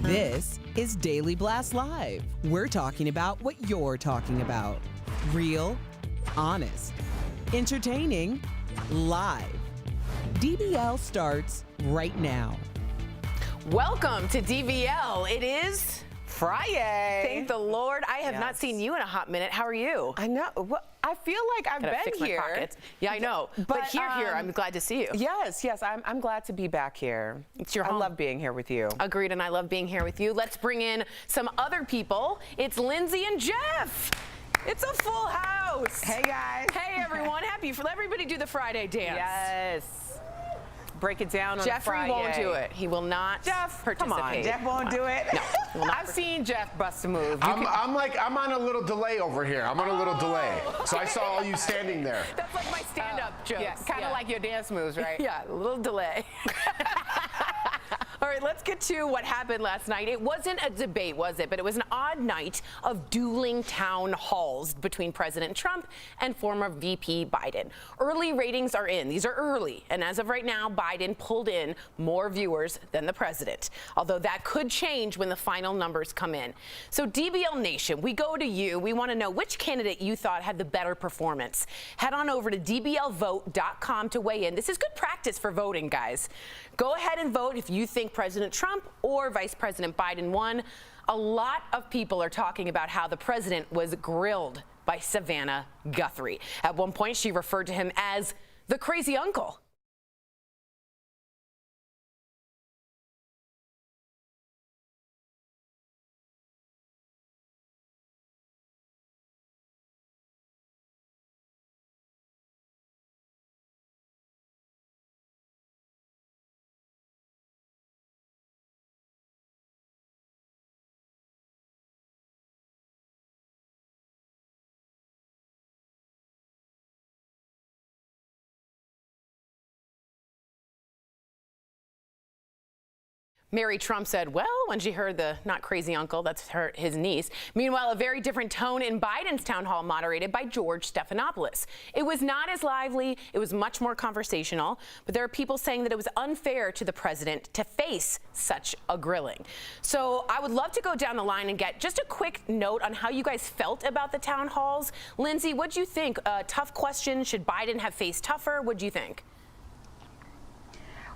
This is Daily Blast Live. We're talking about what you're talking about. Real, honest, entertaining, live. DBL starts right now. Welcome to DBL. It is Friday. Thank the Lord. I have not seen you in a hot minute. How are you? I know. Well, I feel like I've Gotta been fix here. My pockets. Yeah, I know. But here, I'm glad to see you. Yes, I'm glad to be back here. It's your home. I love being here with you. Agreed, and I love being here with you. Let's bring in some other people. It's Lindsay and Jeff. It's a full house. Hey, guys. Hey, everyone. Happy for everybody do the Friday dance. Yes. Break it down on Jeffrey Friday. won't do it. He will not participate. Come on. Jeff won't do it. No, he will not I've seen Jeff bust a move. I'm on a little delay over here. I'm on a little delay. So I saw all you standing there. That's like my stand-up jokes. Yeah, kind of like your dance moves, right? Yeah, a little delay. All right, let's get to what happened last night. It wasn't a debate, was it? But it was an odd night of dueling town halls between President Trump and former VP Biden. Early ratings are in. These are early. And as of right now, Biden pulled in more viewers than the president, although that could change when the final numbers come in. So DBL Nation, we go to you. We want to know which candidate you thought had the better performance. Head on over to dblvote.com to weigh in. This is good practice for voting, guys. Go ahead and vote if you think President Trump or Vice President Biden won. A lot of people are talking about how the president was grilled by Savannah Guthrie. At one point, she referred to him as the crazy uncle. Mary Trump said, well, when she heard the not crazy uncle, that's his niece. Meanwhile, a very different tone in Biden's town hall moderated by George Stephanopoulos. It was not as lively. It was much more conversational. But there are people saying that it was unfair to the president to face such a grilling. So I would love to go down the line and get just a quick note on how you guys felt about the town halls. Lindsay, what do you think? Tough question. Should Biden have faced tougher? What do you think?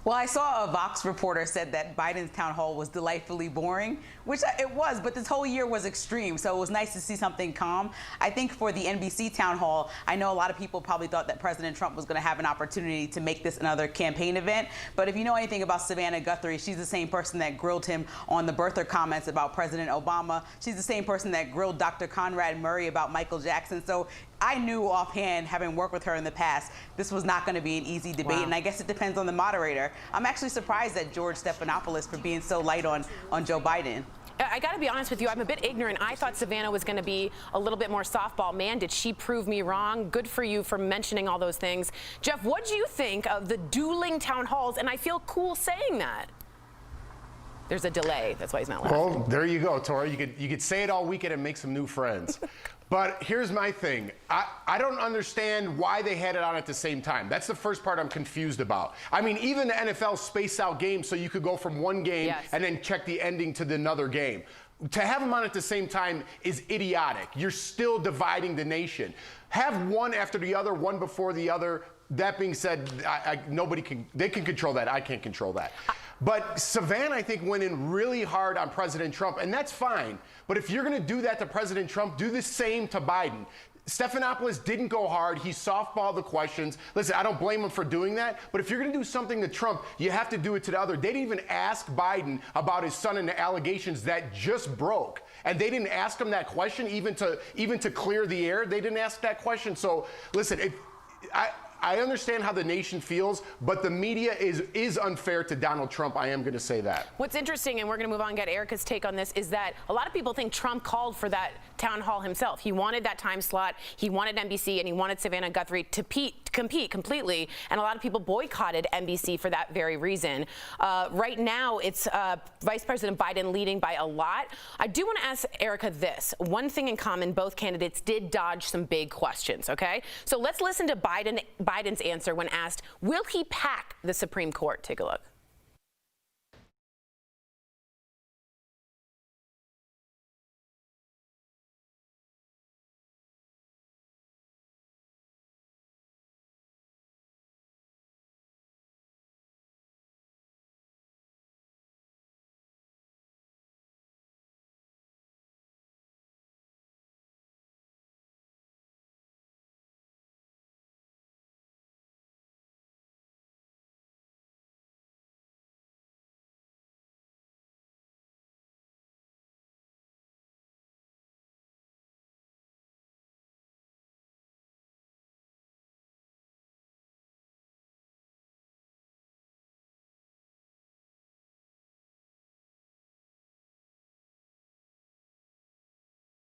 Well, I saw a Vox reporter said that Biden's town hall was delightfully boring, which it was, but this whole year was extreme, so it was nice to see something calm. I think for the NBC town hall, I know a lot of people probably thought that President Trump was going to have an opportunity to make this another campaign event, but if you know anything about Savannah Guthrie, she's the same person that grilled him on the birther comments about President Obama. She's the same person that grilled Dr. Conrad Murray about Michael Jackson, so I knew offhand, having worked with her in the past, this was not going to be an easy debate, and I guess it depends on the moderator. I'm actually surprised at George Stephanopoulos for being so light on Joe Biden. I got to be honest with you, I'm a bit ignorant. I thought Savannah was going to be a little bit more softball. Man, did she prove me wrong. Good for you for mentioning all those things. Jeff, what do you think of the dueling town halls? And I feel cool saying that. There's a delay. That's why he's not laughing. Well, there you go, Tori. You could say it all weekend and make some new friends. But here's my thing. I don't understand why they had it on at the same time. That's the first part I'm confused about. I mean, even the NFL spaced out games so you could go from one game and then check the ending to another game. To have them on at the same time is idiotic. You're still dividing the nation. Have one after the other, one before the other. that being said, nobody can, they can control that. I can't control that. But Savannah, I think, went in really hard on President Trump, and that's fine. But if you're going to do that to President Trump, do the same to Biden. Stephanopoulos didn't go hard. He softballed the questions. Listen, I don't blame him for doing that, but if you're going to do something to Trump, you have to do it to the other. They didn't even ask Biden about his son and the allegations that just broke. And they didn't ask him that question even to clear the air. They didn't ask that question. So, listen, I understand how the nation feels, but the media is unfair to Donald Trump. I am going to say that. What's interesting, and we're going to move on and get Erica's take on this, is that a lot of people think Trump called for that town hall himself. He wanted that time slot, he wanted NBC, and he wanted Savannah Guthrie to compete completely, and a lot of people boycotted NBC for that very reason. Right now, it's Vice President Biden leading by a lot. I do want to ask Erica this. One thing in common, both candidates did dodge some big questions, okay? So let's listen to Biden's answer when asked, will he pack the Supreme Court? Take a look.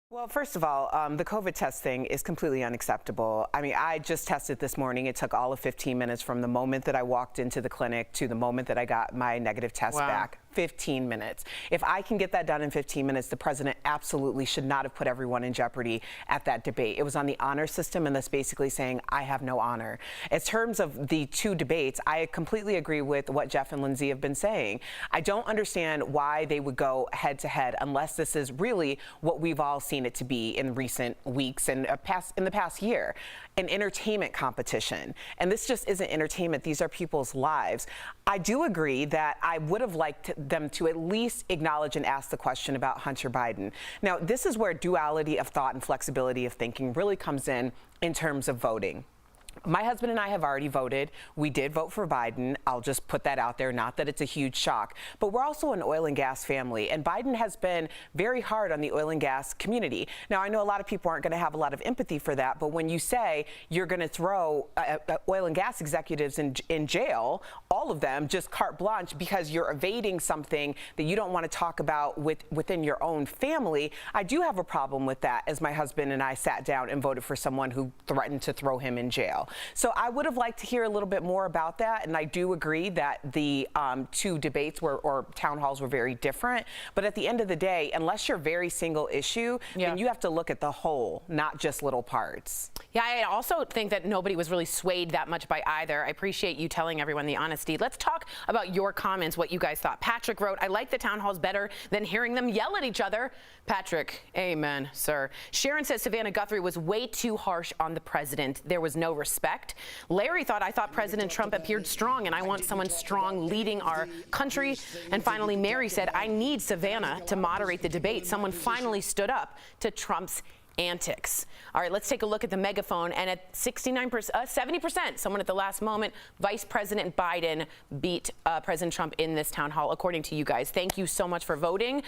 Well, first of all, the COVID test thing is completely unacceptable. I mean, I just tested this morning. It took all of 15 minutes from the moment that I walked into the clinic to the moment that I got my negative test back. 15 minutes. If I can get that done in 15 minutes, the president absolutely should not have put everyone in jeopardy at that debate. It was on the honor system, and that's basically saying, I have no honor. In terms of the two debates, I completely agree with what Jeff and Lindsay have been saying. I don't understand why they would go head to head unless this is really what we've all seen it to be in recent weeks and in the past year, an entertainment competition. And this just isn't entertainment. These are people's lives. I do agree that I would have liked them to at least acknowledge and ask the question about Hunter Biden. Now, this is where duality of thought and flexibility of thinking really comes in terms of voting. My husband and I have already voted. We did vote for Biden. I'll just put that out there, not that it's a huge shock. But we're also an oil and gas family, and Biden has been very hard on the oil and gas community. Now, I know a lot of people aren't going to have a lot of empathy for that, but when you say you're going to throw oil and gas executives in jail, all of them, just carte blanche, because you're evading something that you don't want to talk about within your own family, I do have a problem with that, as my husband and I sat down and voted for someone who threatened to throw him in jail. So I would have liked to hear a little bit more about that, and I do agree that the two debates or town halls were very different. But at the end of the day, unless you're very single issue, then you have to look at the whole, not just little parts. Yeah, I also think that nobody was really swayed that much by either. I appreciate you telling everyone the honesty. Let's talk about your comments, what you guys thought. Patrick wrote, I like the town halls better than hearing them yell at each other. Patrick, amen, sir. Sharon says Savannah Guthrie was way too harsh on the president. There was no respect. Larry thought, I thought President Trump appeared strong, and I want someone strong leading our country. And finally, Mary said, I need Savannah to moderate the debate. Someone finally stood up to Trump's antics. All right, let's take a look at the megaphone. And at 70%, someone at the last moment, Vice President Biden beat President Trump in this town hall, according to you guys. Thank you so much for voting.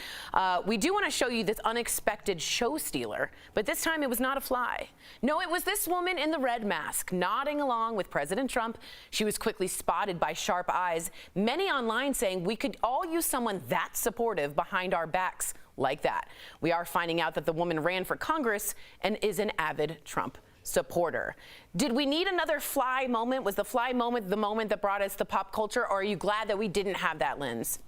We do want to show you this unexpected show stealer, but this time it was not a fly. No, it was this woman in the red mask, nodding along with President Trump. She was quickly spotted by sharp eyes, many online saying we could all use someone that supportive behind our backs like that. We are finding out that the woman ran for Congress and is an avid Trump supporter. Did we need another fly moment? Was the fly moment the moment that brought us to pop culture, or are you glad that we didn't have that, Linz?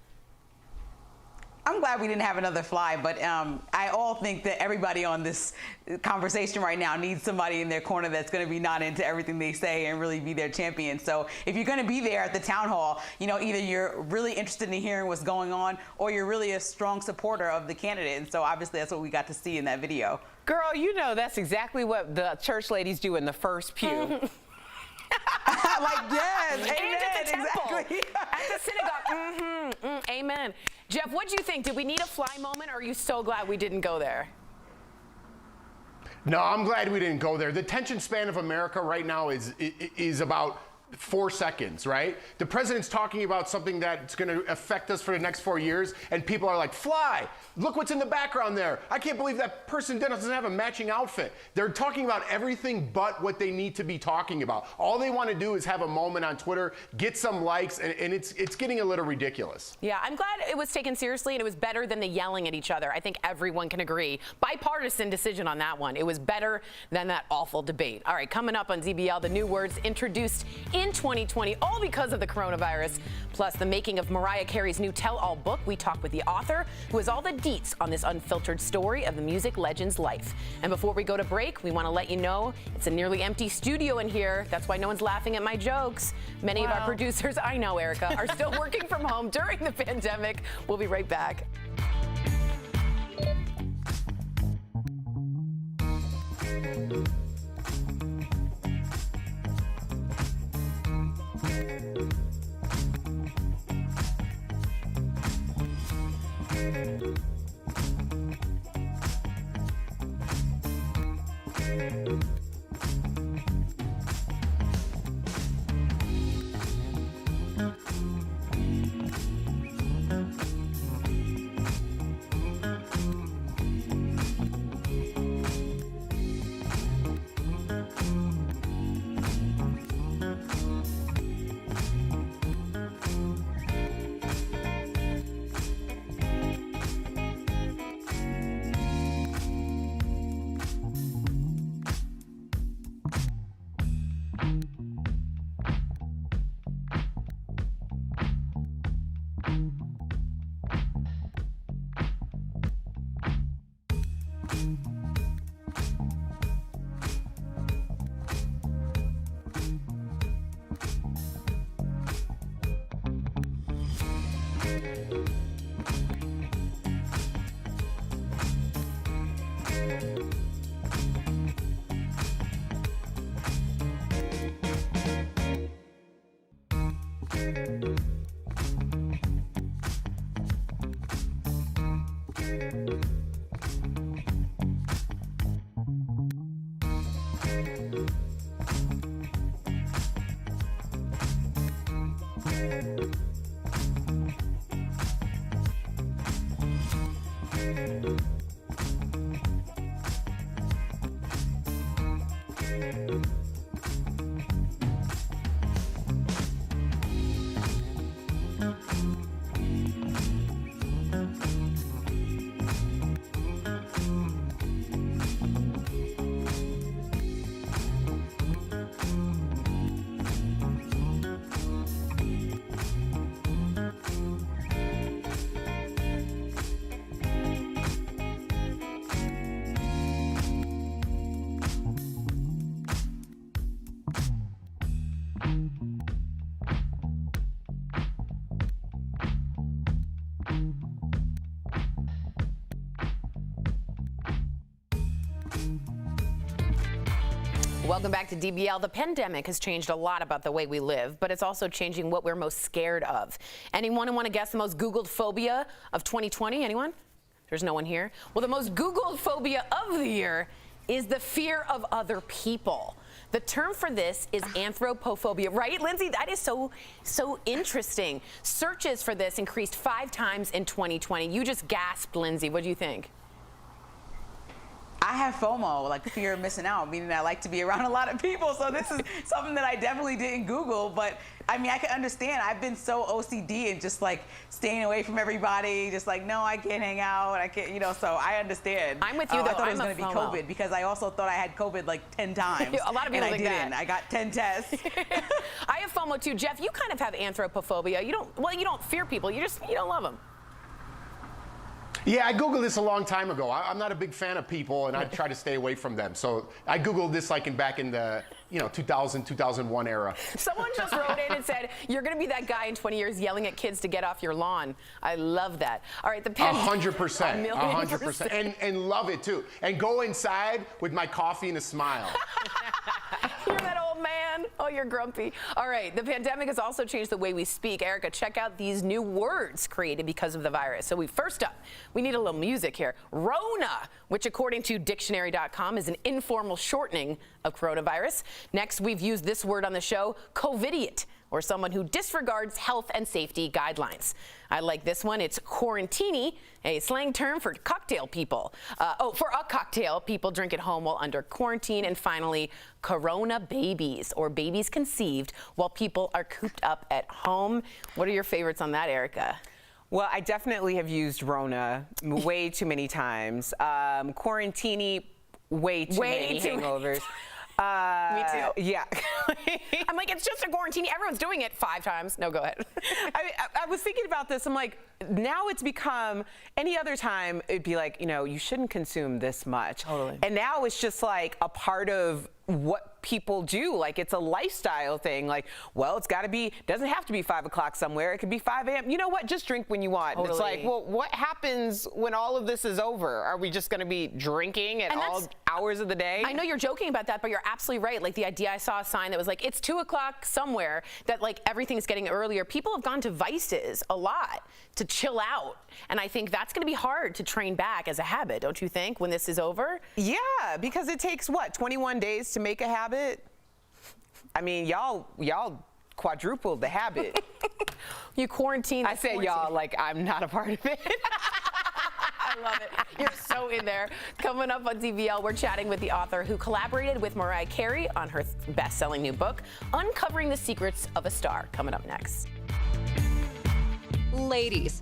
I'm glad we didn't have another fly, but I all think that everybody on this conversation right now needs somebody in their corner that's going to be not into everything they say and really be their champion. So if you're going to be there at the town hall, you know, either you're really interested in hearing what's going on or you're really a strong supporter of the candidate. And so obviously that's what we got to see in that video. Girl, you know that's exactly what the church ladies do in the first pew. like, yes, And at the temple, exactly. at the synagogue. Amen. Jeff, what do you think? Did we need a fly moment, or are you so glad we didn't go there? No, I'm glad we didn't go there. The attention span of America right now is about 4 seconds, right? The president's talking about something that's going to affect us for the next 4 years, and people are like, fly, look what's in the background there. I can't believe that person doesn't have a matching outfit. They're talking about everything but what they need to be talking about. All they want to do is have a moment on Twitter, get some likes, and it's getting a little ridiculous. Yeah, I'm glad it was taken seriously, and it was better than the yelling at each other. I think everyone can agree. Bipartisan decision on that one. It was better than that awful debate. All right, coming up on DBL, the new words introduced in 2020, all because of the coronavirus. Plus, the making of Mariah Carey's new tell-all book. We talk with the author, who has all the deets on this unfiltered story of the music legend's life. And before we go to break, we want to let you know it's a nearly empty studio in here. That's why no one's laughing at my jokes. Many of our producers, I know, Erica, are still working from home during the pandemic. We'll be right back. Welcome back to DBL. The pandemic has changed a lot about the way we live, but it's also changing what we're most scared of. Anyone want to guess the most Googled phobia of 2020? Anyone? There's no one here. Well, the most Googled phobia of the year is the fear of other people. The term for this is anthropophobia, right, Lindsay? That is so interesting. Searches for this increased 5 times in 2020. You just gasped, Lindsay. What do you think? I have FOMO, like fear of missing out, meaning I like to be around a lot of people. So this is something that I definitely didn't Google, but I mean, I can understand. I've been so OCD and just like staying away from everybody, just like, no, I can't hang out, I can't, you know, so I understand. I'm with you, though. I thought it was going to be COVID because I also thought I had COVID like 10 times. A lot of people and I think didn't. that. I got 10 tests. I have FOMO too. Jeff, you kind of have anthropophobia. You don't fear people, you don't love them. Yeah, I Googled this a long time ago. I'm not a big fan of people, and I try to stay away from them. So I Googled this like back in the 2000, 2001 era. Someone just wrote in and said, you're going to be that guy in 20 years yelling at kids to get off your lawn. I love that. All right, the 100%. 100%. And love it, too. And go inside with my coffee and a smile. You're that old Oh, man. Oh, you're grumpy. All right. The pandemic has also changed the way we speak. Erica, check out these new words created because of the virus. So first up, we need a little music here. Rona, which according to dictionary.com is an informal shortening of coronavirus. Next, we've used this word on the show, covidiot, or someone who disregards health and safety guidelines. I like this one. It's quarantini, a slang term for cocktail people. For a cocktail people drink at home while under quarantine. And finally, corona babies, or babies conceived while people are cooped up at home. What are your favorites on that, Erica? Well, I definitely have used Rona way too many times. Quarantini, way too many hangovers. Me too. Yeah. I'm like, it's just a quarantine. Everyone's doing it 5 times. No, go ahead. I was thinking about this. I'm like, now it's become, any other time, it'd be like, you shouldn't consume this much. Totally. And now it's just like a part of what people do. Like, it's a lifestyle thing. Like, well, doesn't have to be 5 o'clock somewhere. It could be 5 a.m. You know what? Just drink when you want. Totally. It's like, well, what happens when all of this is over? Are we just going to be drinking at all hours of the day? I know you're joking about that, but you're absolutely right. Like, the idea, I saw a sign that was like, it's 2 o'clock somewhere, that like everything's getting earlier. People have gone to Vices a lot to chill out. And I think that's going to be hard to train back as a habit, don't you think, when this is over? Yeah, because it takes, 21 days to make a habit? I mean, y'all quadrupled the habit. You quarantine. I said y'all like I'm not a part of it. I love it. You're so in there. Coming up on DBL, we're chatting with the author who collaborated with Mariah Carey on her best-selling new book, Uncovering the Secrets of a Star. Coming up next. Ladies.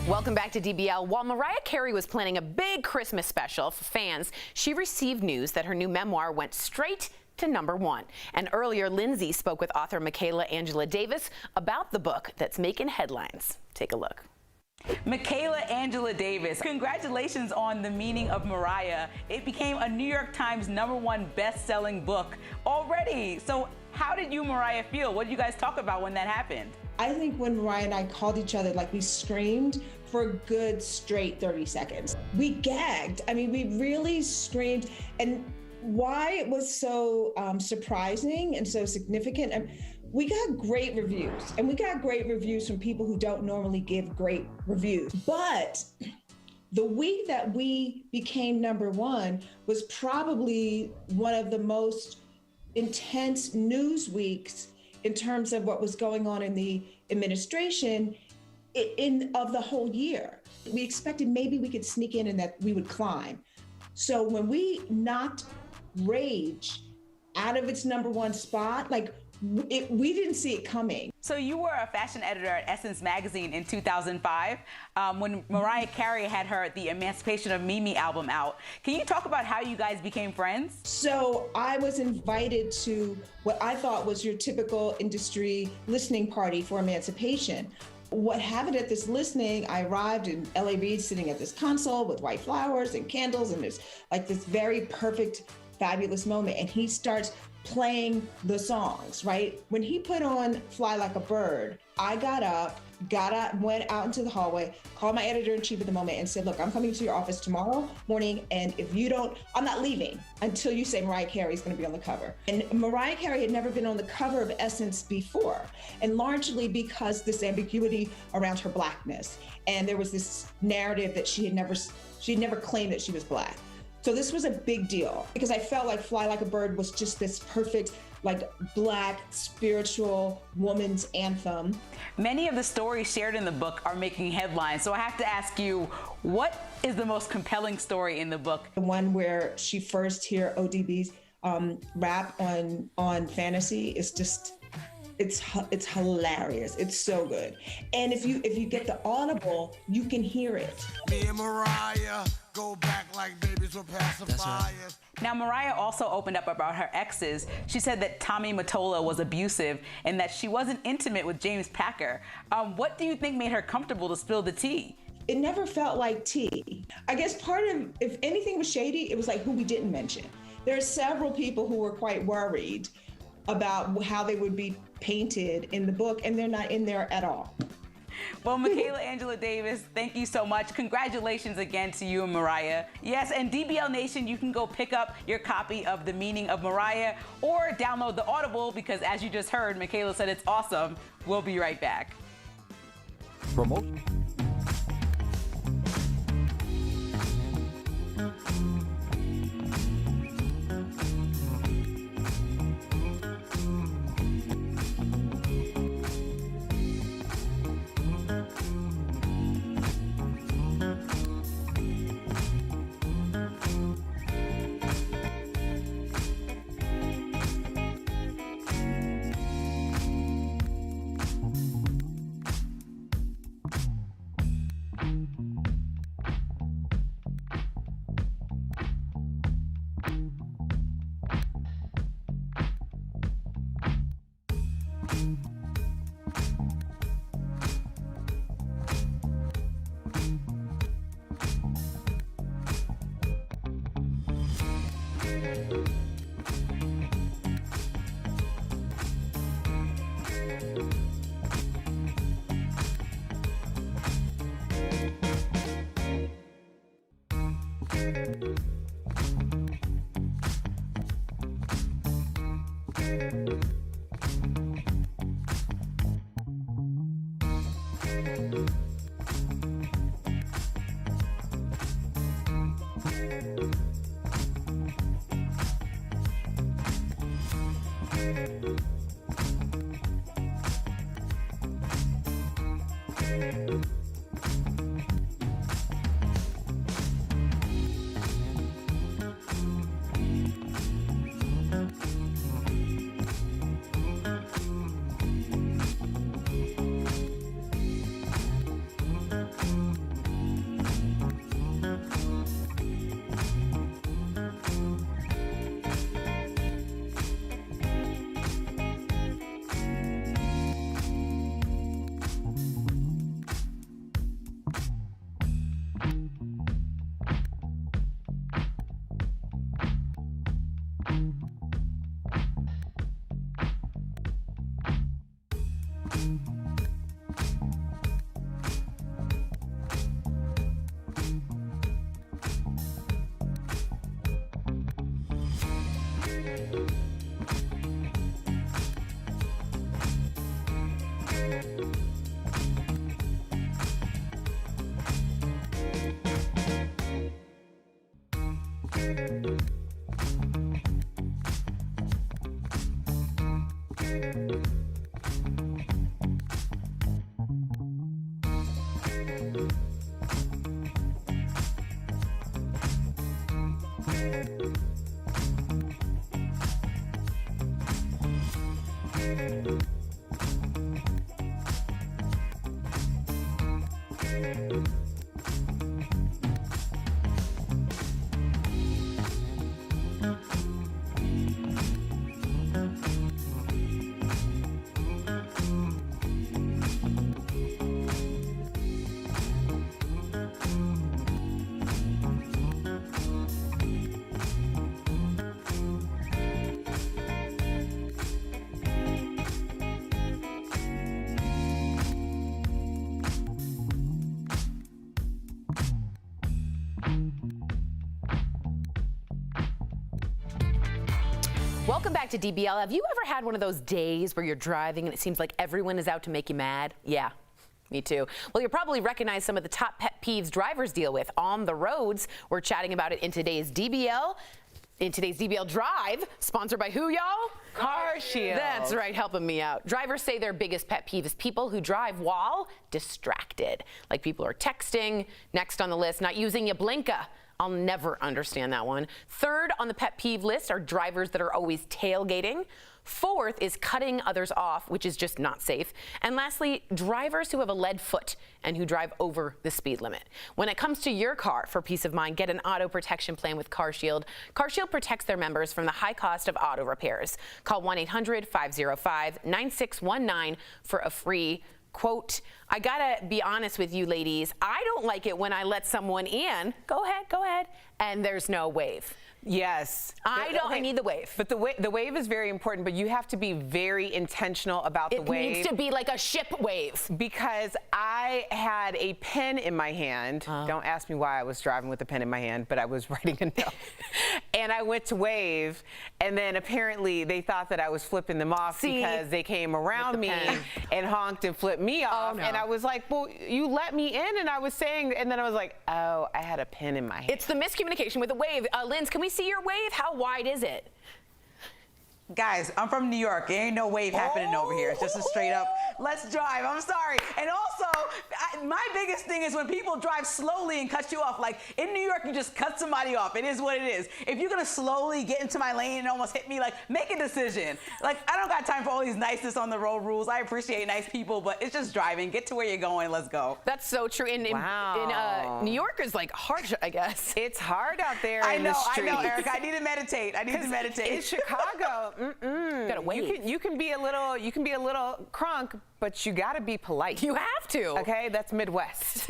Welcome back to DBL. While Mariah Carey was planning a big Christmas special for fans, she received news that her new memoir went straight to #1. And earlier, Lindsay spoke with author Michaela Angela Davis about the book that's making headlines. Take a look. Michaela Angela Davis, congratulations on The Meaning of Mariah. It became a New York Times #1 best-selling book already. So how did you, Mariah, feel? What did you guys talk about when that happened? I think when Mariah and I called each other, like we screamed for a good straight 30 seconds. We gagged. I mean, we really screamed. And why it was so surprising and so significant, we got great reviews. And we got great reviews from people who don't normally give great reviews. But the week that we became #1 was probably one of the most intense news weeks in terms of what was going on in the administration of the whole year. We expected maybe we could sneak in and that we would climb. So when we knocked Rage out of its #1 spot, like we didn't see it coming. So you were a fashion editor at Essence magazine in 2005 when Mariah Carey had her The Emancipation of Mimi album out. Can you talk about how you guys became friends? So I was invited to what I thought was your typical industry listening party for Emancipation. What happened at this listening, I arrived in L.A. Reid sitting at this console with white flowers and candles, and there's like this very perfect, fabulous moment, and he starts playing the songs, right? When he put on Fly Like a Bird, I got up, went out into the hallway, called my editor-in-chief at the moment and said, look, I'm coming to your office tomorrow morning, and if you don't, I'm not leaving until you say Mariah Carey is gonna be on the cover. And Mariah Carey had never been on the cover of Essence before, and largely because this ambiguity around her Blackness. And there was this narrative that she had never claimed that she was Black. So this was a big deal because I felt like Fly Like a Bird was just this perfect, like Black, spiritual woman's anthem. Many of the stories shared in the book are making headlines. So I have to ask you, what is the most compelling story in the book? The one where she first hear ODB's rap on Fantasy is just, it's hilarious. It's so good. And if you get the audible, you can hear it. Me and Mariah go back like babies with pacifiers. Now, Mariah also opened up about her exes. She said that Tommy Mottola was abusive and that she wasn't intimate with James Packer. What do you think made her comfortable to spill the tea? It never felt like tea. I guess part of, if anything was shady, it was like who we didn't mention. There are several people who were quite worried about how they would be painted in the book, and they're not in there at all. Well, Michaela Angela Davis, thank you so much. Congratulations again to you and Mariah. Yes, and DBL Nation, you can go pick up your copy of The Meaning of Mariah or download the Audible because, as you just heard, Michaela said it's awesome. We'll be right back. Promote. Welcome back to DBL. Have you ever had one of those days where you're driving and it seems like everyone is out to make you mad? Yeah. Me too. Well, you'll probably recognize some of the top pet peeves drivers deal with on the roads. We're chatting about it in today's DBL. In today's DBL Drive, sponsored by who, y'all? Car Shield. That's right, helping me out. Drivers say their biggest pet peeve is people who drive while distracted. Like people are texting. Next on the list, not using your blinker. I'll never understand that one. Third on the pet peeve list are drivers that are always tailgating. Fourth is cutting others off, which is just not safe. And lastly, drivers who have a lead foot and who drive over the speed limit. When it comes to your car, for peace of mind, get an auto protection plan with Car Shield. Car Shield protects their members from the high cost of auto repairs. Call 1-800-505-9619 for a free quote. I gotta be honest with you ladies, I don't like it when I let someone in, go ahead, and there's no wave. Yes. I need the wave. But the wave is very important, but you have to be very intentional about the wave. It needs to be like a ship wave. Because I had a pen in my hand. Don't ask me why I was driving with a pen in my hand, but I was writing a note. And I went to wave, and then apparently they thought that I was flipping them off because they came around me and honked and flipped me off. And I was like, well, you let me in, and I was saying, and then I was like, oh, I had a pen in my hand. It's the miscommunication with the wave. Linz, can we see your wave? How wide is it? Guys, I'm from New York. There ain't no wave happening over here. It's just a straight up, let's drive. I'm sorry. And also, my biggest thing is when people drive slowly and cut you off. Like in New York, you just cut somebody off. It is what it is. If you're gonna slowly get into my lane and almost hit me, like make a decision. Like I don't got time for all these niceness on the road rules. I appreciate nice people, but it's just driving. Get to where you're going. Let's go. That's so true. In New York is like harsh, I guess. It's hard out there in the streets. I know, Erica. I need to meditate. In Chicago, gotta wait. You can be a little crunk, but you gotta be polite. You have to. Okay, that's Midwest.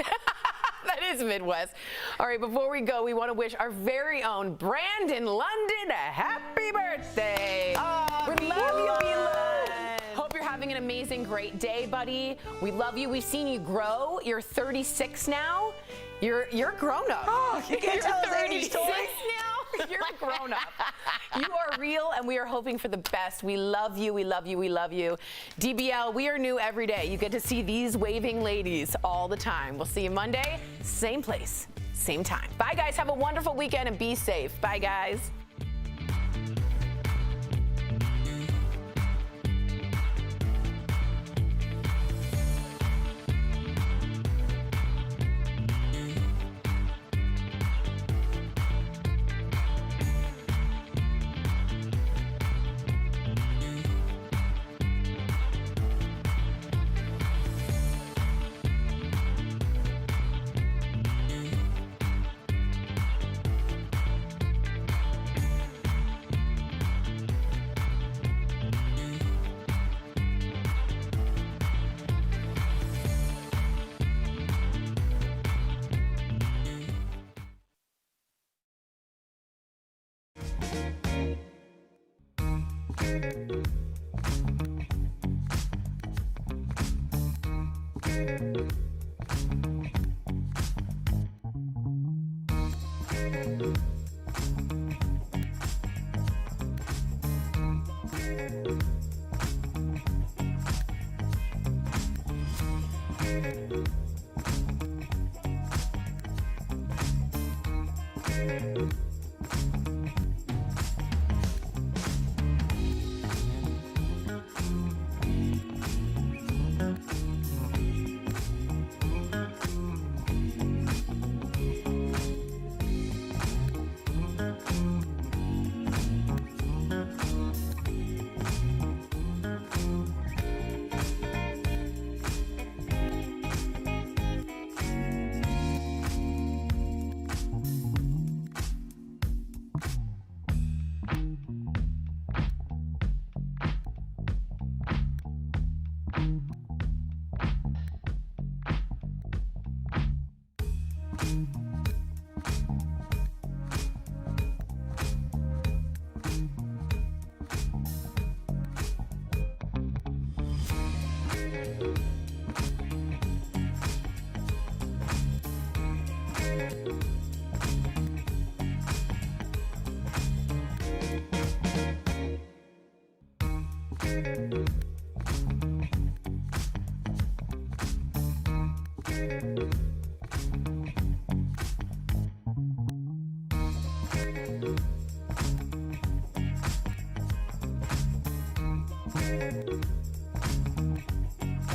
That is Midwest. All right, before we go, we want to wish our very own Brandon London a happy birthday. We love you, Mila. Hope you're having an amazing, great day, buddy. We love you. We've seen you grow. You're 36 now. You're grown up. Oh, you can't tell us 36 now. You're a grown up. You are real, and we are hoping for the best. We love you. We love you. We love you. DBL, we are new every day. You get to see these waving ladies all the time. We'll see you Monday, same place, same time. Bye, guys. Have a wonderful weekend and be safe. Bye, guys.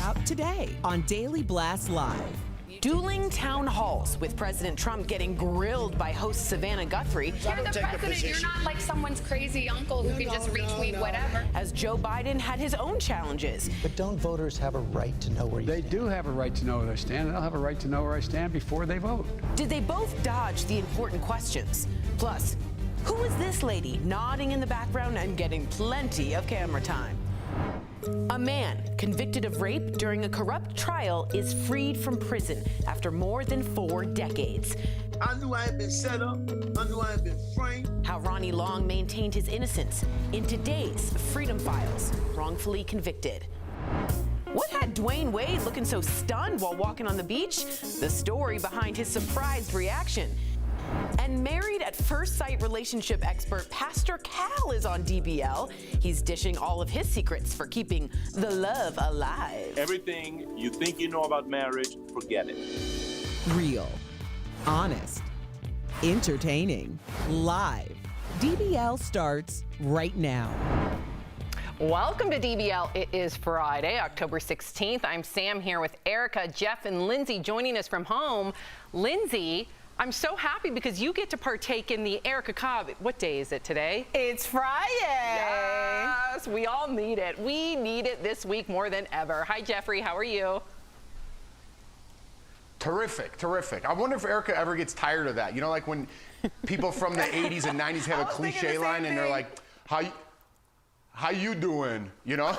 Out today on Daily Blast Live. Dueling town halls with President Trump getting grilled by host Savannah Guthrie. You're the president. You're not like someone's crazy uncle who can just retweet whatever. As Joe Biden had his own challenges. But don't voters have a right to know where you stand? They do have a right to know where they stand, and they'll have a right to know where I stand before they vote. Did they both dodge the important questions? Plus, who is this lady nodding in the background and getting plenty of camera time? A man convicted of rape during a corrupt trial is freed from prison after more than 4 decades. I knew I had been set up. I knew I had been framed. How Ronnie Long maintained his innocence in today's Freedom Files, wrongfully convicted. What had Dwayne Wade looking so stunned while walking on the beach? The story behind his surprised reaction. And married at first sight relationship expert Pastor Cal is on DBL. He's dishing all of his secrets for keeping the love alive. Everything you think you know about marriage, forget it. Real, honest, entertaining, live. DBL starts right now. Welcome to DBL. It is Friday, October 16th. I'm Sam here with Erica, Jeff, and Lindsay joining us from home. Lindsay, I'm so happy because you get to partake in the Erica Cobb. What day is it today? It's Friday. Yes, we all need it. We need it this week more than ever. Hi, Jeffrey. How are you? Terrific, terrific. I wonder if Erica ever gets tired of that. You know, like when people from the 80s and 90s have a cliche line and they're like, how you doing? You know?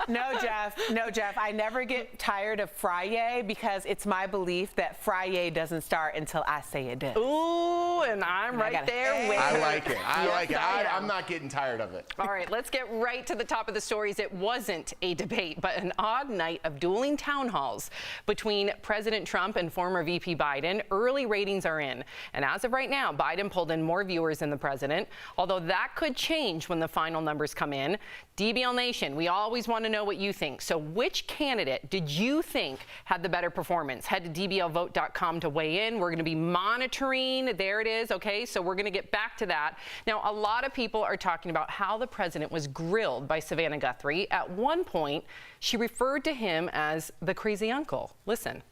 No, Jeff, I never get tired of Friday because it's my belief that Friday doesn't start until I say it does. Ooh, and I'm right there with you. I like it. I like it. I'm not getting tired of it. All right, let's get right to the top of the stories. It wasn't a debate, but an odd night of dueling town halls between President Trump and former VP Biden. Early ratings are in. And as of right now, Biden pulled in more viewers than the president, although that could change when the final numbers come in. DBL Nation, we always want to know what you think. So which candidate did you think had the better performance? Head to dblvote.com to weigh in. We're going to be monitoring. There it is. Okay, so we're going to get back to that. Now, a lot of people are talking about how the president was grilled by Savannah Guthrie. At one point, she referred to him as the crazy uncle. Listen.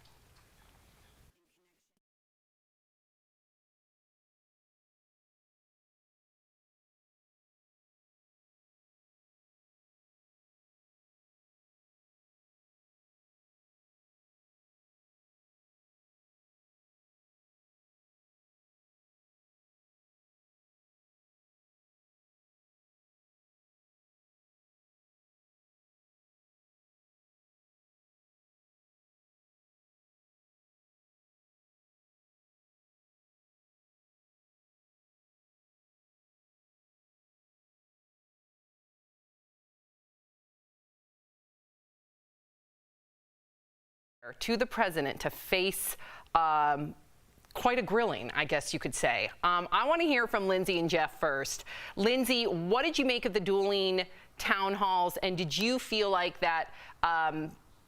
To the president to face quite a grilling, I guess you could say. I want to hear from Lindsay and Jeff first. Lindsay, what did you make of the dueling town halls, and did you feel like that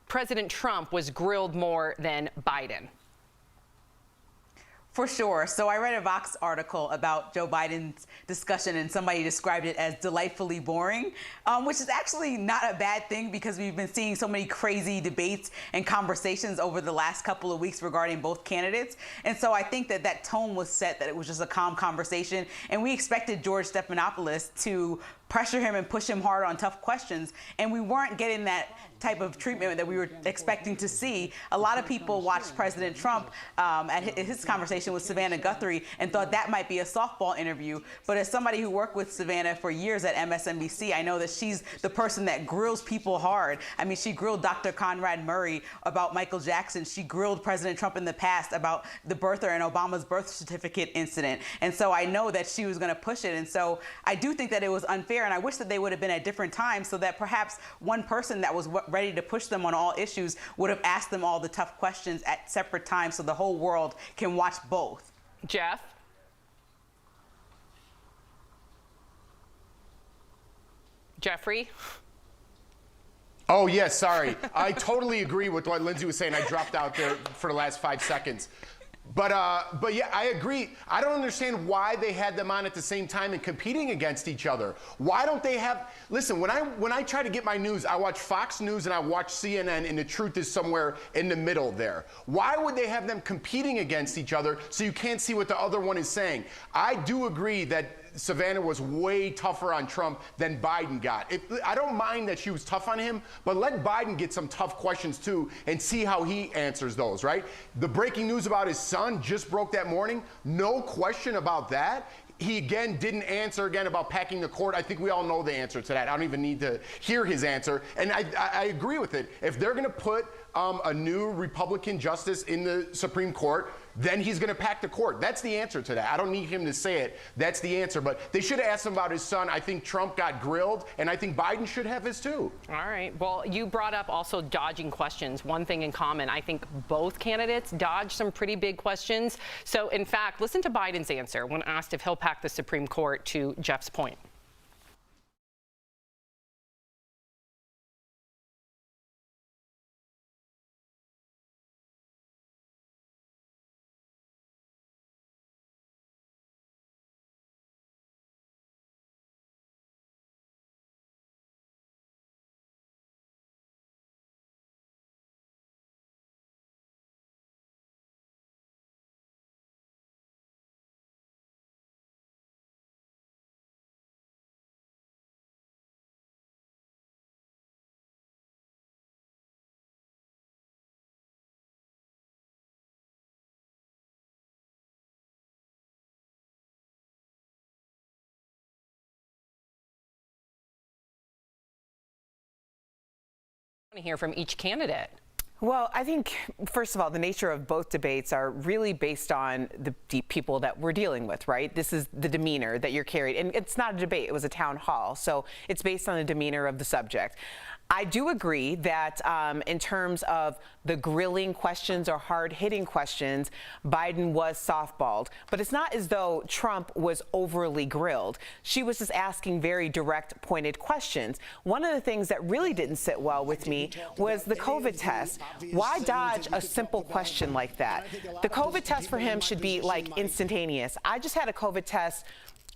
President Trump was grilled more than Biden? For sure. So I read a Vox article about Joe Biden's discussion, and somebody described it as delightfully boring, which is actually not a bad thing because we've been seeing so many crazy debates and conversations over the last couple of weeks regarding both candidates. And so I think that that tone was set, that it was just a calm conversation. And we expected George Stephanopoulos to pressure him and push him hard on tough questions, and we weren't getting that type of treatment that we were expecting to see. A lot of people watched President Trump at his conversation with Savannah Guthrie and thought that might be a softball interview. But as somebody who worked with Savannah for years at MSNBC, I know that she's the person that grills people hard. I mean, she grilled Dr. Conrad Murray about Michael Jackson. She grilled President Trump in the past about the birther and Obama's birth certificate incident. And so I know that she was going to push it. And so I do think that it was unfair fair, and I wish that they would have been at different times so that perhaps one person that was ready to push them on all issues would have asked them all the tough questions at separate times so the whole world can watch both. Jeff? Jeffrey? Oh, yes, sorry. I totally agree with what Lindsay was saying. I dropped out there for the last 5 seconds. But yeah, I agree. I don't understand why they had them on at the same time and competing against each other. Why don't they have, listen, when I try to get my news, I watch Fox News and I watch CNN, and the truth is somewhere in the middle there. Why would they have them competing against each other so you can't see what the other one is saying? I do agree that Savannah was way tougher on Trump than Biden got. I don't mind that she was tough on him, but let Biden get some tough questions too and see how he answers those, right? The breaking news about his son just broke that morning. No question about that. He again didn't answer again about packing the court. I think we all know the answer to that. I don't even need to hear his answer. And I agree with it. If they're going to put a new Republican justice in the Supreme Court, then he's going to pack the court. That's the answer to that. I don't need him to say it. That's the answer. But they should have asked him about his son. I think Trump got grilled, and I think Biden should have his too. All right. Well, you brought up also dodging questions. One thing in common, I think both candidates dodged some pretty big questions. So, in fact, listen to Biden's answer when asked if he'll pack the Supreme Court, to Jeff's point. I want to hear from each candidate. Well, I think, first of all, the nature of both debates are really based on the people that we're dealing with, right? This is the demeanor that you're carried. And it's not a debate. It was a town hall. So it's based on the demeanor of the subject. I do agree that in terms of the grilling questions or hard-hitting questions, Biden was softballed. But it's not as though Trump was overly grilled. She was just asking very direct, pointed questions. One of the things that really didn't sit well with me was the COVID test. Why dodge a simple question like that? The COVID test for him should be like instantaneous. I just had a COVID test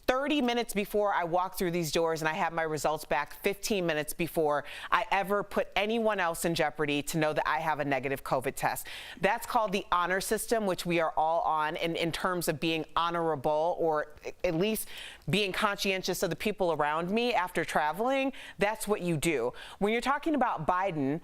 30 minutes before I walked through these doors, and I had my results back 15 minutes before I ever put anyone else in jeopardy to know that I have a negative COVID test. That's called the honor system, which we are all on in terms of being honorable, or at least being conscientious of the people around me after traveling. That's what you do. When you're talking about Biden,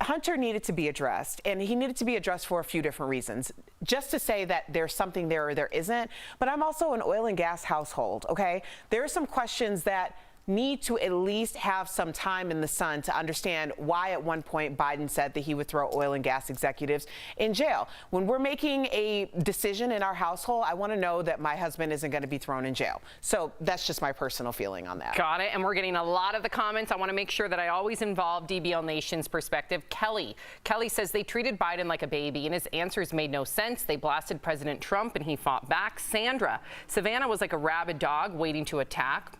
Hunter needed to be addressed, and he needed to be addressed for a few different reasons. Just to say that there's something there or there isn't, but I'm also an oil and gas household, okay? There are some questions that need to at least have some time in the sun to understand why at one point Biden said that he would throw oil and gas executives in jail. When we're making a decision in our household, I want to know that my husband isn't going to be thrown in jail. So that's just my personal feeling on that. Got it. And we're getting a lot of the comments. I want to make sure that I always involve DBL Nation's perspective. Kelly says they treated Biden like a baby and his answers made no sense. They blasted President Trump and he fought back. Sandra, Savannah was like a rabid dog waiting to attack.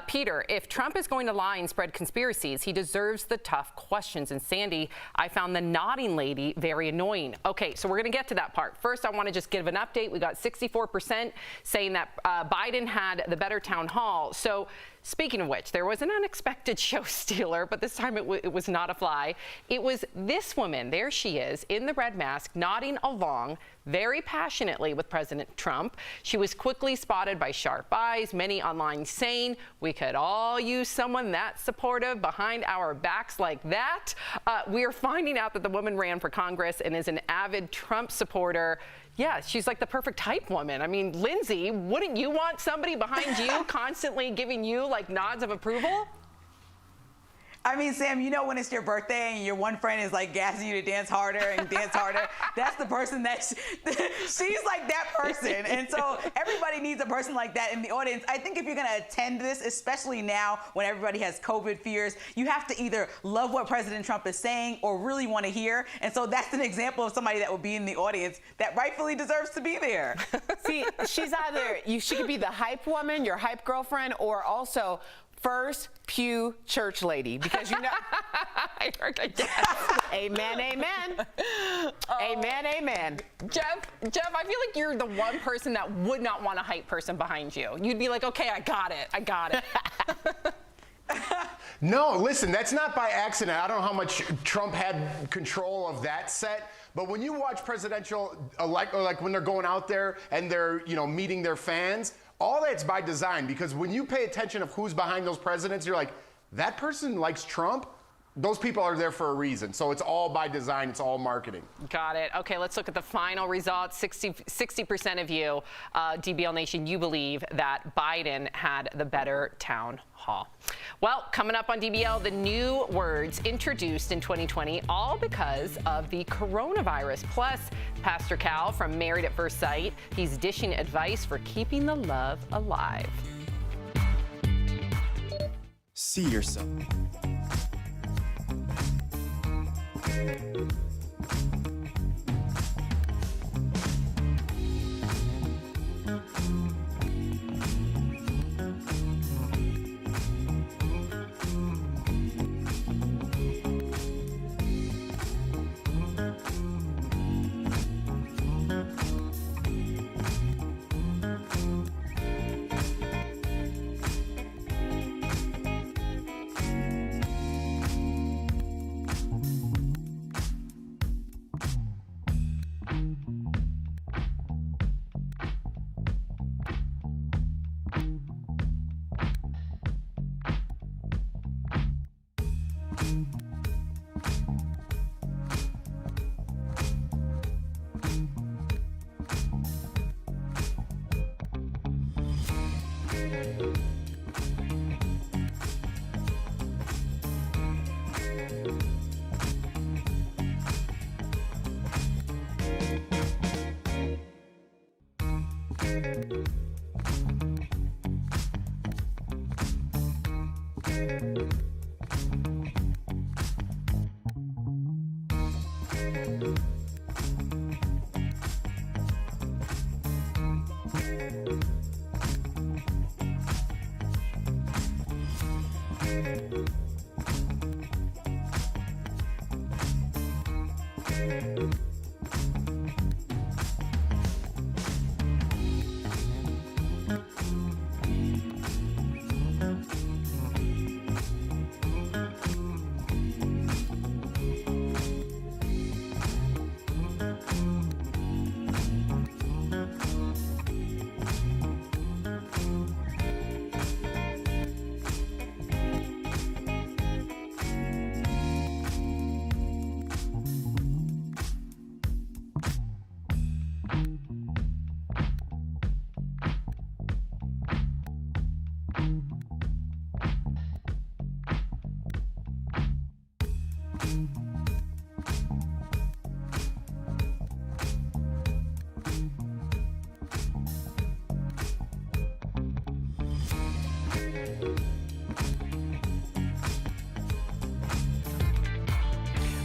Peter, if Trump is going to lie and spread conspiracies, he deserves the tough questions. And Sandy, I found the nodding lady very annoying. Okay, so we're going to get to that part. First, I want to just give an update. We got 64% saying that Biden had the better town hall. So speaking of which, there was an unexpected show stealer, but this time it was not a fly. It was this woman. There she is in the red mask, nodding along very passionately with President Trump. She was quickly spotted by sharp eyes, many online saying, we could all use someone that supportive behind our backs like that. We are finding out that the woman ran for Congress and is an avid Trump supporter. Yeah, she's like the perfect type woman. I mean, Lindsay, wouldn't you want somebody behind you constantly giving you like nods of approval? I mean, Sam, you know when it's your birthday and your one friend is like gassing you to dance harder and dance harder? That's the person that she's like that person. And so everybody needs a person like that in the audience. I think if you're going to attend this, especially now when everybody has COVID fears, you have to either love what President Trump is saying or really want to hear. And so that's an example of somebody that would be in the audience that rightfully deserves to be there. See, she's she could be the hype woman, your hype girlfriend, or also first pew church lady, because you know. I heard a guess. Amen, amen. Amen, amen. Jeff, I feel like you're the one person that would not want a hype person behind you. You'd be like, okay, I got it. No, listen, that's not by accident. I don't know how much Trump had control of that set, but when you watch presidential, like when they're going out there and they're, meeting their fans, all that's by design, because when you pay attention of who's behind those presidents, you're like, that person likes Trump? Those people are there for a reason. So it's all by design. It's all marketing. Got it. Okay, let's look at the final results. 60% of you, DBL Nation, you believe that Biden had the better town hall. Well, coming up on DBL, the new words introduced in 2020, all because of the coronavirus. Plus, Pastor Cal from Married at First Sight, he's dishing advice for keeping the love alive. See yourself.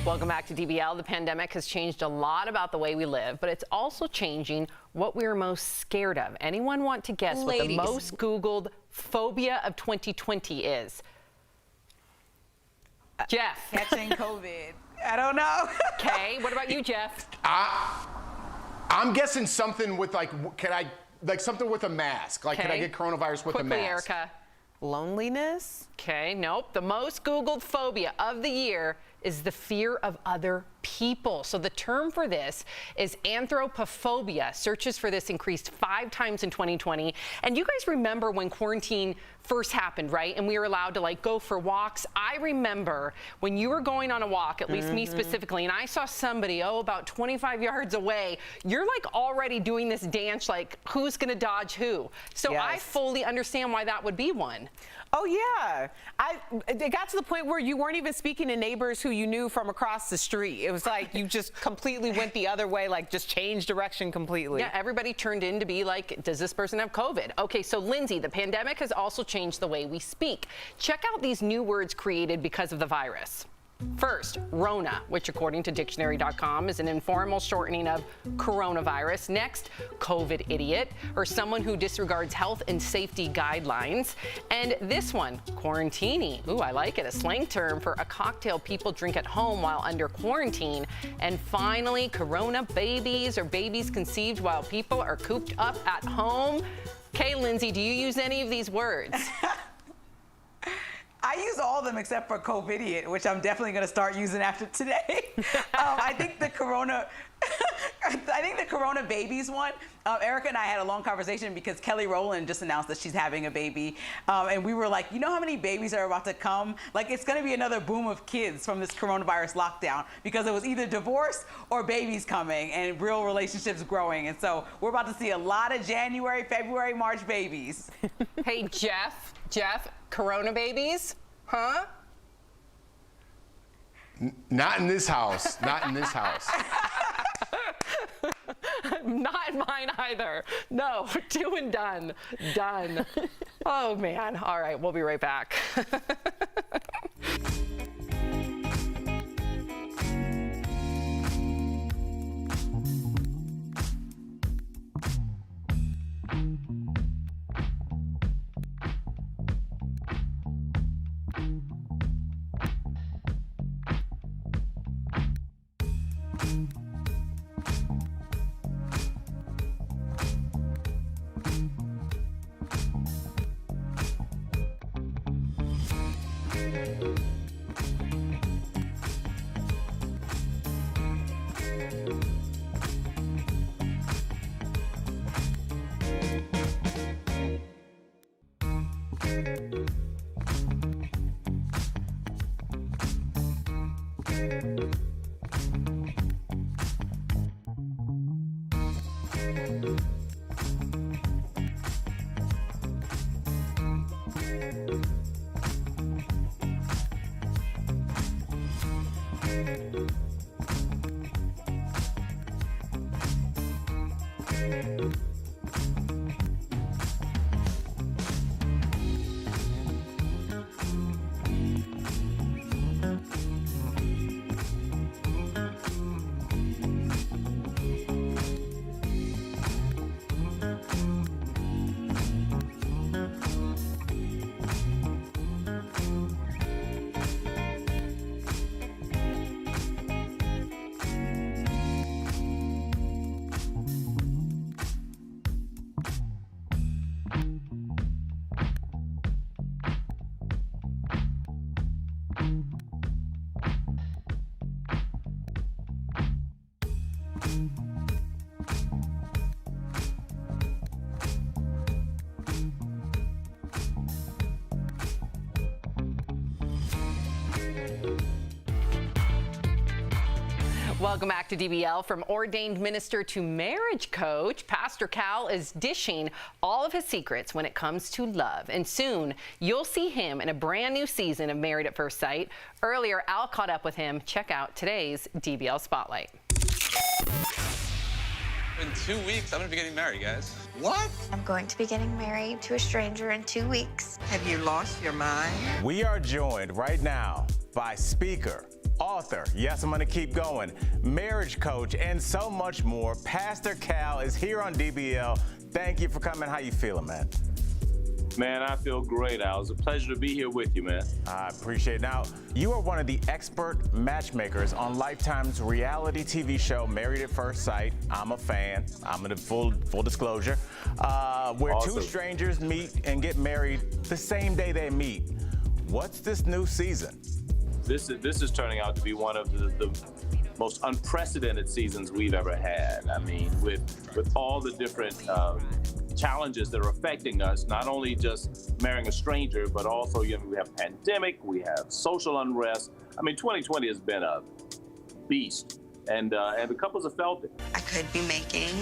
Welcome back to DBL. The pandemic has changed a lot about the way we live, but it's also changing what we're most scared of. Anyone want to guess what the most Googled phobia of 2020 is? Jeff. Catching COVID. I don't know. Okay, what about you, Jeff? I'm guessing something with something with a mask. Like, can I get coronavirus with a mask? Quickly, Erica. Loneliness? Okay, nope. The most Googled phobia of the year is the fear of other people. So the term for this is anthropophobia. Searches for this increased 5 times in 2020. And you guys remember when quarantine first happened, right? And we were allowed to like go for walks. I remember when you were going on a walk, at least me specifically, and I saw somebody, about 25 yards away, you're like already doing this dance, like who's gonna dodge who? So I fully understand why that would be one. Oh yeah, it got to the point where you weren't even speaking to neighbors who you knew from across the street. It was like you just completely went the other way, like just changed direction completely. Yeah, everybody turned in to be like, does this person have COVID? Okay, so Lindsay, the pandemic has also changed the way we speak. Check out these new words created because of the virus. First, Rona, which according to dictionary.com is an informal shortening of coronavirus. Next, COVID idiot, or someone who disregards health and safety guidelines. And this one, quarantini. Ooh, I like it, a slang term for a cocktail people drink at home while under quarantine. And finally, corona babies, or babies conceived while people are cooped up at home. Okay, Lindsay, do you use any of these words? I use all of them except for COVIDiot, which I'm definitely going to start using after today. I think the corona babies one, Erica and I had a long conversation because Kelly Rowland just announced that she's having a baby. And we were like, you know how many babies are about to come? Like, it's going to be another boom of kids from this coronavirus lockdown because it was either divorce or babies coming and real relationships growing. And so we're about to see a lot of January, February, March babies. Hey, Jeff, corona babies, huh? Not in this house. Not in this house. Not mine either. No, 2 and done. Done. Oh, man. All right, we'll be right back. Welcome back to DBL. From ordained minister to marriage coach, Pastor Cal is dishing all of his secrets when it comes to love. And soon, you'll see him in a brand new season of Married at First Sight. Earlier, Al caught up with him. Check out today's DBL Spotlight. In 2 weeks, I'm gonna be getting married, guys. What? I'm going to be getting married to a stranger in 2 weeks. Have you lost your mind? We are joined right now by speaker, author, yes, I'm gonna keep going, marriage coach, and so much more. Pastor Cal is here on DBL. Thank you for coming. How you feeling, man? Man, I feel great, Al. It's a pleasure to be here with you, man. I appreciate it. Now, you are one of the expert matchmakers on Lifetime's reality TV show, Married at First Sight. I'm a fan. I'm in full disclosure. Where Awesome. Two strangers meet and get married the same day they meet. What's this new season? This is turning out to be one of most unprecedented seasons we've ever had. I mean, with all the different challenges that are affecting us, not only just marrying a stranger, but also, you know, we have pandemic, we have social unrest. I mean, 2020 has been a beast, and the couples have felt it. I could be making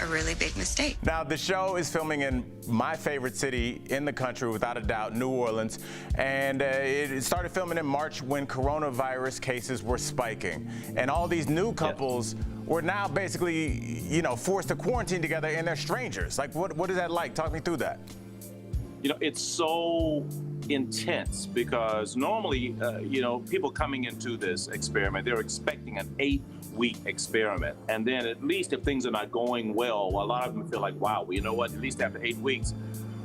a really big mistake. Now, the show is filming in my favorite city in the country, without a doubt, New Orleans. And it started filming in March when coronavirus cases were spiking. And all these new couples were now basically, you know, forced to quarantine together, and they're strangers. Like, what is that like? Talk me through that. You know, it's so intense because normally, you know, people coming into this experiment, they're expecting an 8-week experiment. And then at least if things are not going well, a lot of them feel like, wow, well, you know what, at least after 8 weeks,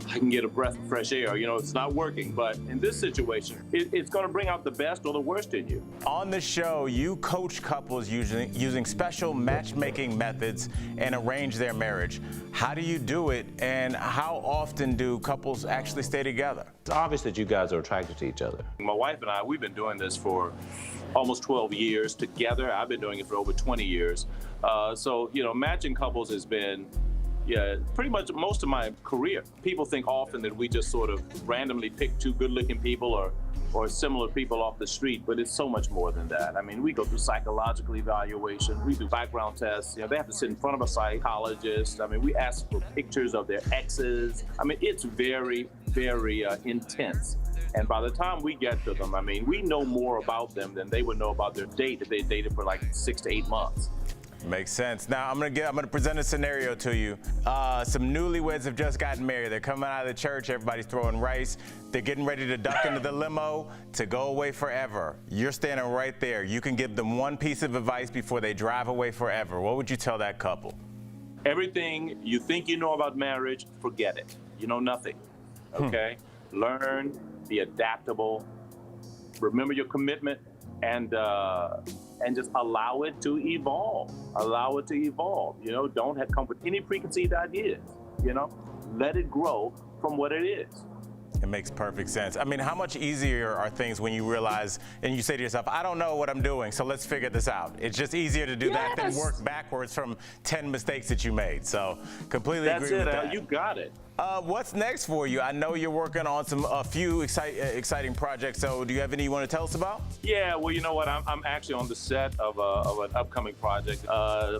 I can get a breath of fresh air. You know, it's not working. But in this situation, it's going to bring out the best or the worst in you. On the show, you coach couples using special matchmaking methods and arrange their marriage. How do you do it, and how often do couples actually stay together? It's obvious that you guys are attracted to each other. My wife and I, we've been doing this for almost 12 years together. I've been doing it for over 20 years. So, you know, matching couples has been, yeah, pretty much most of my career. People think often that we just sort of randomly pick two good-looking people or similar people off the street, but it's so much more than that. I mean, we go through psychological evaluation, we do background tests. You know, they have to sit in front of a psychologist. I mean, we ask for pictures of their exes. I mean, it's very, very intense. And by the time we get to them, I mean, we know more about them than they would know about their date if they dated for like 6 to 8 months. Makes sense. Now I'm gonna present a scenario to you. Some newlyweds have just gotten married. They're coming out of the church. Everybody's throwing rice. They're getting ready to duck into the limo to go away forever. You're standing right there. You can give them one piece of advice before they drive away forever. What would you tell that couple? Everything you think you know about marriage, forget it. You know nothing. Okay? Learn, be adaptable. Remember your commitment, and just allow it to evolve. Allow it to evolve. You know, don't come with any preconceived ideas. You know, let it grow from what it is. It makes perfect sense. I mean, how much easier are things when you realize and you say to yourself, I don't know what I'm doing, so let's figure this out. It's just easier to do that than work backwards from 10 mistakes that you made. So completely agree with that. That's it, you got it. What's next for you? I know you're working on a few exciting projects. So do you have any you want to tell us about? Yeah, well, you know what? I'm actually on the set of an upcoming project,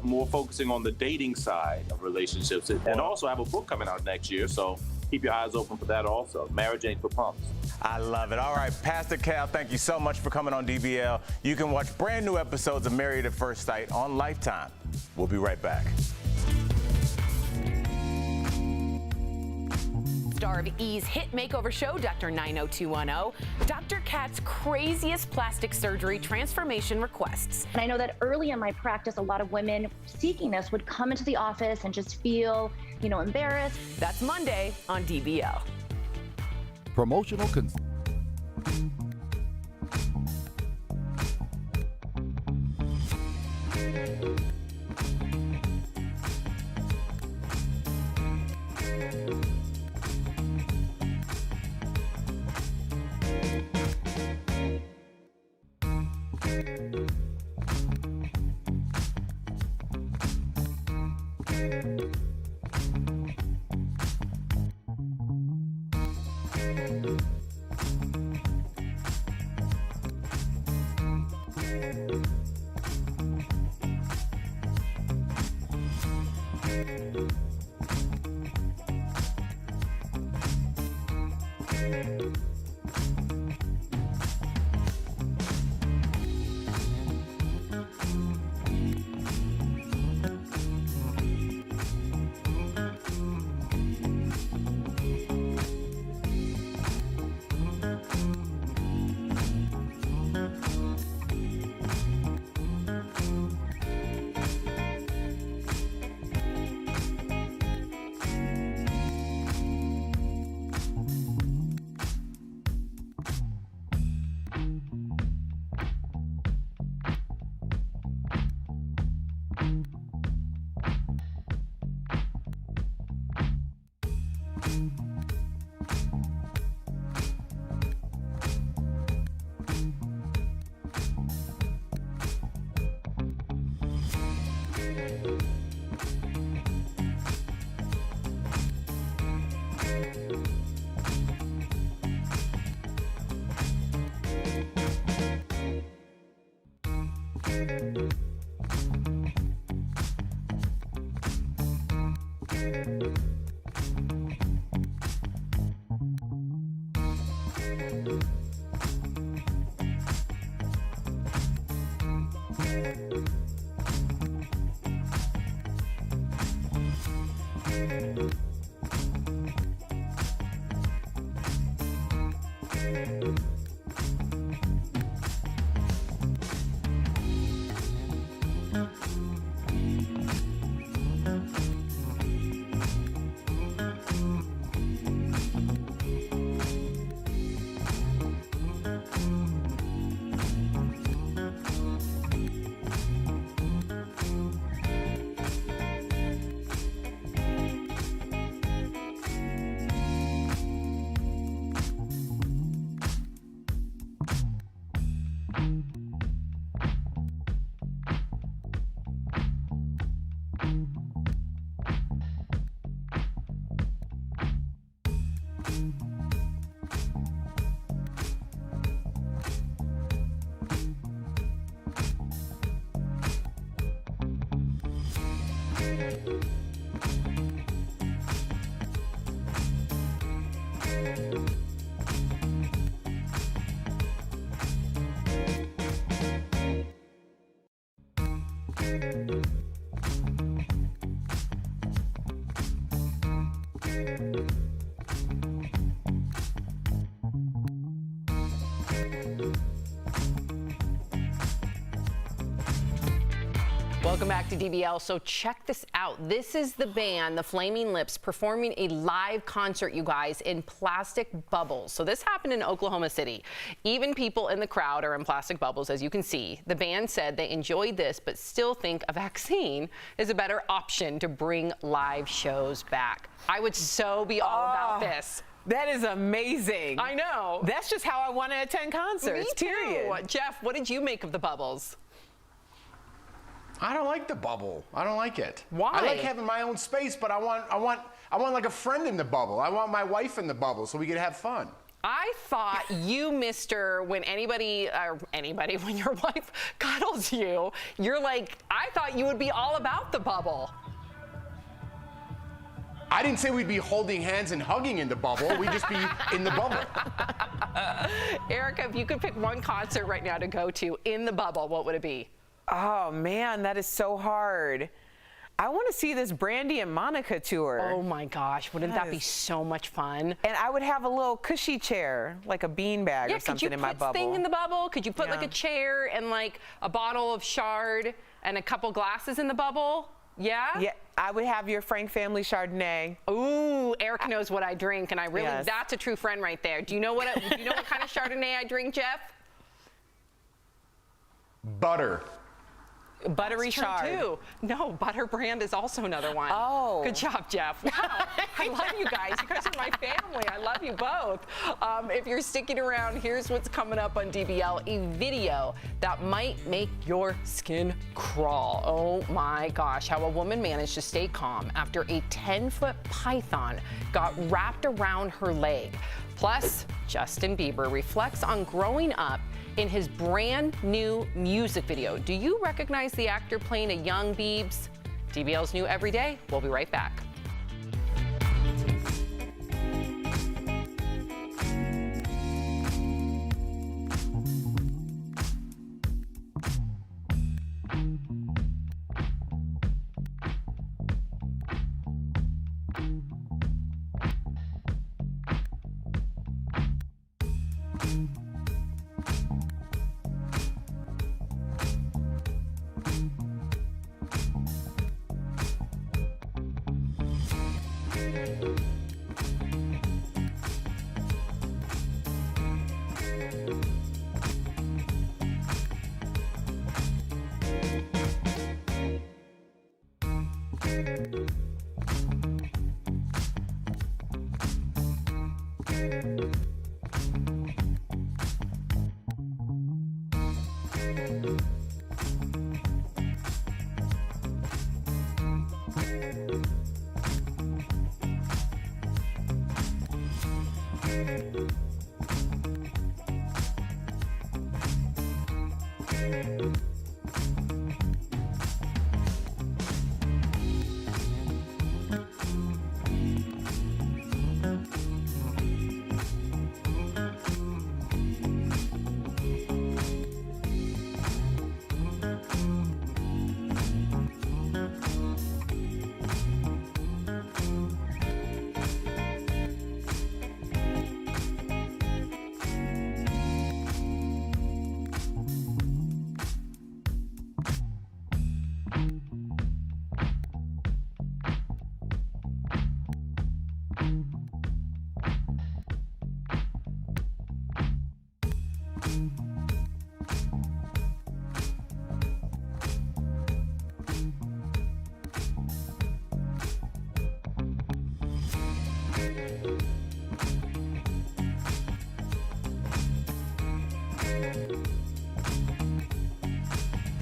more focusing on the dating side of relationships. And also I have a book coming out next year, so keep your eyes open for that also. Marriage Ain't for Punks. I love it. All right, Pastor Cal, thank you so much for coming on DBL. You can watch brand new episodes of Married at First Sight on Lifetime. We'll be right back. Star of E's hit makeover show, Dr. 90210, Dr. Kat's craziest plastic surgery transformation requests. And I know that early in my practice, a lot of women seeking this would come into the office and just feel, you know, embarrassed. That's Monday on DBL. Promotional Welcome back to DBL. So check this out. This is the band, the Flaming Lips, performing a live concert, you guys, in plastic bubbles. So this happened in Oklahoma City. Even people in the crowd are in plastic bubbles, as you can see. The band said they enjoyed this, but still think a vaccine is a better option to bring live shows back. I would so be all about this. That is amazing. I know. That's just how I want to attend concerts, Me too. period. Jeff, what did you make of the bubbles? I don't like the bubble. I don't like it. Why? I like having my own space, but I want like a friend in the bubble. I want my wife in the bubble so we could have fun. I thought you, mister, when when your wife cuddles you, you're like, I thought you would be all about the bubble. I didn't say we'd be holding hands and hugging in the bubble. We'd just be in the bubble. Erica, if you could pick one concert right now to go to in the bubble, what would it be? Oh, man, that is so hard. I want to see this Brandy and Monica tour. Oh, my gosh. Wouldn't that be so much fun? And I would have a little cushy chair, like a beanbag or something in my bubble. Could you put thing in the bubble? Could you put like a chair and like a bottle of Chard and a couple glasses in the bubble? Yeah? Yeah, I would have your Frank Family Chardonnay. Ooh, Erica knows what I drink, and I really, that's a true friend right there. Do you know what kind of Chardonnay I drink, Jeff? Butter. Buttery Chard. Too. No, Butter Brand is also another one. Oh. Good job, Jeff. Wow. I love you guys. You guys are my family. I love you both. If you're sticking around, here's what's coming up on DBL, a video that might make your skin crawl. Oh my gosh, how a woman managed to stay calm after a 10-foot python got wrapped around her leg. Plus, Justin Bieber reflects on growing up in his brand new music video. Do you recognize the actor playing a young Biebs? DBL's new every day. We'll be right back.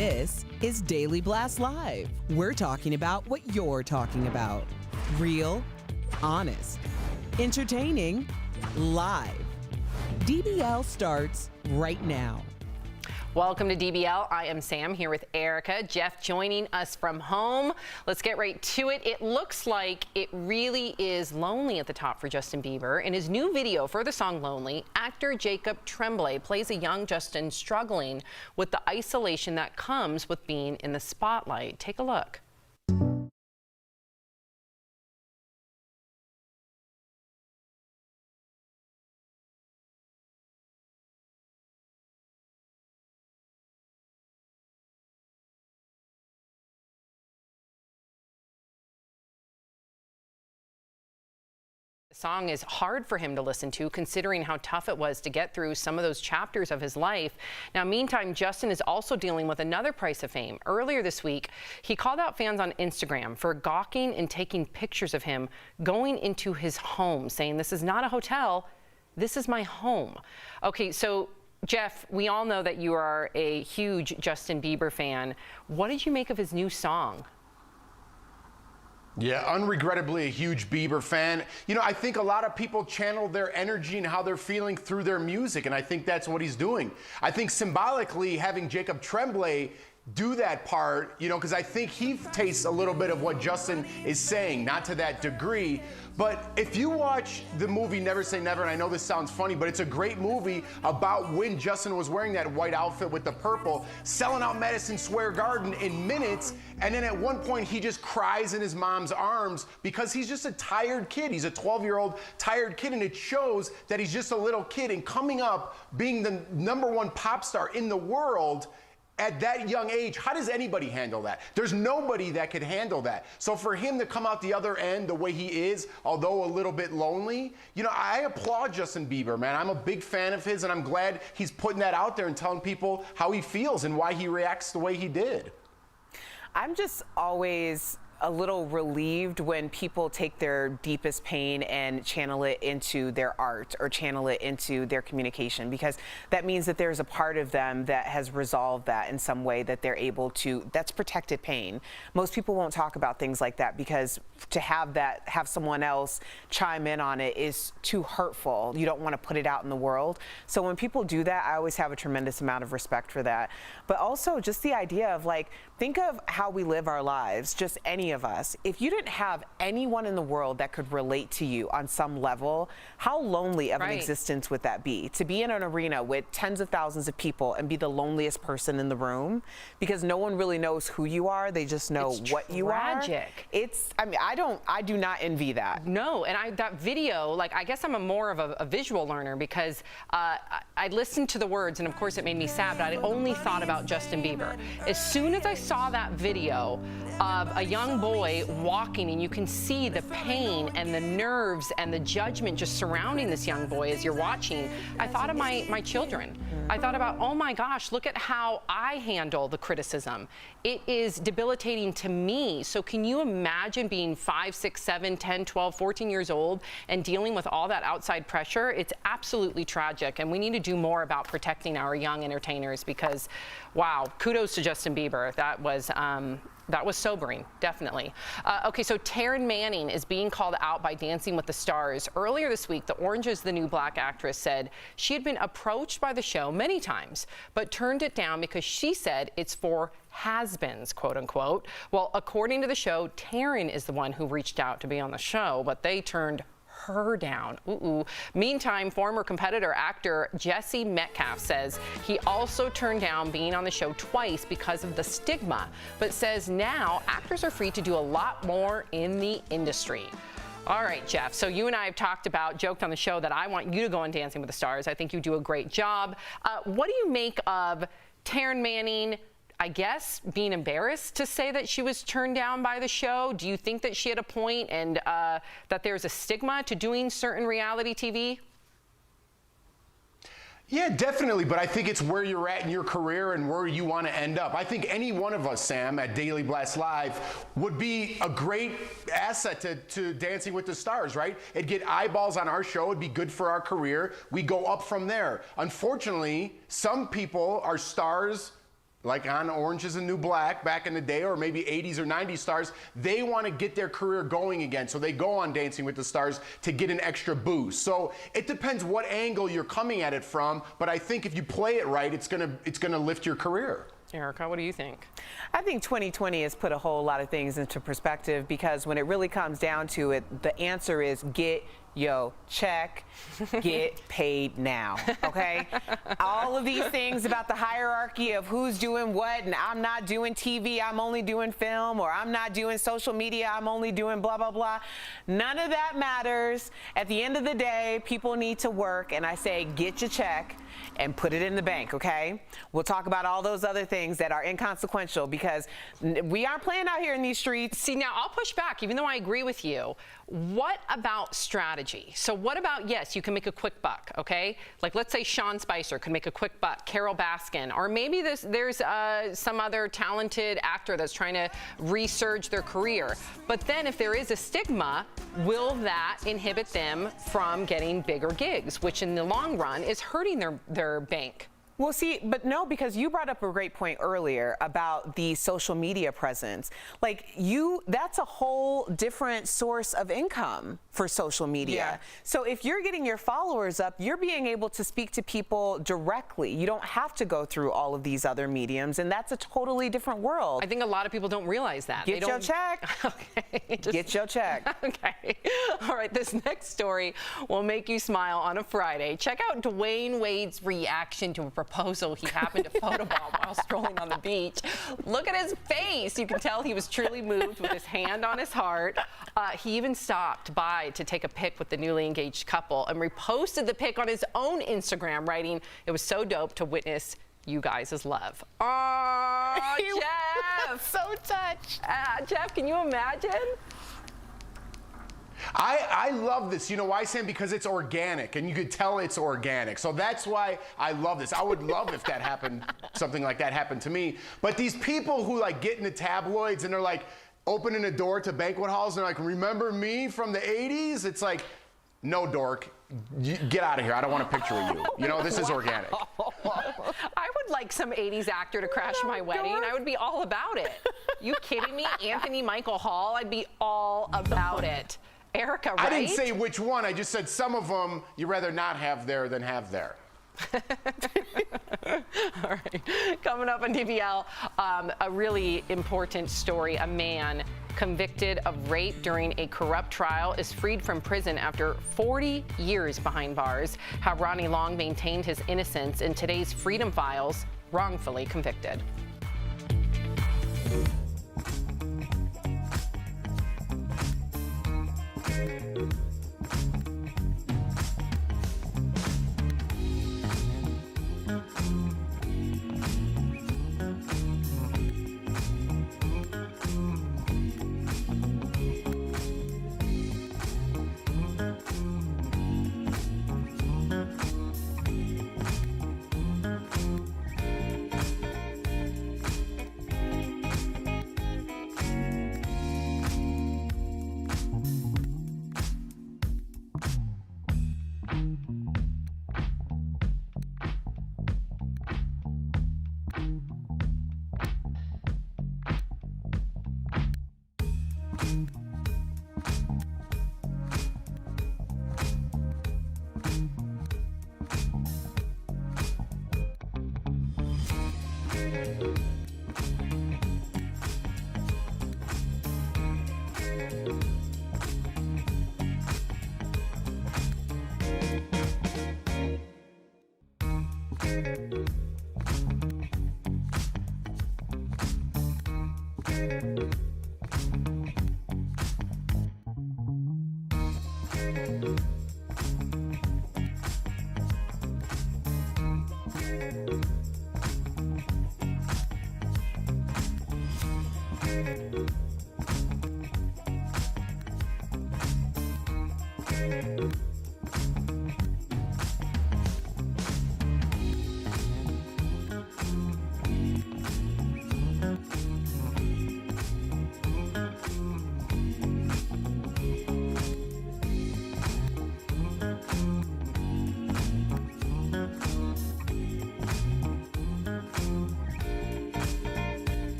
This is Daily Blast Live. We're talking about what you're talking about. Real, honest, entertaining, live. DBL starts right now. Welcome to DBL. I am Sam here with Erica. Jeff joining us from home. Let's get right to it. It looks like it really is lonely at the top for Justin Bieber. In his new video for the song Lonely, actor Jacob Tremblay plays a young Justin struggling with the isolation that comes with being in the spotlight. Take a look. The song is hard for him to listen to, considering how tough it was to get through some of those chapters of his life. Now, meantime, Justin is also dealing with another price of fame. Earlier this week, he called out fans on Instagram for gawking and taking pictures of him going into his home, saying, "This is not a hotel, this is my home." Okay, so Jeff, we all know that you are a huge Justin Bieber fan. What did you make of his new song? Yeah, unregrettably a huge Bieber fan. You know, I think a lot of people channel their energy and how they're feeling through their music, and I think that's what he's doing. I think symbolically having Jacob Tremblay do that part, you know, because I think he tastes a little bit of what Justin is saying, not to that degree. But if you watch the movie Never Say Never, and I know this sounds funny, but it's a great movie about when Justin was wearing that white outfit with the purple, selling out Madison Square Garden in minutes, and then at one point he just cries in his mom's arms because he's just a tired kid. He's a 12-year-old tired kid, and it shows that he's just a little kid, and coming up being the #1 pop star in the world at that young age, how does anybody handle that? There's nobody that could handle that. So for him to come out the other end the way he is, although a little bit lonely, you know, I applaud Justin Bieber, man. I'm a big fan of his, and I'm glad he's putting that out there and telling people how he feels and why he reacts the way he did. I'm just always a little relieved when people take their deepest pain and channel it into their art or channel it into their communication, because that means that there's a part of them that has resolved that in some way, that they're able to, that's protected pain. Most people won't talk about things like that because to have someone else chime in on it is too hurtful. You don't want to put it out in the world. So when people do that, I always have a tremendous amount of respect for that. But also just the idea of, like, think of how we live our lives, just any of us. If you didn't have anyone in the world that could relate to you on some level, how lonely of an existence would that be? To be in an arena with tens of thousands of people and be the loneliest person in the room because no one really knows who you are, they just know what you are. Tragic. It's, I mean, I do not envy that. No, and that video, like, I guess I'm more of a visual learner because I listened to the words, and of course it made me sad, but I only thought about Justin Bieber. As soon as I saw that video of a young boy walking, and you can see the pain and the nerves and the judgment just surrounding this young boy as you're watching, I thought of my children. I thought about, oh my gosh, look at how I handle the criticism. It is debilitating to me. So can you imagine being 5, 6, 7, 10, 12, 14 years old and dealing with all that outside pressure? It's absolutely tragic, and we need to do more about protecting our young entertainers because, wow, kudos to Justin Bieber. That was sobering, definitely. Okay, so Taryn Manning is being called out by Dancing with the Stars. Earlier this week, the Orange is the New Black actress said she had been approached by the show many times, but turned it down because she said it's for has-beens, quote unquote. Well, according to the show, Taryn is the one who reached out to be on the show, but they turned her down. Meantime, former competitor actor Jesse Metcalf says he also turned down being on the show twice because of the stigma, but says now actors are free to do a lot more in the industry. All right, Jeff, so you and I have joked on the show that I want you to go on Dancing with the Stars. I think you do a great job. What do you make of Taryn Manning, I guess, being embarrassed to say that she was turned down by the show? Do you think that she had a point and that there's a stigma to doing certain reality TV? Yeah, definitely, but I think it's where you're at in your career and where you want to end up. I think any one of us, Sam, at Daily Blast Live would be a great asset to Dancing with the Stars, right? It'd get eyeballs on our show. It'd be good for our career. We go up from there. Unfortunately, some people are stars like on Orange is the New Black back in the day, or maybe 80s or 90s stars, they want to get their career going again. So they go on Dancing with the Stars to get an extra boost. So it depends what angle you're coming at it from, but I think if you play it right, it's gonna lift your career. Erica, what do you think? I think 2020 has put a whole lot of things into perspective, because when it really comes down to it, the answer is get yo check, get paid now, okay? All of these things about the hierarchy of who's doing what, and I'm not doing TV, I'm only doing film, or I'm not doing social media, I'm only doing blah, blah, blah. None of that matters. At the end of the day, people need to work, and I say get your check and put it in the bank, okay? We'll talk about all those other things that are inconsequential, because we aren't playing out here in these streets. See, now I'll push back, even though I agree with you. What about strategy? So what about, yes, you can make a quick buck, okay? Like, let's say Sean Spicer could make a quick buck, Carol Baskin, or maybe there's some other talented actor that's trying to resurge their career. But then if there is a stigma, will that inhibit them from getting bigger gigs, which in the long run is hurting their bank? Well, see, but no, because you brought up a great point earlier about the social media presence. Like, that's a whole different source of income for social media. Yeah. So if you're getting your followers up, you're being able to speak to people directly. You don't have to go through all of these other mediums, and that's a totally different world. I think a lot of people don't realize that. Get your check. Okay. Get your check. Okay. All right, this next story will make you smile on a Friday. Check out Dwayne Wade's reaction to a proposal he happened to photobomb while strolling on the beach. Look at his face. You can tell he was truly moved with his hand on his heart. He even stopped by to take a pic with the newly engaged couple and reposted the pic on his own Instagram, writing, "It was so dope to witness you guys' love." Oh, Jeff! So touched. Jeff, can you imagine? I love this. You know why, Sam? Because it's organic, and you could tell it's organic. So that's why I love this. I would love if that happened, something like that happened to me. But these people who like get in the tabloids and they're like opening a door to banquet halls and they're like, "Remember me from the 80s?" It's like, no, dork. Get out of here. I don't want a picture of you. You know, this is organic. I would like some 80s actor to crash my wedding. I would be all about it. You kidding me? Anthony Michael Hall? I'd be all about it. Erica, right? I didn't say which one. I just said some of them you'd rather not have there than have there. All right. Coming up on DBL, a really important story. A man convicted of rape during a corrupt trial is freed from prison after 40 years behind bars. How Ronnie Long maintained his innocence in today's Freedom Files, wrongfully convicted.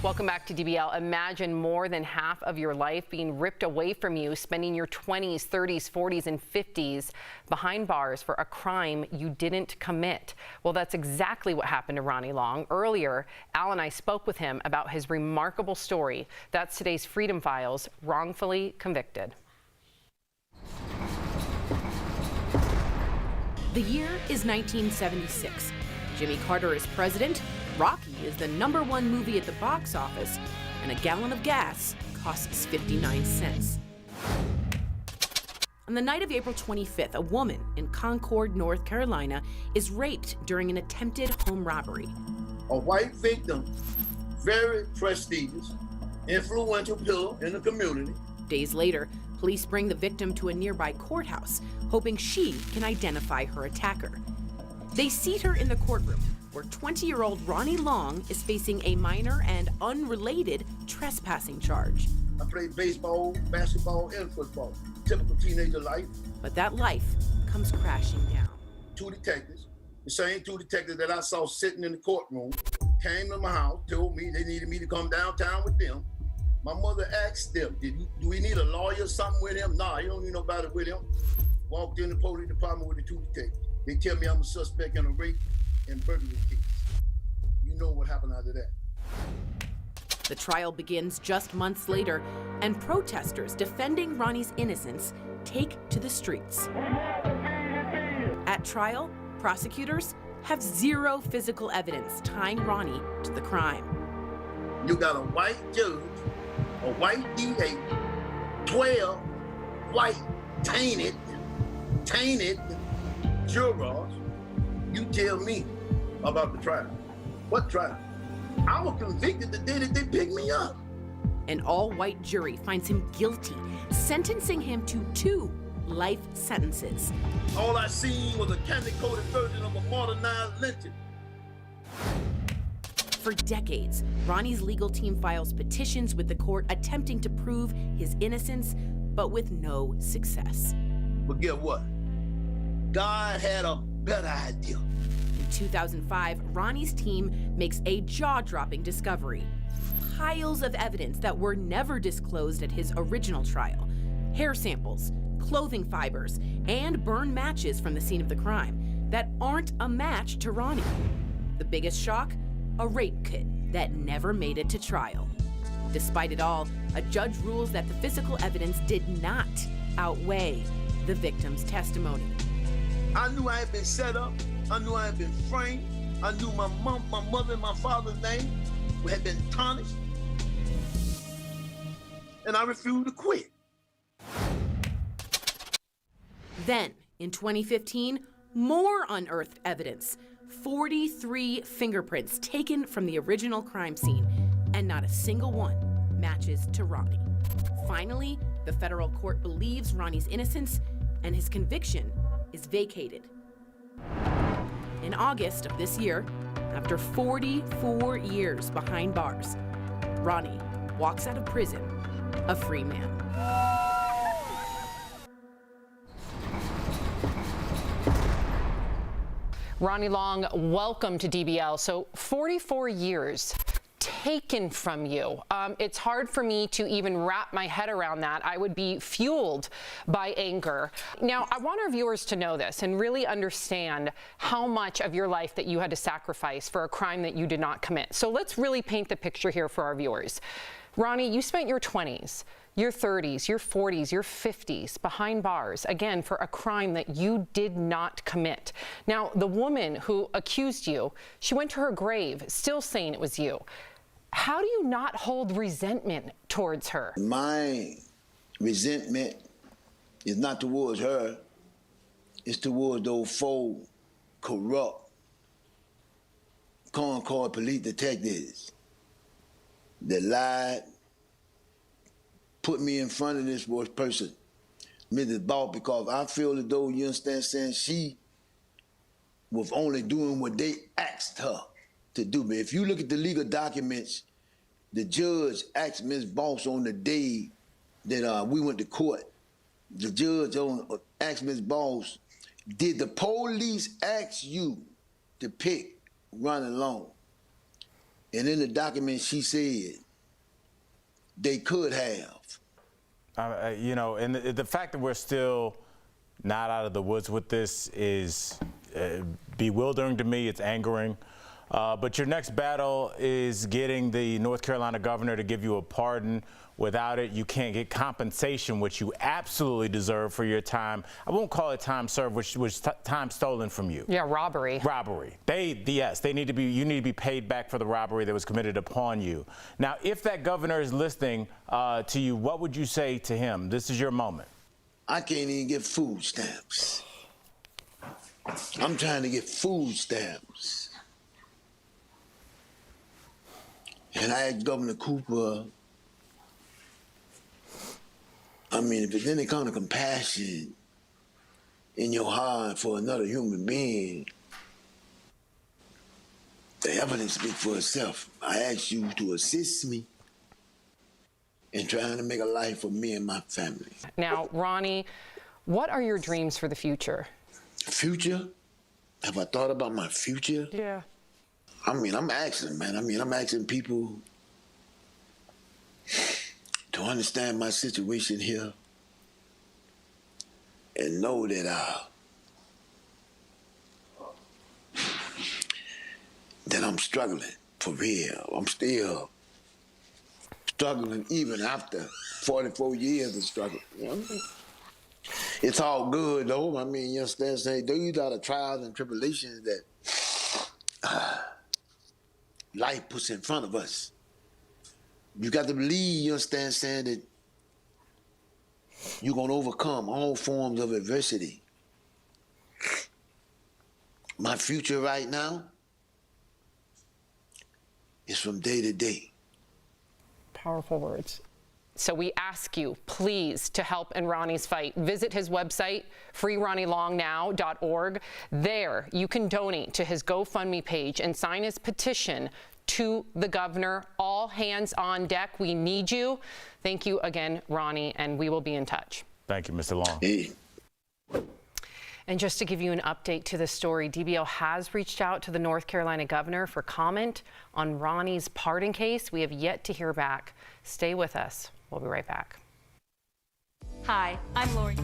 Welcome back to DBL. Imagine more than half of your life being ripped away from you, spending your 20s, 30s, 40s, and 50s behind bars for a crime you didn't commit. Well, that's exactly what happened to Ronnie Long. Earlier, Al and I spoke with him about his remarkable story. That's today's Freedom Files, Wrongfully Convicted. The year is 1976. Jimmy Carter is president. Rocky is the #1 movie at the box office, and a gallon of gas costs 59 cents. On the night of April 25th, a woman in Concord, North Carolina, is raped during an attempted home robbery. A white victim, very prestigious, influential pillar in the community. Days later, police bring the victim to a nearby courthouse, hoping she can identify her attacker. They seat her in the courtroom, where 20-year-old Ronnie Long is facing a minor and unrelated trespassing charge. I played baseball, basketball, and football. Typical teenager life. But that life comes crashing down. 2 detectives, the same 2 detectives that I saw sitting in the courtroom, came to my house, told me they needed me to come downtown with them. My mother asked them, do we need a lawyer or something with him? Nah, you don't need nobody with him. Walked in the police department with the 2 detectives. They tell me I'm a suspect in a rape and burglary case. You know what happened after that. The trial begins just months later, and protesters defending Ronnie's innocence take to the streets. At trial, prosecutors have 0 physical evidence tying Ronnie to the crime. You got a white judge, a white DA, 12 white tainted jurors. You tell me about the trial. What trial? I was convicted the day that they picked me up. An all-white jury finds him guilty, sentencing him to 2 life sentences. All I seen was a candy-coated version of a modernized lynching. For decades, Ronnie's legal team files petitions with the court attempting to prove his innocence, but with no success. But guess what? God had a better idea. In 2005, Ronnie's team makes a jaw-dropping discovery. Piles of evidence that were never disclosed at his original trial. Hair samples, clothing fibers, and burned matches from the scene of the crime that aren't a match to Ronnie. The biggest shock? A rape kit that never made it to trial. Despite it all, a judge rules that the physical evidence did not outweigh the victim's testimony. I knew I had been set up. I knew I had been framed. I knew my mother, and my father's name had been tarnished. And I refused to quit. Then, in 2015, more unearthed evidence. 43 fingerprints taken from the original crime scene, and not a single one matches to Ronnie. Finally, the federal court believes Ronnie's innocence, and his conviction is vacated. In August of this year, after 44 years behind bars, Ronnie walks out of prison a free man. Ronnie Long, welcome to DBL. So 44 years taken from you. It's hard for me to even wrap my head around that. I would be fueled by anger. Now, I want our viewers to know this and really understand how much of your life that you had to sacrifice for a crime that you did not commit. So let's really paint the picture here for our viewers. Ronnie, you spent your 20s, your 30s, your 40s, your 50s behind bars, again, for a crime that you did not commit. Now, the woman who accused you, she went to her grave still saying it was you. How do you not hold resentment towards her? My resentment is not towards her. It's towards those 4 corrupt encore police detectives that lied, put me in front of this person, Mrs. Ball, because I feel as though, you understand, saying she was only doing what they asked her to do. But if you look at the legal documents, the judge asked Ms. Boss on the day that we went to court, the judge asked Ms. Boss, did the police ask you to pick Ronnie Long? And in the document she said they could have. You know, and the fact that we're still not out of the woods with this is bewildering to me. It's angering. But your next battle is getting the North Carolina governor to give you a pardon. Without it, you can't get compensation, which you absolutely deserve for your time. I won't call it time served, which was time stolen from you. Yeah, robbery. Robbery. Yes, they need to be. You need to be paid back for the robbery that was committed upon you. Now, if that governor is listening to you, what would you say to him? This is your moment. I can't even get food stamps. I'm trying to get food stamps. And I asked Governor Cooper, I mean, if there's any kind of compassion in your heart for another human being, the evidence speaks for itself. I ask you to assist me in trying to make a life for me and my family. Now, Ronnie, what are your dreams for the future? Future? Have I thought about my future? Yeah. I mean, I'm asking, man. I'm asking people to understand my situation here and know that that I'm struggling for real. I'm still struggling even after 44 years of struggle. You know what I mean? It's all good though. I mean, you understand? These are the trials and tribulations that life puts in front of us. You got to believe, you understand, saying that you're going to overcome all forms of adversity. My future right now is from day to day. Powerful words. So we ask you, please, to help in Ronnie's fight. Visit his website, freeronnielongnow.org. There, you can donate to his GoFundMe page and sign his petition to the governor. All hands on deck. We need you. Thank you again, Ronnie, and we will be in touch. Thank you, Mr. Long. Hey. And just to give you an update to the story, DBL has reached out to the North Carolina governor for comment on Ronnie's pardon case. We have yet to hear back. Stay with us. We'll be right back. Hi, I'm Lori.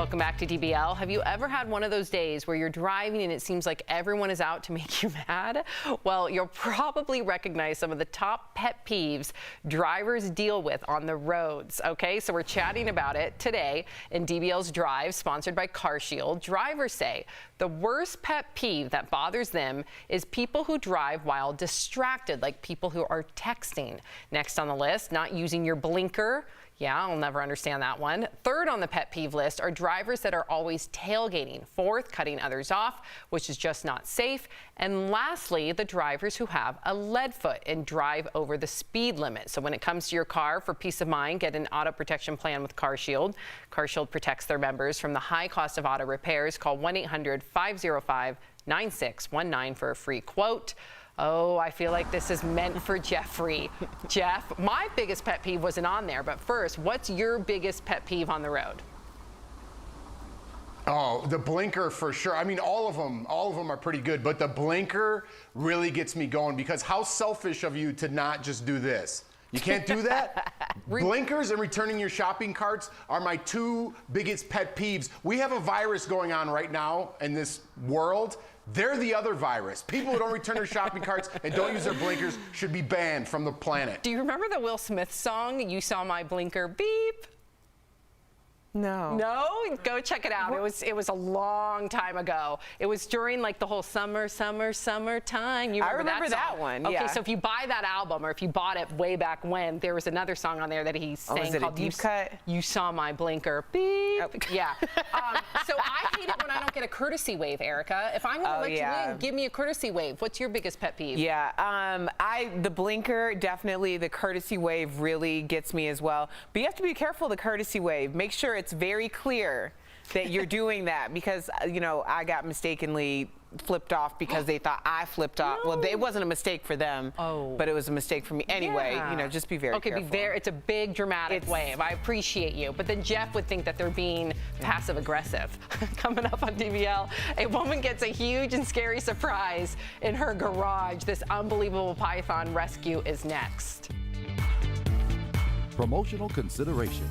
Welcome back to DBL. Have you ever had one of those days where you're driving and it seems like everyone is out to make you mad? Well, you'll probably recognize some of the top pet peeves drivers deal with on the roads. Okay, so we're chatting about it today in DBL's Drive, sponsored by CarShield. Drivers say the worst pet peeve that bothers them is people who drive while distracted, like people who are texting. Next on the list, not using your blinker. Yeah, I'll never understand that one. Third on the pet peeve list are drivers that are always tailgating. Fourth, cutting others off, which is just not safe. And lastly, the drivers who have a lead foot and drive over the speed limit. So when it comes to your car, for peace of mind, get an auto protection plan with CarShield. CarShield protects their members from the high cost of auto repairs. Call 1-800-505-9619 for a free quote. Oh, I feel like this is meant for Jeffrey. Jeff, my biggest pet peeve wasn't on there, but first, what's your biggest pet peeve on the road? Oh, the blinker for sure. I mean, all of them are pretty good, but the blinker really gets me going because how selfish of you to not just do this. You can't do that? Blinkers and returning your shopping carts are my two biggest pet peeves. We have a virus going on right now in this world. They're the other virus. People who don't return their shopping carts and don't use their blinkers should be banned from the planet. Do you remember the Will Smith song, You Saw My Blinker Beep? No. No? Go check it out. It was a long time ago. It was during like the whole summertime. You remember that one, yeah. Okay, so if you buy that album or if you bought it way back when, there was another song on there that he sang was it called a deep cut? You Saw My Blinker Beep. Oh. Yeah. So I hate it when I don't get a courtesy wave, Erica. If I'm going to let you in, give me a courtesy wave. What's your biggest pet peeve? Yeah, the blinker, definitely. The courtesy wave really gets me as well. But you have to be careful of the courtesy wave. Make sure it's very clear that you're doing that because, you know, I got mistakenly flipped off because they thought I flipped off. No. Well, it wasn't a mistake for them, but it was a mistake for me. Anyway, you know, just be very careful. It's a big dramatic wave. I appreciate you. But then Jeff would think that they're being passive aggressive. Coming up on DBL, a woman gets a huge and scary surprise in her garage. This unbelievable python rescue is next. Promotional consideration.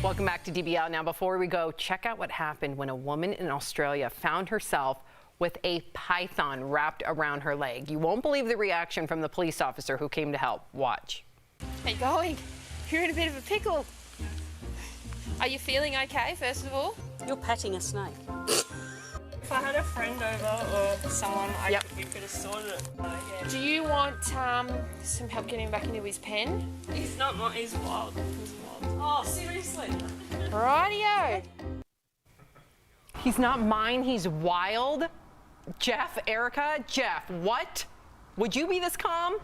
Welcome back to DBL. Now, before we go, check out what happened when a woman in Australia found herself with a python wrapped around her leg. You won't believe the reaction from the police officer who came to help. Watch. How you going? You're in a bit of a pickle. Are you feeling okay, first of all? You're patting a snake. If I had a friend over or someone, you could have sorted it. Do you want some help getting him back into his pen? He's not, he's wild. He's wild. Oh, seriously? Rightio. He's not mine, he's wild. Jeff, Erica, Jeff, what? Would you be this calm?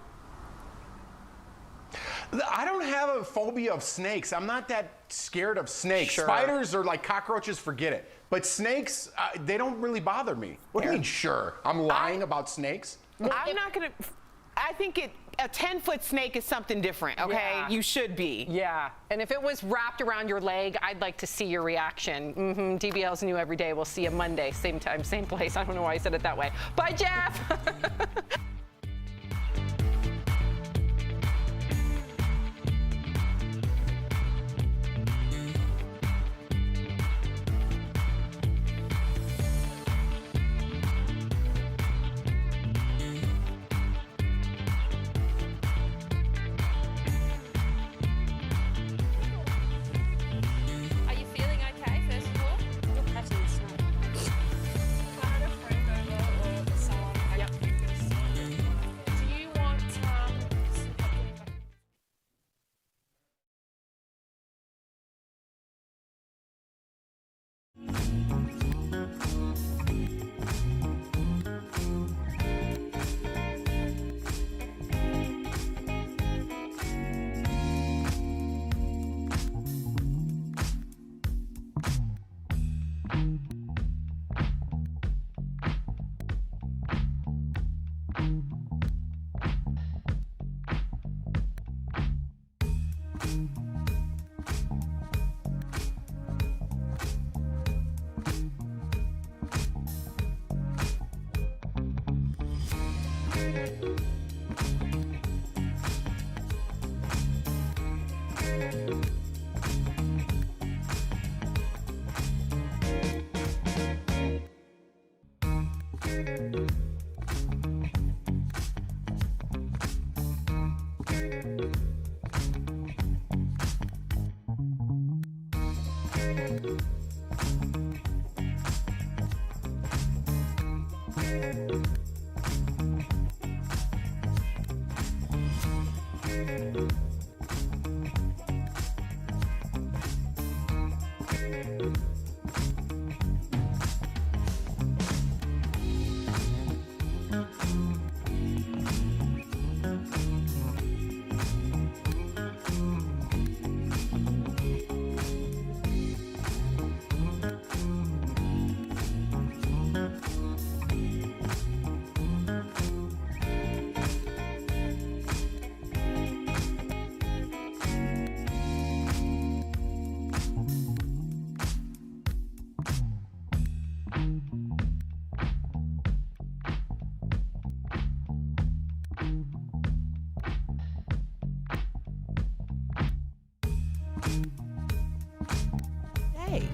I don't have a phobia of snakes. I'm not that scared of snakes. Sure. Spiders or like cockroaches, forget it. But snakes, they don't really bother me. What do you mean, sure? I'm lying about snakes? I'm not gonna. I think a 10-foot snake is something different. Okay, Yeah. you should be. Yeah, and if it was wrapped around your leg, I'd like to see your reaction. DBL's new every day. We'll see you Monday, same time, same place. I don't know why I said it that way. Bye, Jeff. Are you feeling okay, first of all? You're patting a snake. If I had a friend over or someone, you could have sorted it. Do you want some help getting back?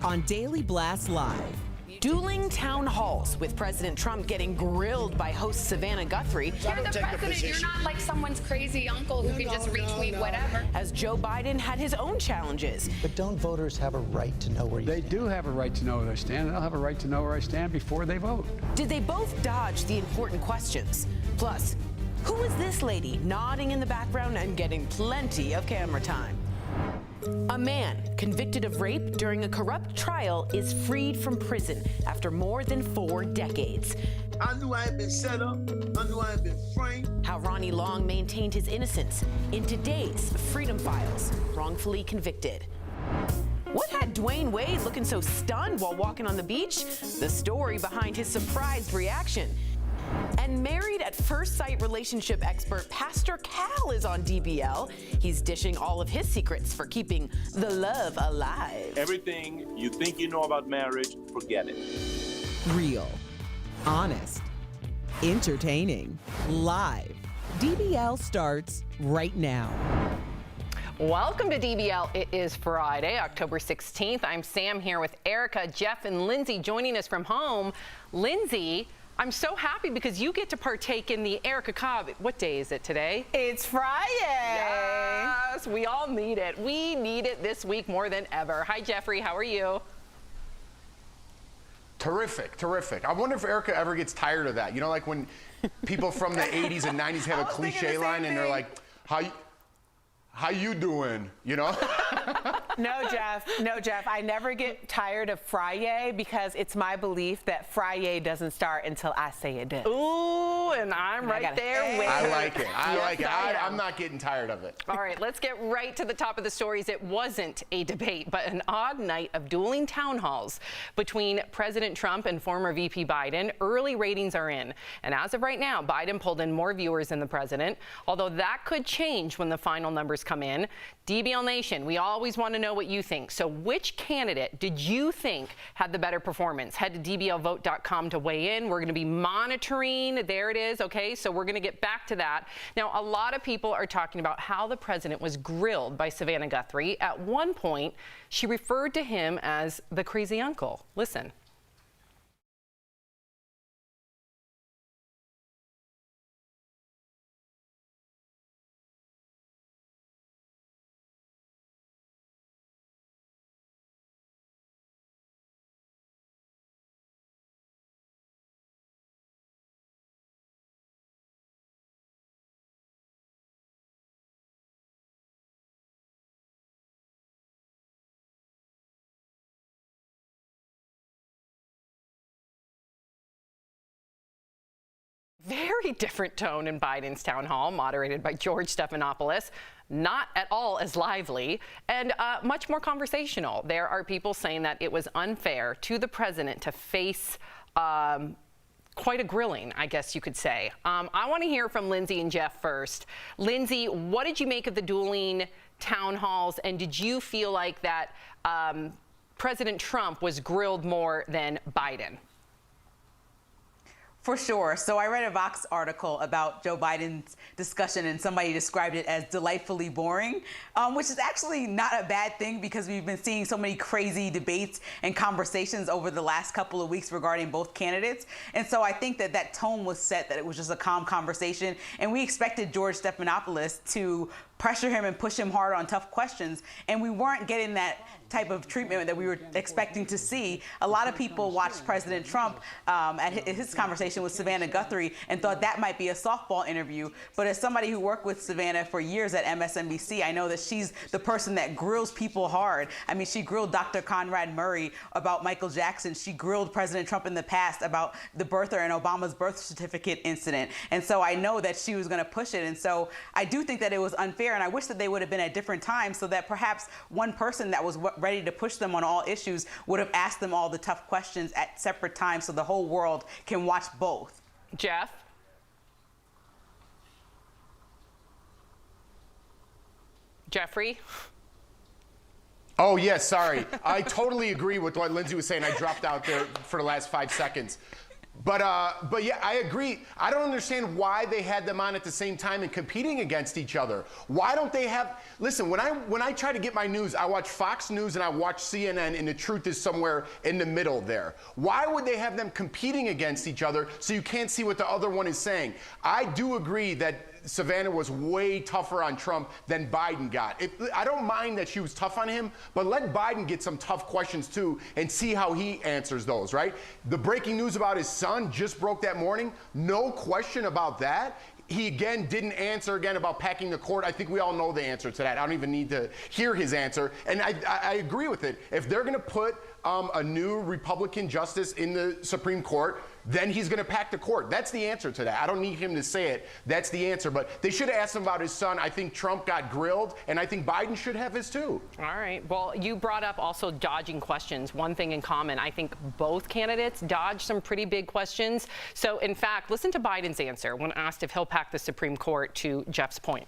On Daily Blast Live. Dueling town halls with President Trump getting grilled by host Savannah Guthrie. You're the president. You're not like someone's crazy uncle who can just retweet whatever. As Joe Biden had his own challenges. But don't voters have a right to know where you stand? They do have a right to know where they stand, and they'll have a right to know where I stand before they vote. Did they both dodge the important questions? Plus, Who is this lady nodding in the background and getting plenty of camera time? A man convicted of rape during a corrupt trial is freed from prison after more than 4 decades. I knew I had been set up. I knew I had been framed. How Ronnie long maintained his innocence in today's Freedom Files, wrongfully convicted. What had Dwayne Wade looking so stunned while walking on the beach? The story behind his surprised reaction. And married at first sight relationship expert Pastor Cal is on DBL. He's dishing all of his secrets for keeping the love alive. Everything you think you know about marriage, forget it. Real, honest, entertaining, live. DBL starts right now. Welcome to DBL. It is Friday, October 16th. I'm Sam here with Erica, Jeff, and Lindsay joining us from home. Lindsay, I'm so happy because you get to partake in the Erica Cobb. What day is it today? It's Friday. Yes, we all need it. We need it this week more than ever. Hi, Jeffrey. How are you? Terrific, terrific. I wonder if Erica ever gets tired of that. You know, like when people from the 80s and 90s have a cliche line and they're like, how you doing? You know? No, Jeff, I never get tired of Friday because it's my belief that Friday doesn't start until I say it does. Ooh, and I'm right there with you. I like it. I like it. I am. I'm not getting tired of it. All right, let's get right to the top of the stories. It wasn't a debate, but an odd night of dueling town halls between President Trump and former VP Biden. Early ratings are in. And as of right now, Biden pulled in more viewers than the president, although that could change when the final numbers come in. DBL Nation, we always want to know what you think. So which candidate did you think had the better performance? Head to dblvote.com to weigh in. We're going to be monitoring. There it is. Okay, so we're going to get back to that. Now, a lot of people are talking about how the president was grilled by Savannah Guthrie. At one point, she referred to him as the crazy uncle. Listen. Very different tone in Biden's town hall, moderated by George Stephanopoulos. Not at all as lively and much more conversational. There are people saying that it was unfair to the president to face quite a grilling, I guess you could say. I want to hear from Lindsay and Jeff first. Lindsay, what did you make of the dueling town halls, and did you feel like that President Trump was grilled more than Biden? For sure. So I read a Vox article about Joe Biden's discussion, and somebody described it as delightfully boring, which is actually not a bad thing because we've been seeing so many crazy debates and conversations over the last couple of weeks regarding both candidates. And so I think that that tone was set, that it was just a calm conversation. And we expected George Stephanopoulos to pressure him and push him hard on tough questions. And we weren't getting that type of treatment that we were expecting to see. A lot of people watched President Trump at his conversation with Savannah Guthrie and thought that might be a softball interview. But as somebody who worked with Savannah for years at MSNBC, I know that she's the person that grills people hard. I mean, she grilled Dr. Conrad Murray about Michael Jackson. She grilled President Trump in the past about the birther and Obama's birth certificate incident. And so I know that she was going to push it. And so I do think that it was unfair. And I wish that they would have been at different times so that perhaps one person that was ready to push them on all issues would have asked them all the tough questions at separate times so the whole world can watch both. Jeff? Jeffrey? Oh, yes, sorry. I totally agree with what Lindsay was saying. I dropped out there for the last 5 seconds. But yeah, I agree. I don't understand why they had them on at the same time and competing against each other. Why don't they have? Listen, when I try to get my news, I watch Fox News and I watch CNN, and the truth is somewhere in the middle there. Why would they have them competing against each other so you can't see what the other one is saying? I do agree that Savannah was way tougher on Trump than Biden got. I don't mind that she was tough on him, but let Biden get some tough questions too and see how he answers those, right? The breaking news about his son just broke that morning. No question about that. He again didn't answer again about packing the court. I think we all know the answer to that. I don't even need to hear his answer. And I agree with it. If they're going to put a new Republican justice in the Supreme Court, then he's going to pack the court. That's the answer to that. I don't need him to say it. That's the answer. But they should have asked him about his son. I think Trump got grilled, and I think Biden should have his too. All right. Well, you brought up also dodging questions. One thing in common, I think both candidates dodged some pretty big questions. So, in fact, listen to Biden's answer when asked if he'll pack the Supreme Court, to Jeff's point.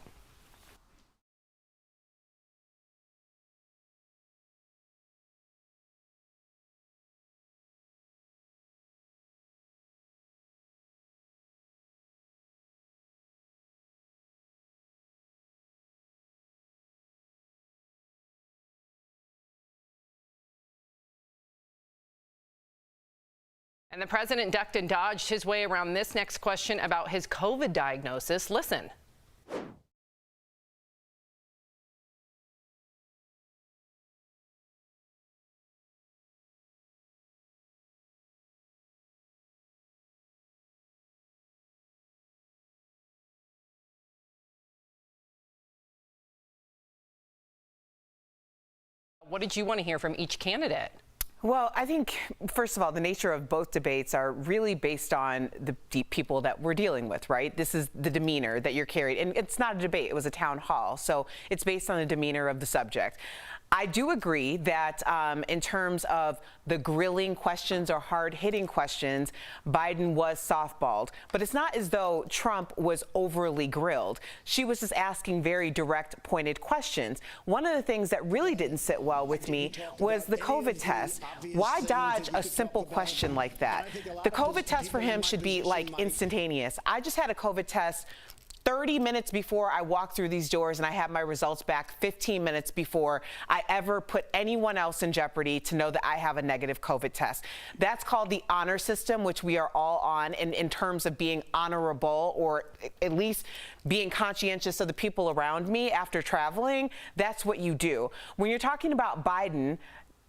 And the president ducked and dodged his way around this next question about his COVID diagnosis. Listen. What did you want to hear from each candidate? Well, I think, first of all, the nature of both debates are really based on the people that we're dealing with, right? This is the demeanor that you're carried. And it's not a debate. It was a town hall. So it's based on the demeanor of the subject. I do agree that in terms of the grilling questions or hard-hitting questions, Biden was softballed. But it's not as though Trump was overly grilled. She was just asking very direct, pointed questions. One of the things that really didn't sit well with me was the COVID test. Why dodge a simple question like that? The COVID test for him should be like instantaneous. I just had a COVID test 30 minutes before I walked through these doors, and I had my results back 15 minutes before I ever put anyone else in jeopardy to know that I have a negative COVID test. That's called the honor system, which we are all on in terms of being honorable, or at least being conscientious of the people around me after traveling. That's what you do. When you're talking about Biden,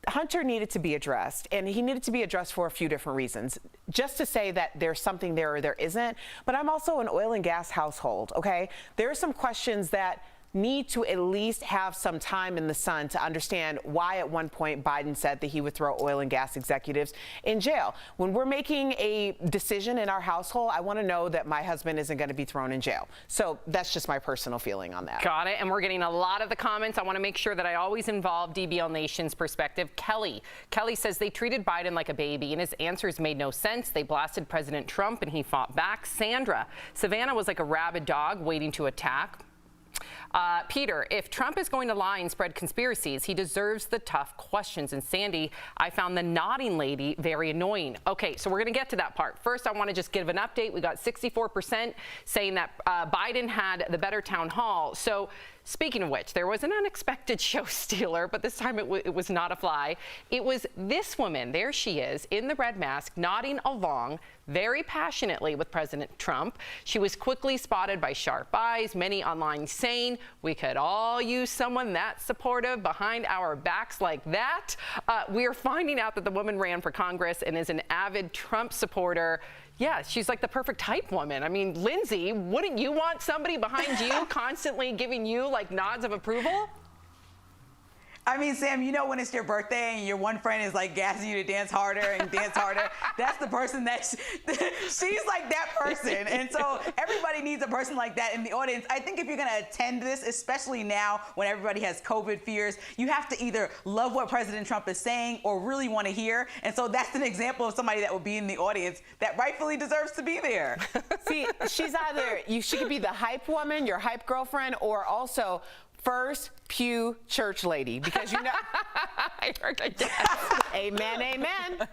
Hunter needed to be addressed, and he needed to be addressed for a few different reasons. Just to say that there's something there or there isn't, but I'm also an oil and gas household, okay? There are some questions that need to at least have some time in the sun to understand why at one point Biden said that he would throw oil and gas executives in jail. When we're making a decision in our household, I want to know that my husband isn't going to be thrown in jail. So that's just my personal feeling on that. Got it. And we're getting a lot of the comments. I want to make sure that I always involve DBL Nation's perspective. Kelly says they treated Biden like a baby, and his answers made no sense. They blasted President Trump, and he fought back. Savannah was like a rabid dog waiting to attack. Peter, if Trump is going to lie and spread conspiracies, he deserves the tough questions. And Sandy, I found the nodding lady very annoying. Okay, so we're going to get to that part. First, I want to just give an update. We got 64% saying that Biden had the better town hall. So speaking of which, there was an unexpected show stealer, but this time it was not a fly. It was this woman. There she is in the red mask, nodding along very passionately with President Trump. She was quickly spotted by sharp eyes, many online saying we could all use someone that supportive behind our backs like that. We are finding out that the woman ran for Congress and is an avid Trump supporter. Yeah, she's like the perfect hype woman. I mean, Lindsay, wouldn't you want somebody behind you constantly giving you like nods of approval? I mean, Sam, you know when it's your birthday and your one friend is like gassing you to dance harder and dance harder? That's the person that she's like that person. And so everybody needs a person like that in the audience. I think if you're going to attend this, especially now when everybody has COVID fears, you have to either love what President Trump is saying or really want to hear. And so that's an example of somebody that would be in the audience that rightfully deserves to be there. See, she's either, she could be the hype woman, your hype girlfriend, or also first pew church lady, because you know. I heard that. Amen, amen.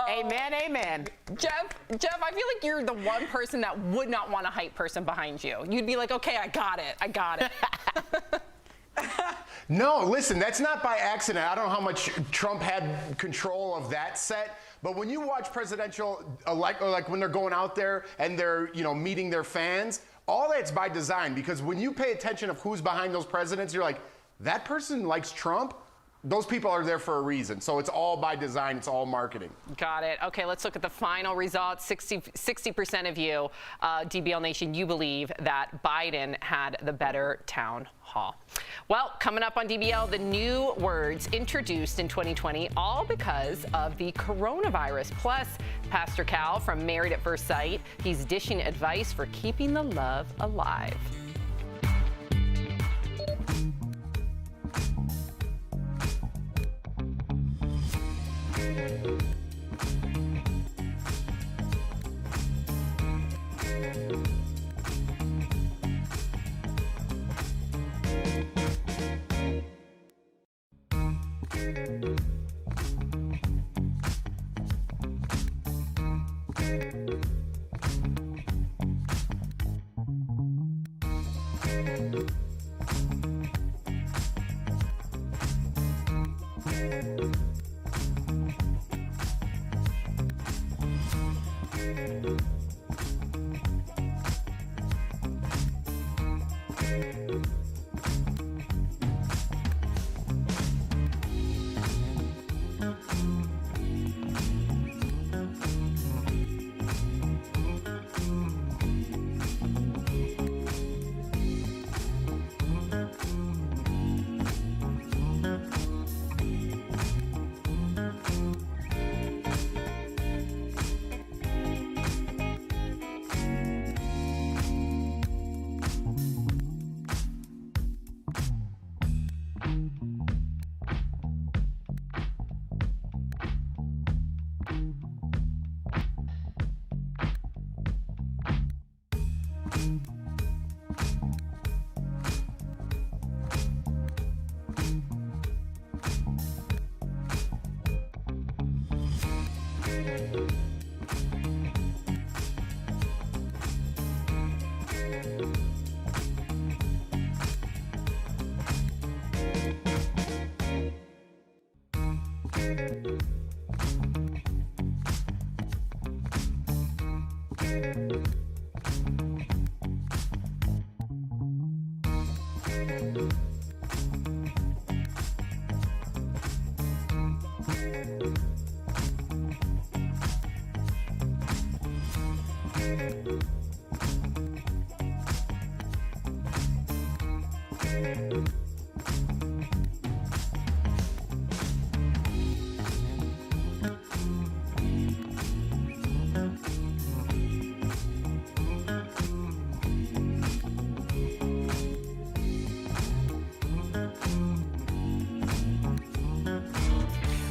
Amen, amen. Jeff, I feel like you're the one person that would not want a hype person behind you. You'd be like, okay, I got it. No, listen, that's not by accident. I don't know how much Trump had control of that set. But when you watch presidential, like when they're going out there and they're, meeting their fans, all that's by design, because when you pay attention of who's behind those presidents, you're like, that person likes Trump? those people are there for a reason. So it's all by design. It's all marketing. Got it. Okay, let's look at the final results. 60% of you, DBL Nation, you believe that Biden had the better town hall. Well, coming up on DBL, the new words introduced in 2020, all because of the coronavirus. Plus, Pastor Cal from Married at First Sight, he's dishing advice for keeping the love alive.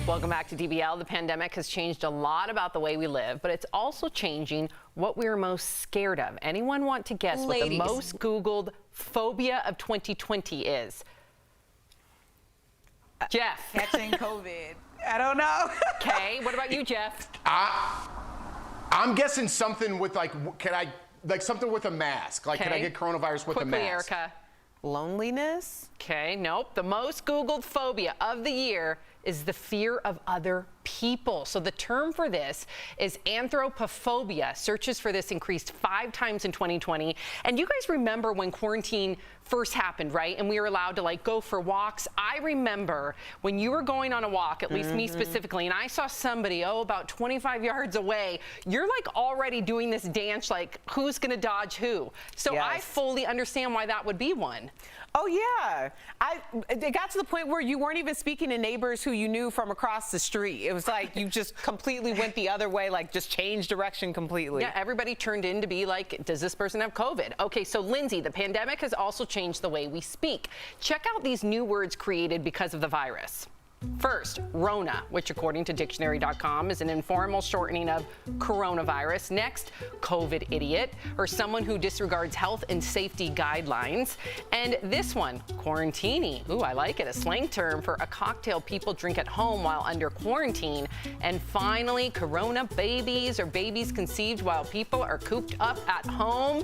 Welcome back to DBL. The pandemic has changed a lot about the way we live, but it's also changing what we're most scared of. Anyone want to guess what the most Googled phobia of 2020 is? Jeff. Catching COVID. I don't know. Okay, what about you, Jeff? I'm guessing something with something with a mask. Like, can I get coronavirus with a mask? Erica. Loneliness? Okay, nope. The most Googled phobia of the year is the fear of other people. So the term for this is anthropophobia. Searches for this increased 5 times in 2020. And you guys remember when quarantine first happened, right? And we were allowed to go for walks. I remember when you were going on a walk, at least me specifically, and I saw somebody, about 25 yards away, you're already doing this dance, who's gonna dodge who? So yes. I fully understand why that would be one. Oh yeah, it got to the point where you weren't even speaking to neighbors who you knew from across the street. It was like you just completely went the other way, just changed direction completely. Yeah, everybody turned in to be does this person have COVID? Okay, so Lindsay, the pandemic has also changed the way we speak. Check out these new words created because of the virus. First, Rona, which according to dictionary.com is an informal shortening of coronavirus. Next, COVID idiot, or someone who disregards health and safety guidelines. And this one, quarantini. Ooh, I like it, a slang term for a cocktail people drink at home while under quarantine. And finally, corona babies, or babies conceived while people are cooped up at home.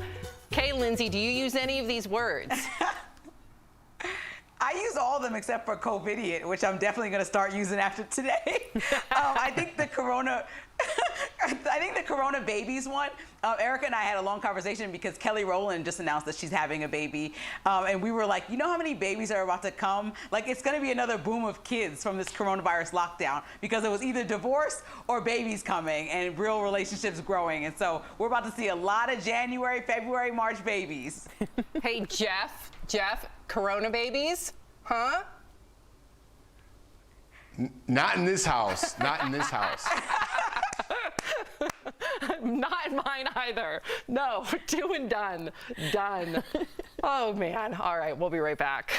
Okay, Lindsay, do you use any of these words? I use all of them except for COVIDiot, which I'm definitely going to start using after today. I think the corona I think the Corona babies one, Erica and I had a long conversation because Kelly Rowland just announced that she's having a baby. And we were like, you know how many babies are about to come? Like, it's going to be another boom of kids from this coronavirus lockdown because it was either divorce or babies coming and real relationships growing. And so we're about to see a lot of January, February, March babies. Hey, Jeff, Corona babies? Huh? Not in this house. Not in this house. Not in mine either. No, 2 and done. Done. Oh, man. All right, we'll be right back.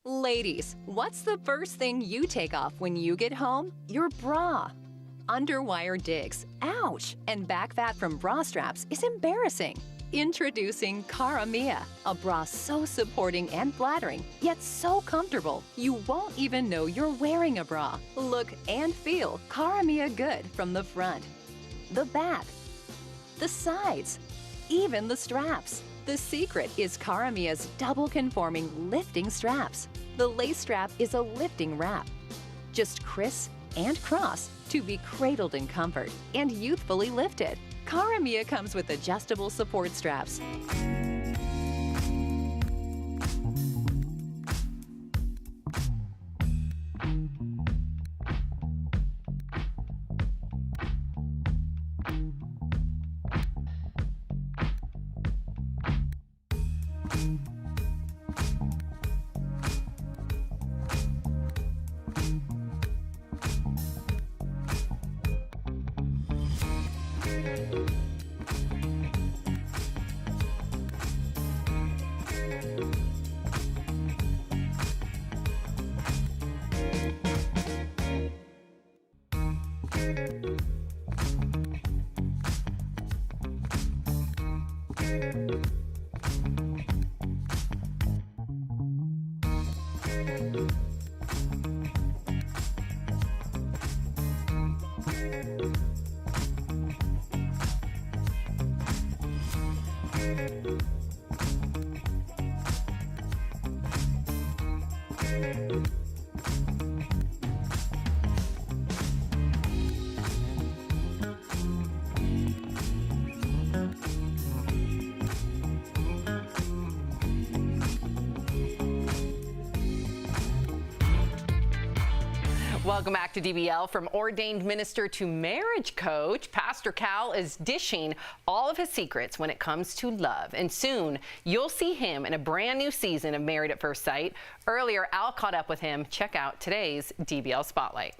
Ladies, what's the first thing you take off when you get home? Your bra. Underwire digs. Ouch! And back fat from bra straps is embarrassing. Introducing Cara Mia, a bra so supporting and flattering, yet so comfortable, you won't even know you're wearing a bra. Look and feel Cara Mia good from the front, the back, the sides, even the straps. The secret is Cara Mia's double conforming lifting straps. The lace strap is a lifting wrap. Just criss and cross to be cradled in comfort and youthfully lifted. Cara Mia comes with adjustable support straps. Welcome back to DBL. From ordained minister to marriage coach, Pastor Cal is dishing all of his secrets when it comes to love. And soon, you'll see him in a brand new season of Married at First Sight. Earlier, Al caught up with him. Check out today's DBL Spotlight.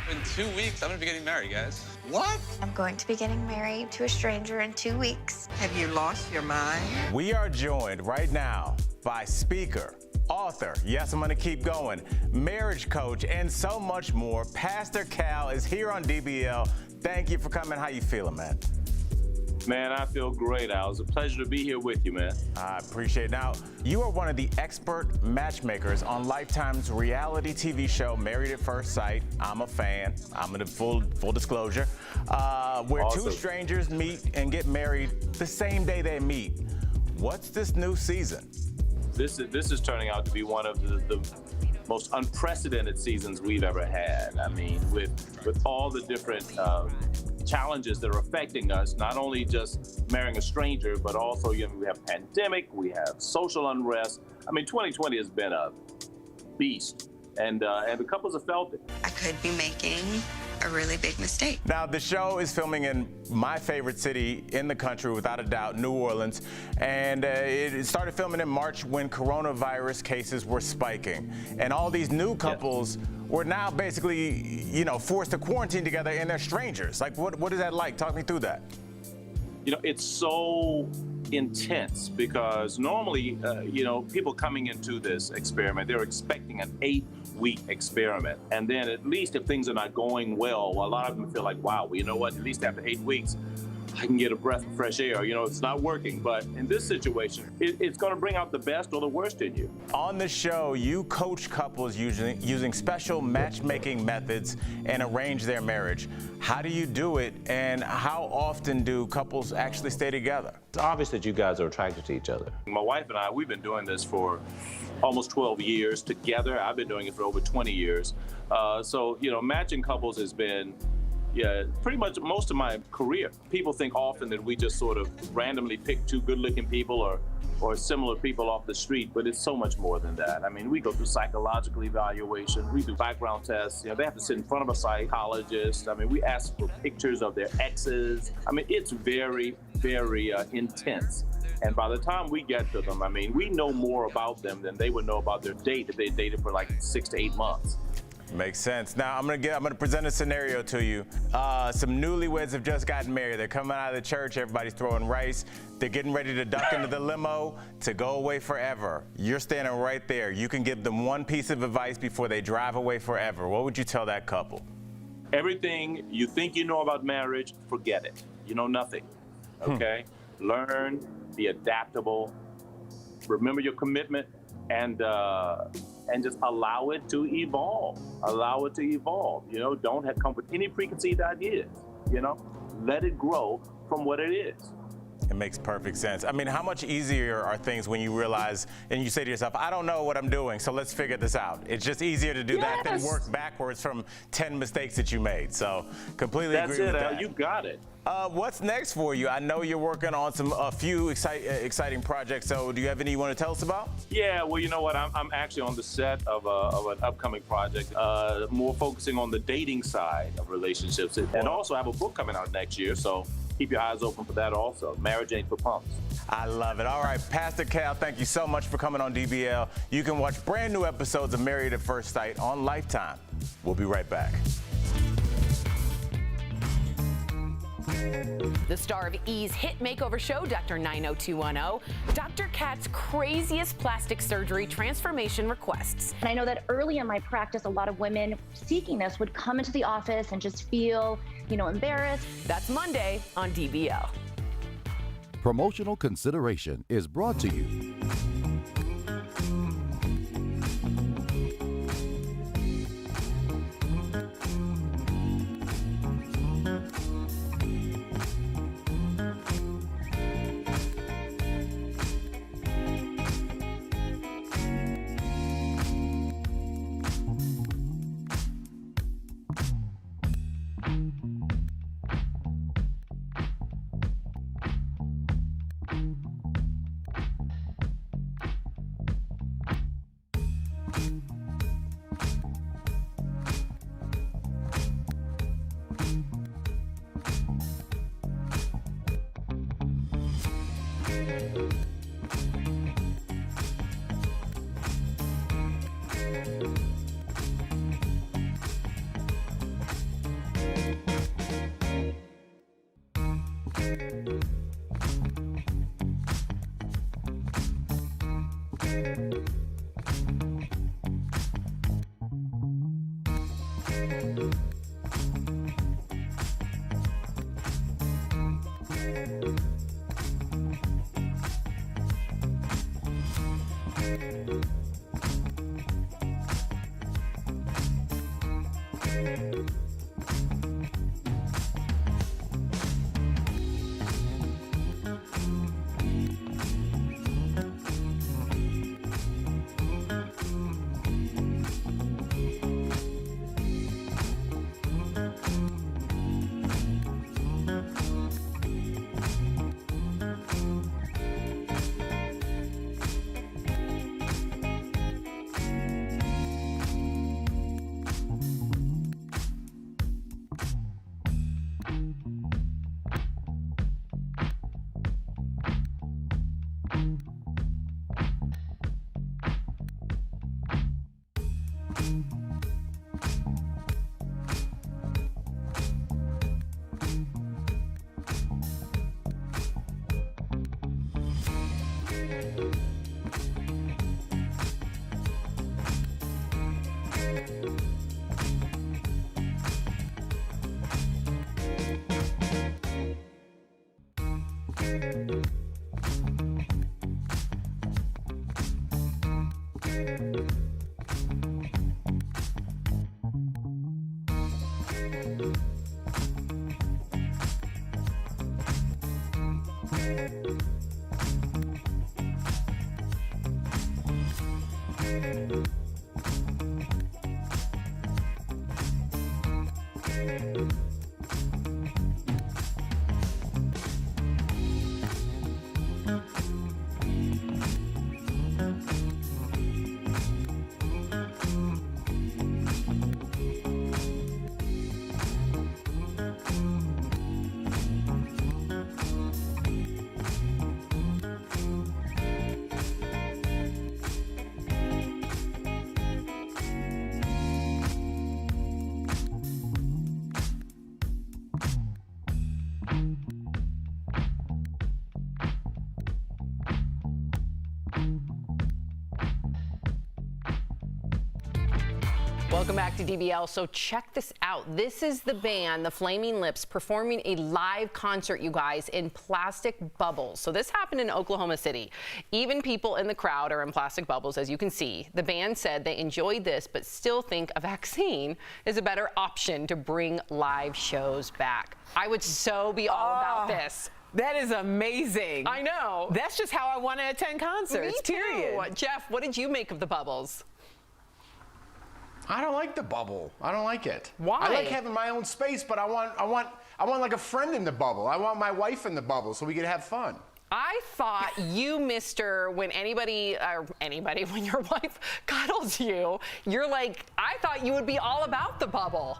In 2 weeks, I'm gonna be getting married, guys. What? I'm going to be getting married to a stranger in 2 weeks. Have you lost your mind? We are joined right now by speaker, author, yes, I'm gonna keep going, marriage coach, and so much more. Pastor Cal is here on DBL. Thank you for coming. How you feeling, man? Man, I feel great, Al. It's a pleasure to be here with you, man. I appreciate it. Now, you are one of the expert matchmakers on Lifetime's reality TV show, Married at First Sight. I'm a fan. I'm in full disclosure. Where Awesome. Two strangers meet and get married the same day they meet. What's this new season? This is turning out to be one of the most unprecedented seasons we've ever had. I mean, with all the different challenges that are affecting us, not only just marrying a stranger, but also, you know, we have pandemic, we have social unrest. I mean, 2020 has been a beast, and the couples have felt it. I could be making a really big mistake. Now, the show is filming in my favorite city in the country, without a doubt, New Orleans. And it started filming in March when coronavirus cases were spiking. And all these new couples were now basically, you know, forced to quarantine together, and they're strangers. Like, what is that like? Talk me through that. You know, it's so intense because normally, you know, people coming into this experiment, they're expecting an 8-week experiment. And then at least if things are not going well, a lot of them feel like, wow, well, you know what, at least after 8 weeks, I can get a breath of fresh air. You know, it's not working. But in this situation, it's going to bring out the best or the worst in you. On the show, you coach couples using special matchmaking methods and arrange their marriage. How do you do it, and how often do couples actually stay together? It's obvious that you guys are attracted to each other. My wife and I, we've been doing this for almost 12 years together. I've been doing it for over 20 years. So, you know, matching couples has been, pretty much most of my career. People think often that we just sort of randomly pick two good-looking people or similar people off the street, but it's so much more than that. I mean, we go through psychological evaluation, we do background tests. You know, they have to sit in front of a psychologist. I mean, we ask for pictures of their exes. I mean, it's very, very intense. And by the time we get to them, I mean, we know more about them than they would know about their date if they dated for like 6 to 8 months. Makes sense. Now I'm gonna present a scenario to you. Some newlyweds have just gotten married. They're coming out of the church. Everybody's throwing rice. They're getting ready to duck into the limo to go away forever. You're standing right there. You can give them one piece of advice before they drive away forever. What would you tell that couple? Everything you think you know about marriage, forget it. You know nothing. Okay? Learn, be adaptable. Remember your commitment, and just allow it to evolve. Allow it to evolve. You know, don't come with any preconceived ideas. You know, let it grow from what it is. It makes perfect sense. I mean, how much easier are things when you realize and you say to yourself, I don't know what I'm doing, so let's figure this out. It's just easier to do that than work backwards from 10 mistakes that you made. So completely agree with that. You got it. What's next for you? I know you're working on a few exciting projects. So do you have any you want to tell us about? Yeah, well, you know what? I'm actually on the set of an upcoming project, more focusing on the dating side of relationships. And also I have a book coming out next year, so keep your eyes open for that also. Marriage Ain't for Punks. I love it. All right, Pastor Cal, thank you so much for coming on DBL. You can watch brand new episodes of Married at First Sight on Lifetime. We'll be right back. The star of E's hit makeover show, Dr. 90210, Dr. Kat's craziest plastic surgery transformation requests. And I know that early in my practice, a lot of women seeking this would come into the office and just feel, embarrassed. That's Monday on DBL. Promotional consideration is brought to you. Welcome back to DBL. So check this out. This is the band, the Flaming Lips, performing a live concert, you guys, in plastic bubbles. So this happened in Oklahoma City. Even people in the crowd are in plastic bubbles, as you can see. The band said they enjoyed this, but still think a vaccine is a better option to bring live shows back. I would so be all about this. That is amazing. I know. That's just how I want to attend concerts, Me too. period. Jeff, what did you make of the bubbles? I don't like the bubble. I don't like it. Why? I like having my own space, but I want like a friend in the bubble. I want my wife in the bubble so we can have fun. I thought you, mister, when when your wife cuddles you, you're like, I thought you would be all about the bubble.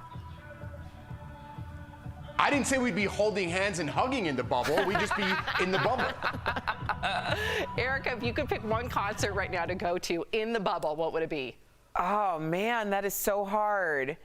I didn't say we'd be holding hands and hugging in the bubble. We'd just be in the bubble. Erica, if you could pick one concert right now to go to in the bubble, what would it be? Oh, man, that is so hard.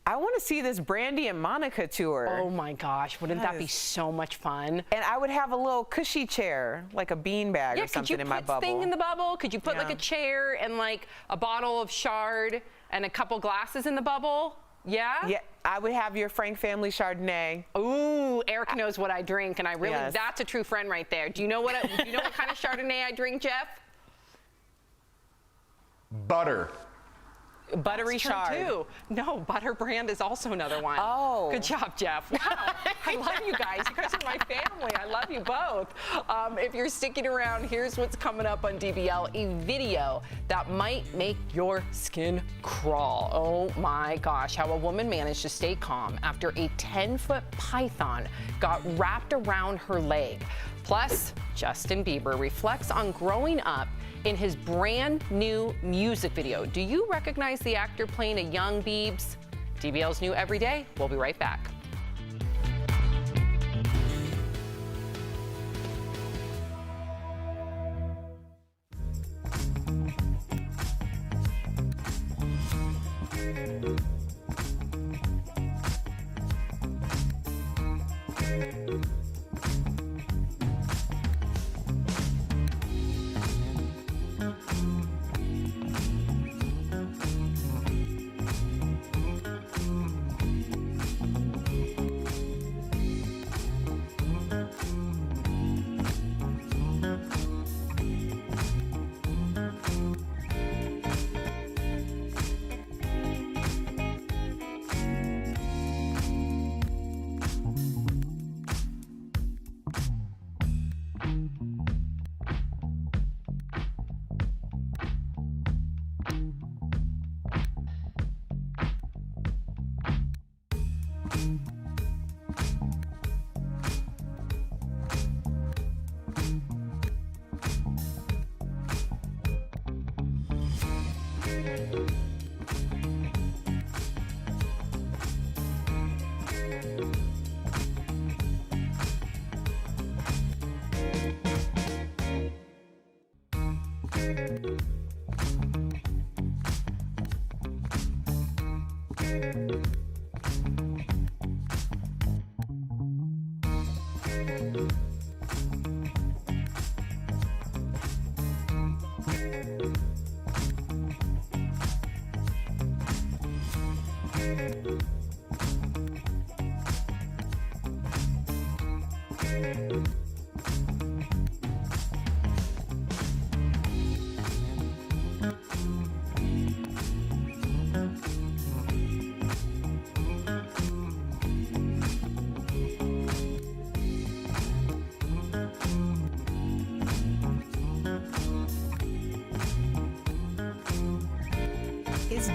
I want to see this Brandy and Monica tour. Oh, my gosh. Wouldn't that be so much fun? And I would have a little cushy chair, like a beanbag or something in my bubble. Could you put thing in the bubble? Could you put like a chair and like a bottle of Chard and a couple glasses in the bubble? Yeah? Yeah, I would have your Frank Family Chardonnay. Ooh, Eric knows what I drink, and I really, that's a true friend right there. Do you know what kind of Chardonnay I drink, Jeff? Butter. Buttery Chard. Too. No, Butter Brand is also another one. Oh. Good job, Jeff. Wow. I love you guys. You guys are my family. I love you both. If you're sticking around, here's what's coming up on DBL, a video that might make your skin crawl. Oh my gosh, how a woman managed to stay calm after a 10-foot python got wrapped around her leg. Plus, Justin Bieber reflects on growing up in his brand new music video. Do you recognize the actor playing a young Biebs? DBL's new every day. We'll be right back.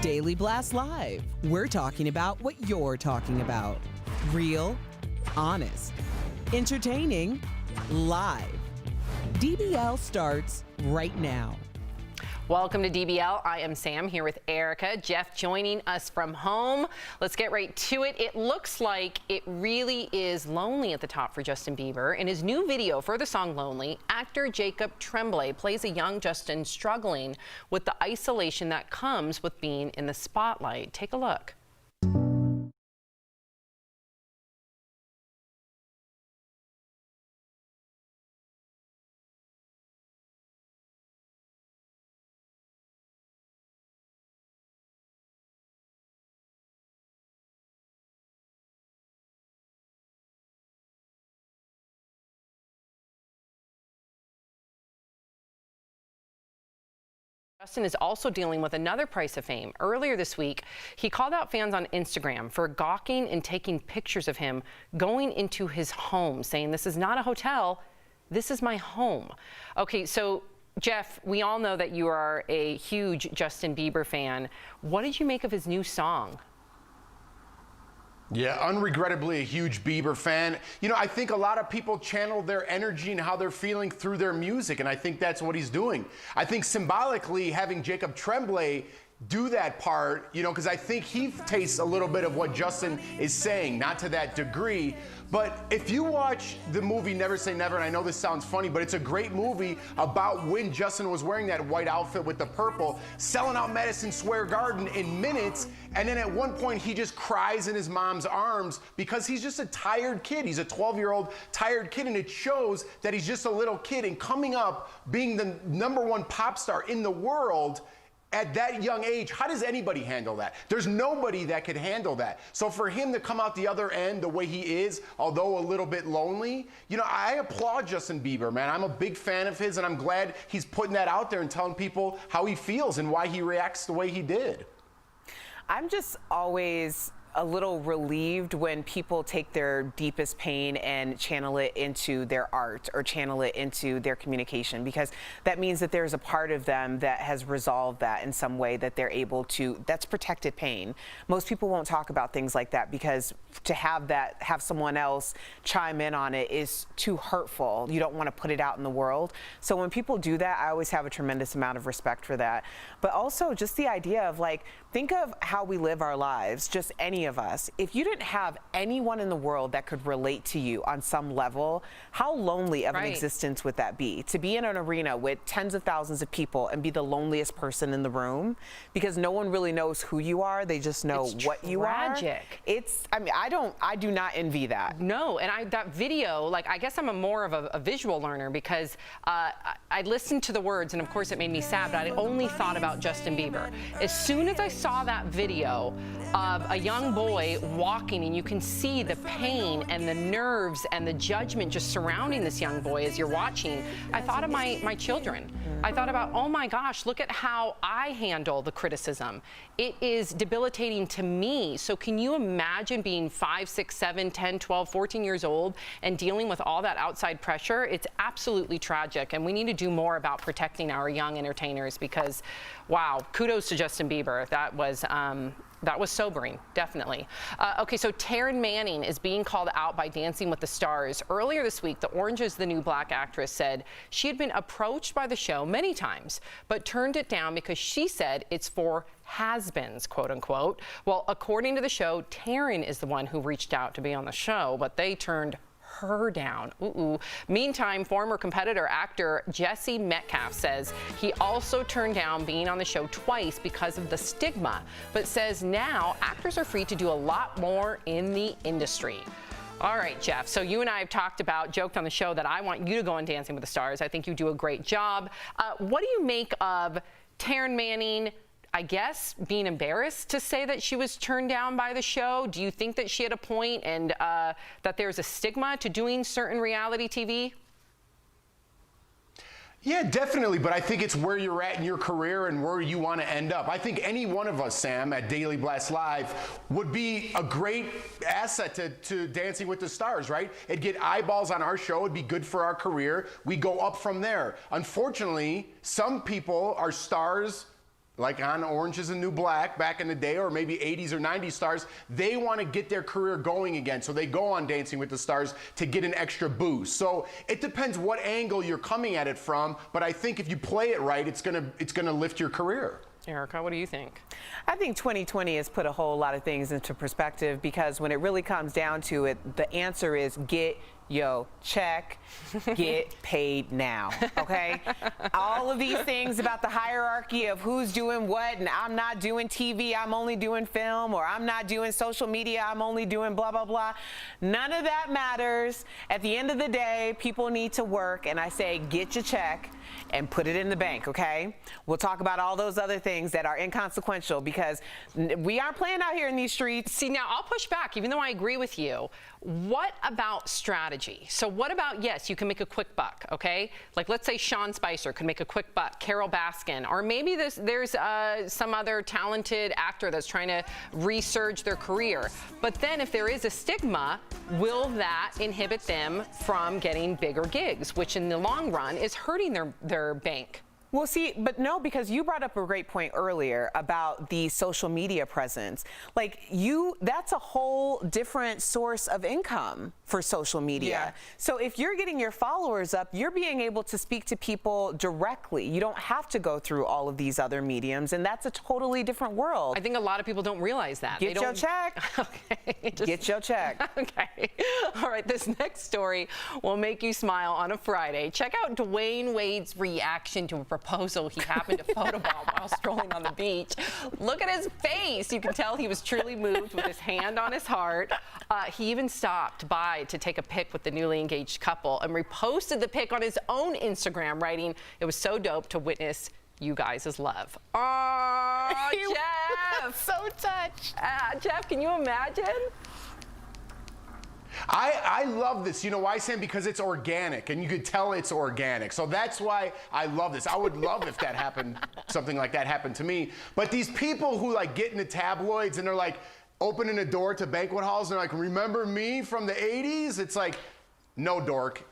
Daily Blast Live. We're talking about what you're talking about. Real, honest, entertaining, live. DBL starts right now. Welcome to DBL. I am Sam here with Erica. Jeff joining us from home. Let's get right to it. It looks like it really is lonely at the top for Justin Bieber. In his new video for the song Lonely, actor Jacob Tremblay plays a young Justin struggling with the isolation that comes with being in the spotlight. Take a look. Justin is also dealing with another price of fame. Earlier this week, he called out fans on Instagram for gawking and taking pictures of him going into his home, saying, "This is not a hotel, this is my home." Okay, so Jeff, we all know that you are a huge Justin Bieber fan. What did you make of his new song? Yeah, unregrettably a huge Bieber fan. You know, I think a lot of people channel their energy and how they're feeling through their music, and I think that's what he's doing. I think symbolically having Jacob Tremblay do that part, you know, because I think he tastes a little bit of what Justin is saying, not to that degree. But if you watch the movie Never Say Never, and I know this sounds funny, but it's a great movie about when Justin was wearing that white outfit with the purple, selling out Madison Square Garden in minutes, and then at one point he just cries in his mom's arms because he's just a tired kid. He's a 12-year-old tired kid, and it shows that he's just a little kid, and coming up being the #1 pop star in the world at that young age, how does anybody handle that? There's nobody that could handle that. So for him to come out the other end the way he is, although a little bit lonely, you know, I applaud Justin Bieber, man. I'm a big fan of his, and I'm glad he's putting that out there and telling people how he feels and why he reacts the way he did. I'm just always a little relieved when people take their deepest pain and channel it into their art or channel it into their communication, because that means that there's a part of them that has resolved that in some way, that they're able to, that's protected pain. Most people won't talk about things like that because to have someone else chime in on it is too hurtful. You don't want to put it out in the world. So when people do that, I always have a tremendous amount of respect for that. But also just the idea of, like, think of how we live our lives, just any of us. If you didn't have anyone in the world that could relate to you on some level, how lonely of an existence would that be? To be in an arena with tens of thousands of people and be the loneliest person in the room because no one really knows who you are, they just know what you are. Tragic. It's, I mean, I do not envy that. No, and that video, like, I guess I'm more of a visual learner because I listened to the words, and of course it made me sad, but I only thought about Justin Bieber. As soon as I saw that video of a young boy walking, and you can see the pain and the nerves and the judgment just surrounding this young boy as you're watching, I thought of my children. I thought about, oh my gosh, look at how I handle the criticism. It is debilitating to me. So can you imagine being 5, 6, 7, 10, 12, 14 years old and dealing with all that outside pressure? It's absolutely tragic, and we need to do more about protecting our young entertainers because, wow, kudos to Justin Bieber. That was sobering, definitely. Okay, so Taryn Manning is being called out by Dancing with the Stars. Earlier this week, the Orange is the New Black actress said she had been approached by the show many times, but turned it down because she said it's for has-beens, quote unquote. Well, according to the show, Taryn is the one who reached out to be on the show, but they turned her down. Ooh. Meantime, former competitor actor Jesse Metcalf says he also turned down being on the show twice because of the stigma, but says now actors are free to do a lot more in the industry. All right, Jeff, so you and I have joked on the show that I want you to go on Dancing with the Stars. I think you do a great job. What do you make of Taryn Manning, I guess, being embarrassed to say that she was turned down by the show? Do you think that she had a point and that there's a stigma to doing certain reality TV? Yeah, definitely, but I think it's where you're at in your career and where you want to end up. I think any one of us, Sam, at Daily Blast Live would be a great asset to Dancing with the Stars, right? It'd get eyeballs on our show. It'd be good for our career. We go up from there. Unfortunately, some people are stars like on Orange is the New Black back in the day, or maybe 80s or 90s stars, they want to get their career going again. So they go on Dancing with the Stars to get an extra boost. So it depends what angle you're coming at it from, but I think if you play it right, it's gonna lift your career. Erica, what do you think? I think 2020 has put a whole lot of things into perspective, because when it really comes down to it, the answer is get your check, get paid now, okay? All of these things about the hierarchy of who's doing what, and I'm not doing TV, I'm only doing film, or I'm not doing social media, I'm only doing blah, blah, blah. None of that matters. At the end of the day, people need to work, and I say get your check and put it in the bank, okay? We'll talk about all those other things that are inconsequential, because we aren't playing out here in these streets. See, now I'll push back, even though I agree with you. What about strategy? So what about, yes, you can make a quick buck, okay? Like, let's say Sean Spicer could make a quick buck, Carol Baskin, or maybe there's some other talented actor that's trying to resurge their career. But then if there is a stigma, will that inhibit them from getting bigger gigs, which in the long run is hurting their bank? Well, see, but no, because you brought up a great point earlier about the social media presence. Like, that's a whole different source of income for social media. Yeah. So if you're getting your followers up, you're being able to speak to people directly. You don't have to go through all of these other mediums, and that's a totally different world. I think a lot of people don't realize that. Get your check. Okay. Get your check. Okay. All right, this next story will make you smile on a Friday. Check out Dwayne Wade's reaction to a proposal he happened to photobomb while strolling on the beach. Look at his face. You can tell he was truly moved with his hand on his heart. He even stopped by to take a pic with the newly engaged couple and reposted the pic on his own Instagram, writing, "It was so dope to witness you guys' love." Oh, Jeff! So touched. Jeff, can you imagine? I love this. You know why, Sam? Because it's organic, and you could tell it's organic. So that's why I love this. I would love if that happened, something like that happened to me. But these people who like get in the tabloids and they're like opening a door to banquet halls and they're like, "Remember me from the 80s?" It's like, no, dork.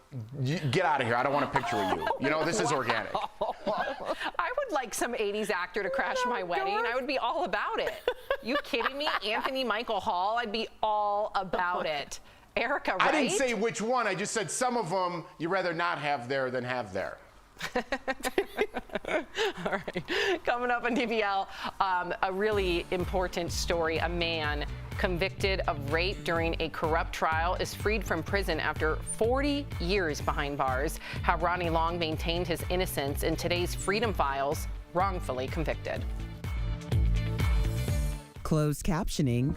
Get out of here. I don't want a picture of you. You know, this is organic. I would like some 80s actor to crash my wedding. I would be all about it. You kidding me? Anthony Michael Hall? I'd be all about it. Erica, right? I didn't say which one. I just said some of them you'd rather not have there than have there. All right. Coming up on DBL, a really important story. A man convicted of rape during a corrupt trial is freed from prison after 40 years behind bars. How Ronnie Long maintained his innocence in today's Freedom Files, wrongfully convicted. Closed captioning.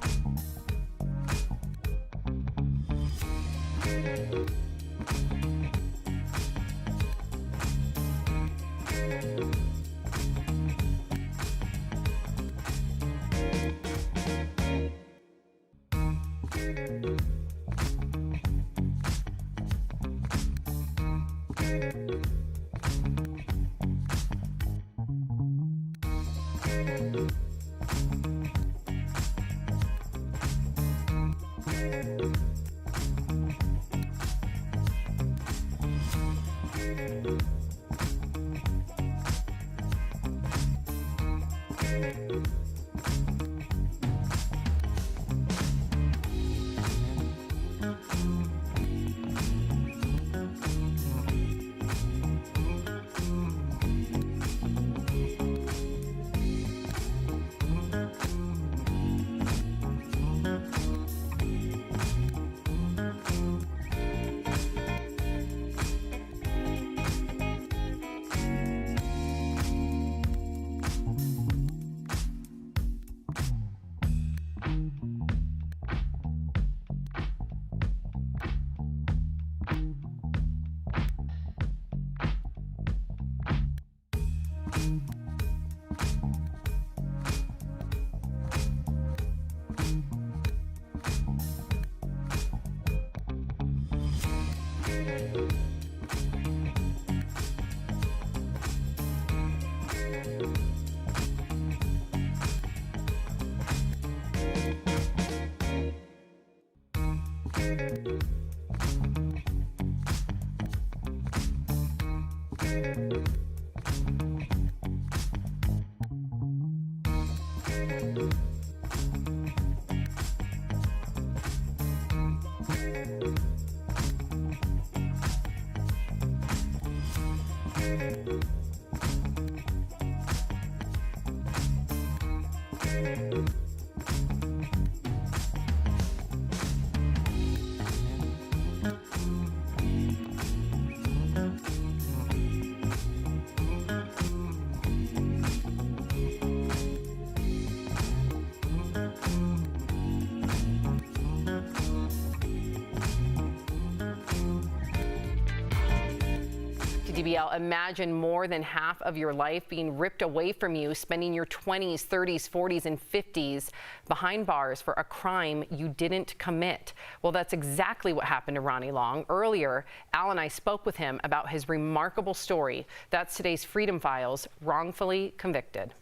DBL, imagine more than half of your life being ripped away from you, spending your 20s, 30s, 40s, and 50s behind bars for a crime you didn't commit. Well, that's exactly what happened to Ronnie Long. Earlier, Al and I spoke with him about his remarkable story. That's today's Freedom Files, Wrongfully Convicted.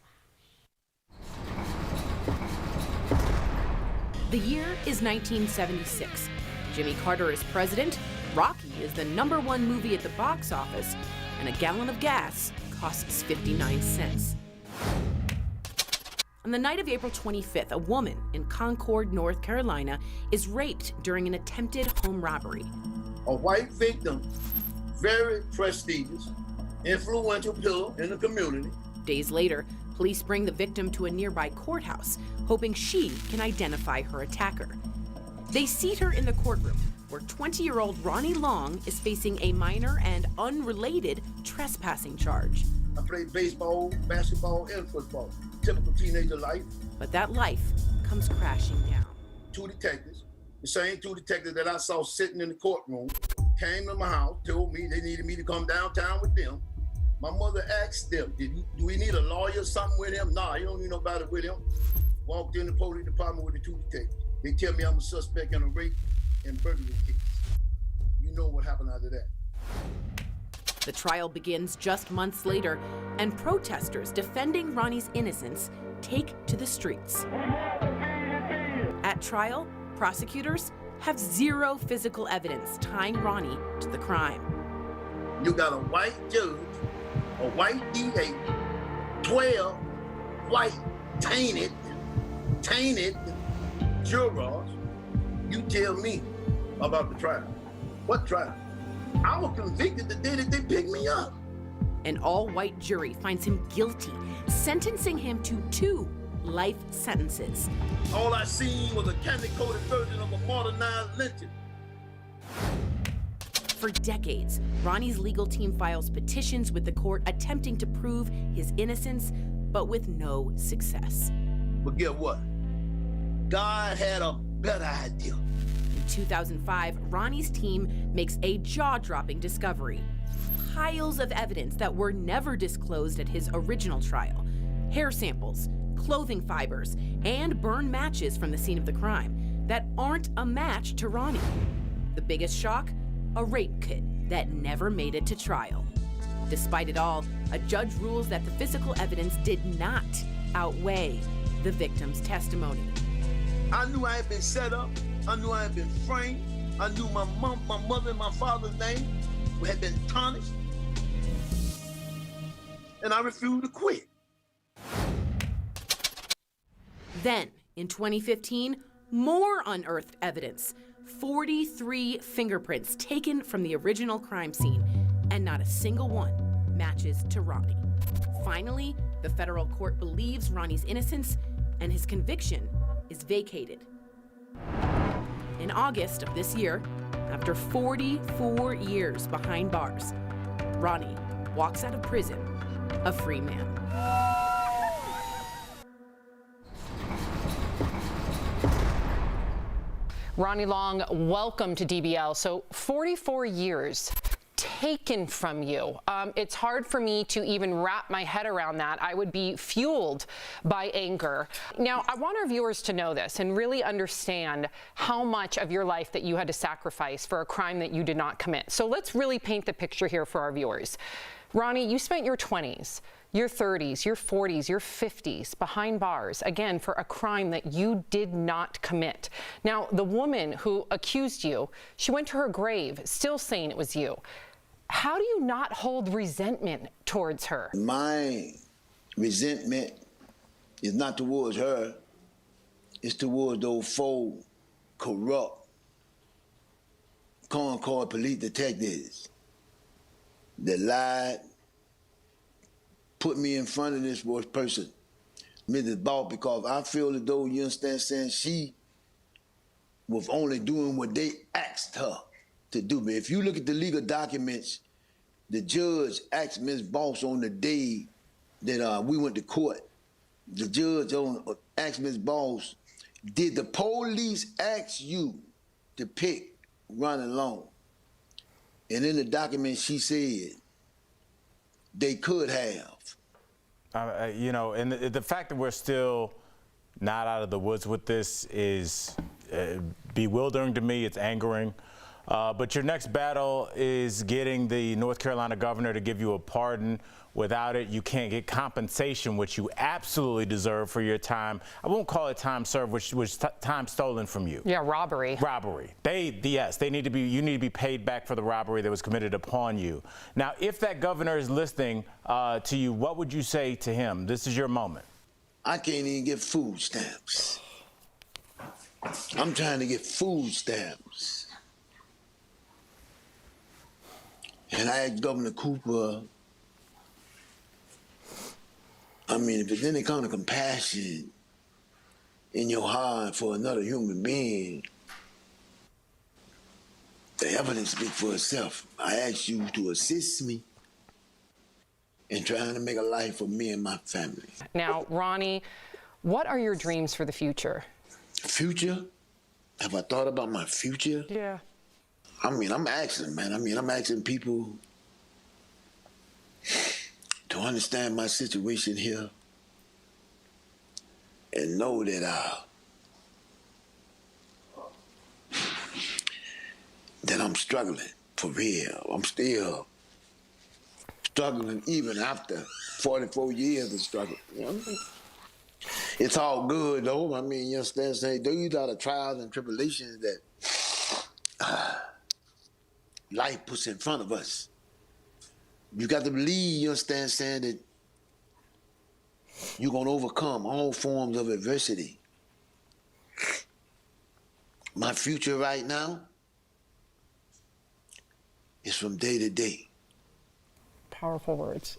The year is 1976. Jimmy Carter is president, Rocky is the #1 movie at the box office, and a gallon of gas costs 59 cents. On the night of April 25th, a woman in Concord, North Carolina, is raped during an attempted home robbery. A white victim, very prestigious, influential pillar in the community. Days later, police bring the victim to a nearby courthouse, hoping she can identify her attacker. They seat her in the courtroom, where 20-year-old Ronnie Long is facing a minor and unrelated trespassing charge. I played baseball, basketball, and football. Typical teenager life. But that life comes crashing down. 2 detectives, the same 2 detectives that I saw sitting in the courtroom, came to my house, told me they needed me to come downtown with them. My mother asked them, do we need a lawyer or something with him? Nah, you don't need nobody with him. Walked in the police department with the 2 detectives. They tell me I'm a suspect in a rape and burglary case. You know what happened after that. The trial begins just months later, and protesters defending Ronnie's innocence take to the streets. At trial, prosecutors have zero physical evidence tying Ronnie to the crime. You got a white judge, a white DA, 12 white tainted jurors. You tell me about the trial. What trial? I was convicted the day that they picked me up. An all-white jury finds him guilty, sentencing him to 2 life sentences. All I seen was a candy-coated version of a modernized lynching. For decades, Ronnie's legal team files petitions with the court attempting to prove his innocence, but with no success. But get what? God had a better idea. In 2005, Ronnie's team makes a jaw-dropping discovery. Piles of evidence that were never disclosed at his original trial. Hair samples, clothing fibers, and burned matches from the scene of the crime that aren't a match to Ronnie. The biggest shock? A rape kit that never made it to trial. Despite it all, a judge rules that the physical evidence did not outweigh the victim's testimony. I knew I had been set up. I knew I had been framed. I knew my mother, and my father's name had been tarnished. And I refused to quit. Then, in 2015, more unearthed evidence. 43 fingerprints taken from the original crime scene, and not a single one matches to Ronnie. Finally, the federal court believes Ronnie's innocence, and his conviction is vacated. In August of this year, after 44 years behind bars, Ronnie walks out of prison a free man. Ronnie Long, welcome to DBL. So 44 years taken from you. It's hard for me to even wrap my head around that. I would be fueled by anger. Now, I want our viewers to know this and really understand how much of your life that you had to sacrifice for a crime that you did not commit. So let's really paint the picture here for our viewers. Ronnie, you spent your 20s, your 30s, your 40s, your 50s behind bars, again, for a crime that you did not commit. Now, the woman who accused you, she went to her grave still saying it was you. How do you not hold resentment towards her? My resentment is not towards her. It's towards those 4 corrupt encore police detectives that lied, put me in front of this person, Mrs. Ball, because I feel as though, you understand, saying she was only doing what they asked her to do. But if you look at the legal documents, the judge asked Ms. Boss on the day that we went to court, the judge asked Ms. Boss, did the police ask you to pick Ronnie Long? And in the document she said, they could have. You know, and the fact that we're still not out of the woods with this is bewildering to me. It's angering. But your next battle is getting the North Carolina governor to give you a pardon. Without it, you can't get compensation, which you absolutely deserve for your time. I won't call it time served, which was time stolen from you. Yeah, robbery. Robbery. Yes, they need to be. You need to be paid back for the robbery that was committed upon you. Now, if that governor is listening to you, what would you say to him? This is your moment. I can't even get food stamps. I'm trying to get food stamps. And I asked Governor Cooper, I mean, if there's any kind of compassion in your heart for another human being, the evidence speaks for itself. I ask you to assist me in trying to make a life for me and my family. Now, Ronnie, what are your dreams for the future? Future? Have I thought about my future? Yeah. I mean, I'm asking, man. I'm asking people to understand my situation here and know that that I'm struggling for real. I'm still struggling even after 44 years of struggle. You know what I mean? It's all good though. I mean, you understand? Saying these are the trials and tribulations that life puts in front of us. You got to believe, you understand, saying that you're going to overcome all forms of adversity. My future right now is from day to day. Powerful words.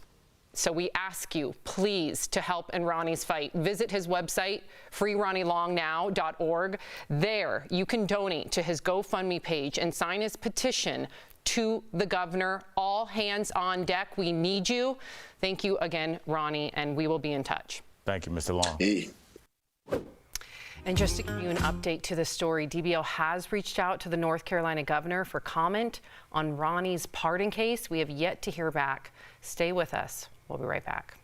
So we ask you, please, to help in Ronnie's fight. Visit his website, freeronnielongnow.org. There, you can donate to his GoFundMe page and sign his petition to the governor. All hands on deck. We need you. Thank you again, Ronnie, and we will be in touch. Thank you, Mr. Long. Hey. And just to give you an update to the story, DBL has reached out to the North Carolina governor for comment on Ronnie's pardon case. We have yet to hear back. Stay with us. We'll be right back.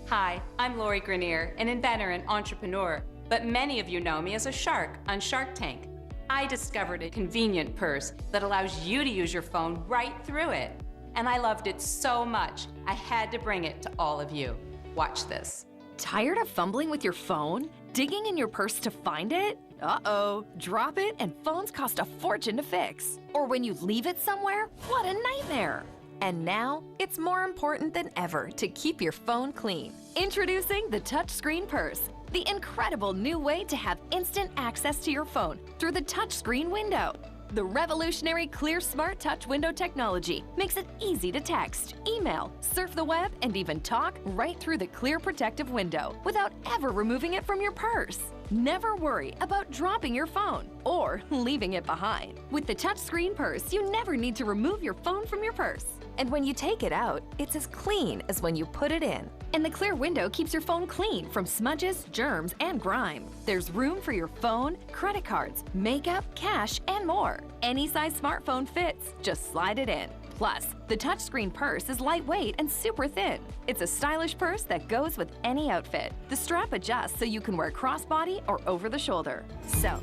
Hi, I'm Lori Grenier, an inventor and entrepreneur, but many of you know me as a shark on Shark Tank. I discovered a convenient purse that allows you to use your phone right through it. And I loved it so much, I had to bring it to all of you. Watch this. Tired of fumbling with your phone? Digging in your purse to find it? Uh-oh, drop it and phones cost a fortune to fix. Or when you leave it somewhere, what a nightmare. And now, it's more important than ever to keep your phone clean. Introducing the touchscreen purse, the incredible new way to have instant access to your phone through the touchscreen window. The revolutionary Clear Smart Touch window technology makes it easy to text, email, surf the web, and even talk right through the clear protective window without ever removing it from your purse. Never worry about dropping your phone or leaving it behind. With the touchscreen purse, you never need to remove your phone from your purse. And when you take it out, it's as clean as when you put it in. And the clear window keeps your phone clean from smudges, germs, and grime. There's room for your phone, credit cards, makeup, cash, and more. Any size smartphone fits, just slide it in. Plus, the touchscreen purse is lightweight and super thin. It's a stylish purse that goes with any outfit. The strap adjusts so you can wear crossbody or over the shoulder. So,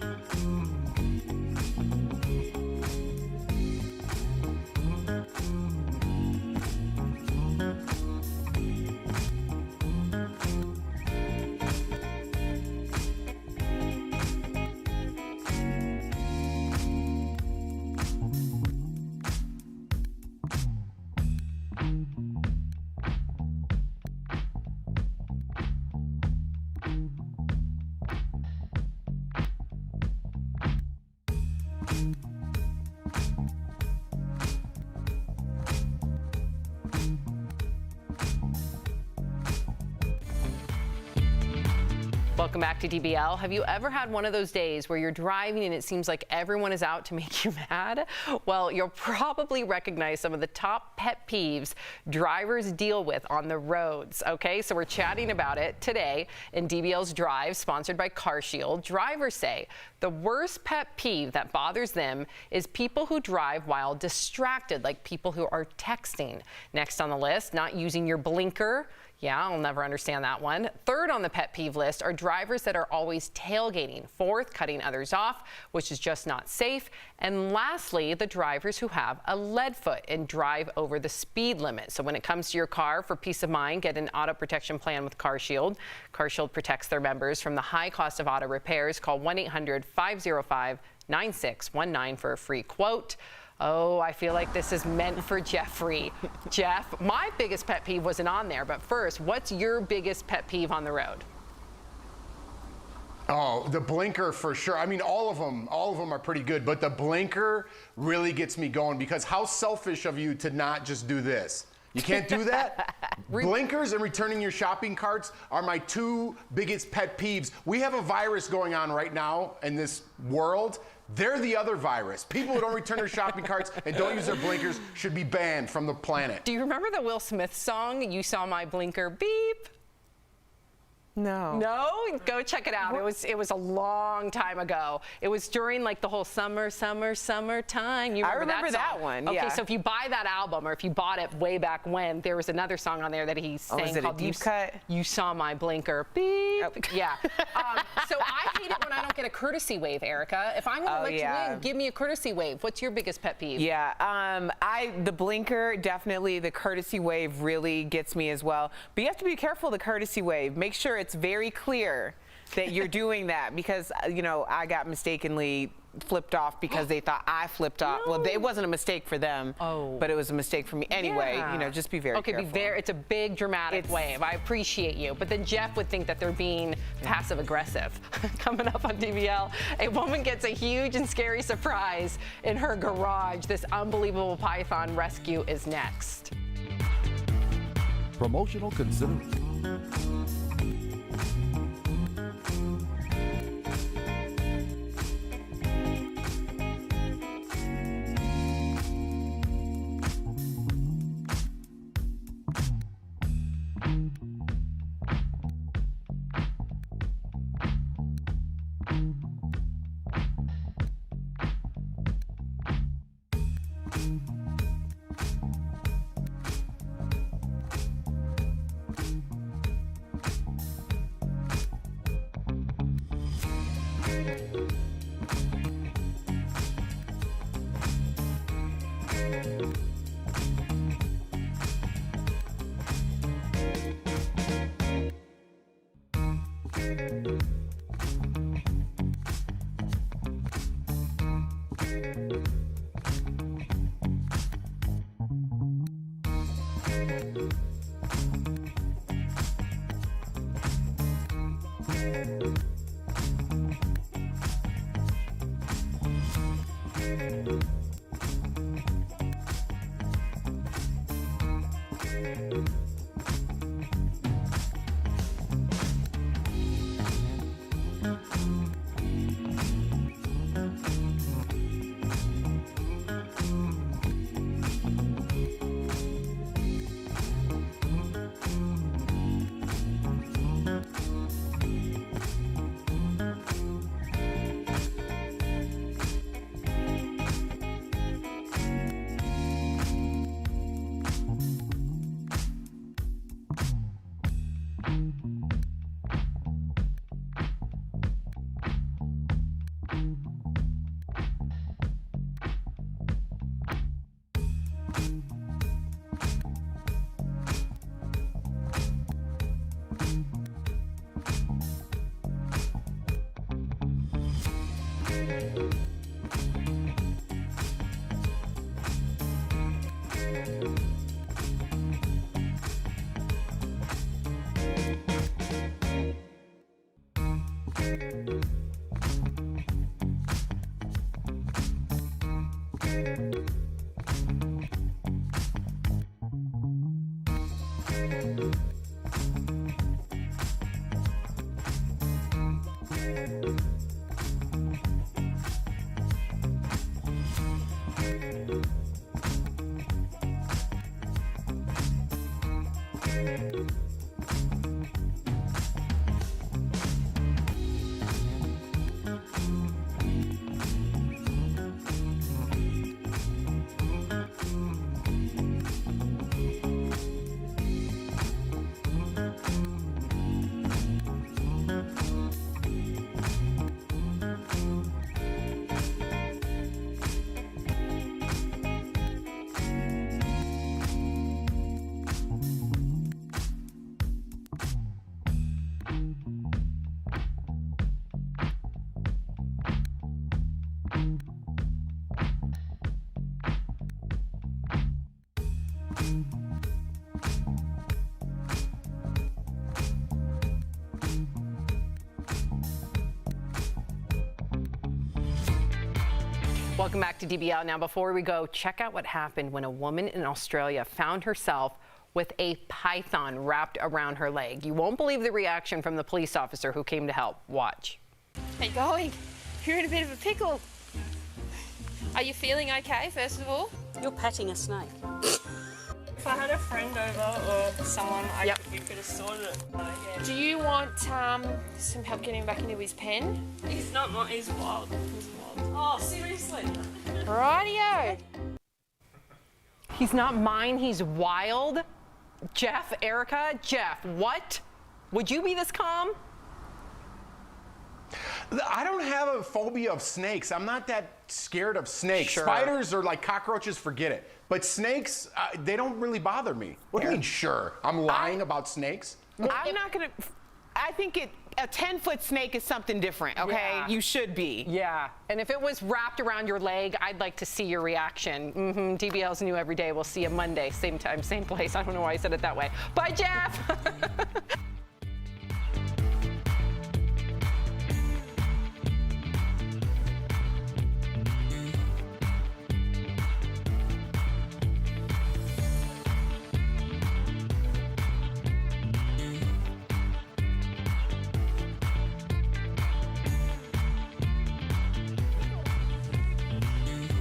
Welcome back to DBL. Have you ever had one of those days where you're driving and it seems like everyone is out to make you mad? Well, you'll probably recognize some of the top pet peeves drivers deal with on the roads. Okay, so we're chatting about it today in DBL's Drive, sponsored by CarShield. Drivers say the worst pet peeve that bothers them is people who drive while distracted, like people who are texting. Next on the list, not using your blinker. Yeah, I'll never understand that one. Third on the pet peeve list are drivers that are always tailgating. Fourth, cutting others off, which is just not safe. And lastly, the drivers who have a lead foot and drive over the speed limit. So when it comes to your car, for peace of mind, get an auto protection plan with CarShield. CarShield protects their members from the high cost of auto repairs. Call 1-800-505-9619 for a free quote. Oh, I feel like this is meant for Jeffrey. Jeff, my biggest pet peeve wasn't on there, but first, what's your biggest pet peeve on the road? Oh, the blinker for sure. I mean, all of them are pretty good, but the blinker really gets me going because how selfish of you to not just do this. You can't do that? Blinkers and returning your shopping carts are my two biggest pet peeves. We have a virus going on right now in this world. They're the other virus. People who don't return their shopping carts and don't use their blinkers should be banned from the planet. Do you remember the Will Smith song, You Saw My Blinker Beep? No. No? Go check it out. It was a long time ago. It was during like the whole summertime. You remember I remember that one, yeah. Okay, so if you buy that album or if you bought it way back when, there was another song on there that he sang is it called a deep cut? You Saw My Blinker Beep. Oh. Yeah. So I hate it when I don't get a courtesy wave, Erica. If I'm going to let you in, give me a courtesy wave. What's your biggest pet peeve? Yeah, the blinker, definitely. The courtesy wave really gets me as well. But you have to be careful of the courtesy wave. Make sure it's very clear that you're doing that because, you know, I got mistakenly flipped off because they thought I flipped off. No. Well, it wasn't a mistake for them, but it was a mistake for me. Anyway, you know, just be very careful. It's a big dramatic wave. I appreciate you. But then Jeff would think that they're being passive aggressive. Coming up on DBL, a woman gets a huge and scary surprise in her garage. This unbelievable python rescue is next. Promotional consideration. Welcome back to DBL. Now, before we go, check out what happened when a woman in Australia found herself with a python wrapped around her leg. You won't believe the reaction from the police officer who came to help. Watch. How you going? You're in a bit of a pickle. Are you feeling okay, first of all? You're petting a snake. If I had a friend over or someone, you could have sorted it. Do you want some help getting back into his pen? He's not, he's wild. He's wild. Oh, seriously? Rightio. He's not mine, he's wild. Jeff, Erica, Jeff, what? Would you be this calm? I don't have a phobia of snakes. I'm not that scared of snakes. Sure. Spiders or like cockroaches, forget it. But snakes, they don't really bother me. What do you mean, sure? I'm lying about snakes? I'm not gonna. I think a 10-foot snake is something different, okay? Yeah. You should be. Yeah, and if it was wrapped around your leg, I'd like to see your reaction. DBL's new every day. We'll see you Monday, same time, same place. I don't know why I said it that way. Bye, Jeff.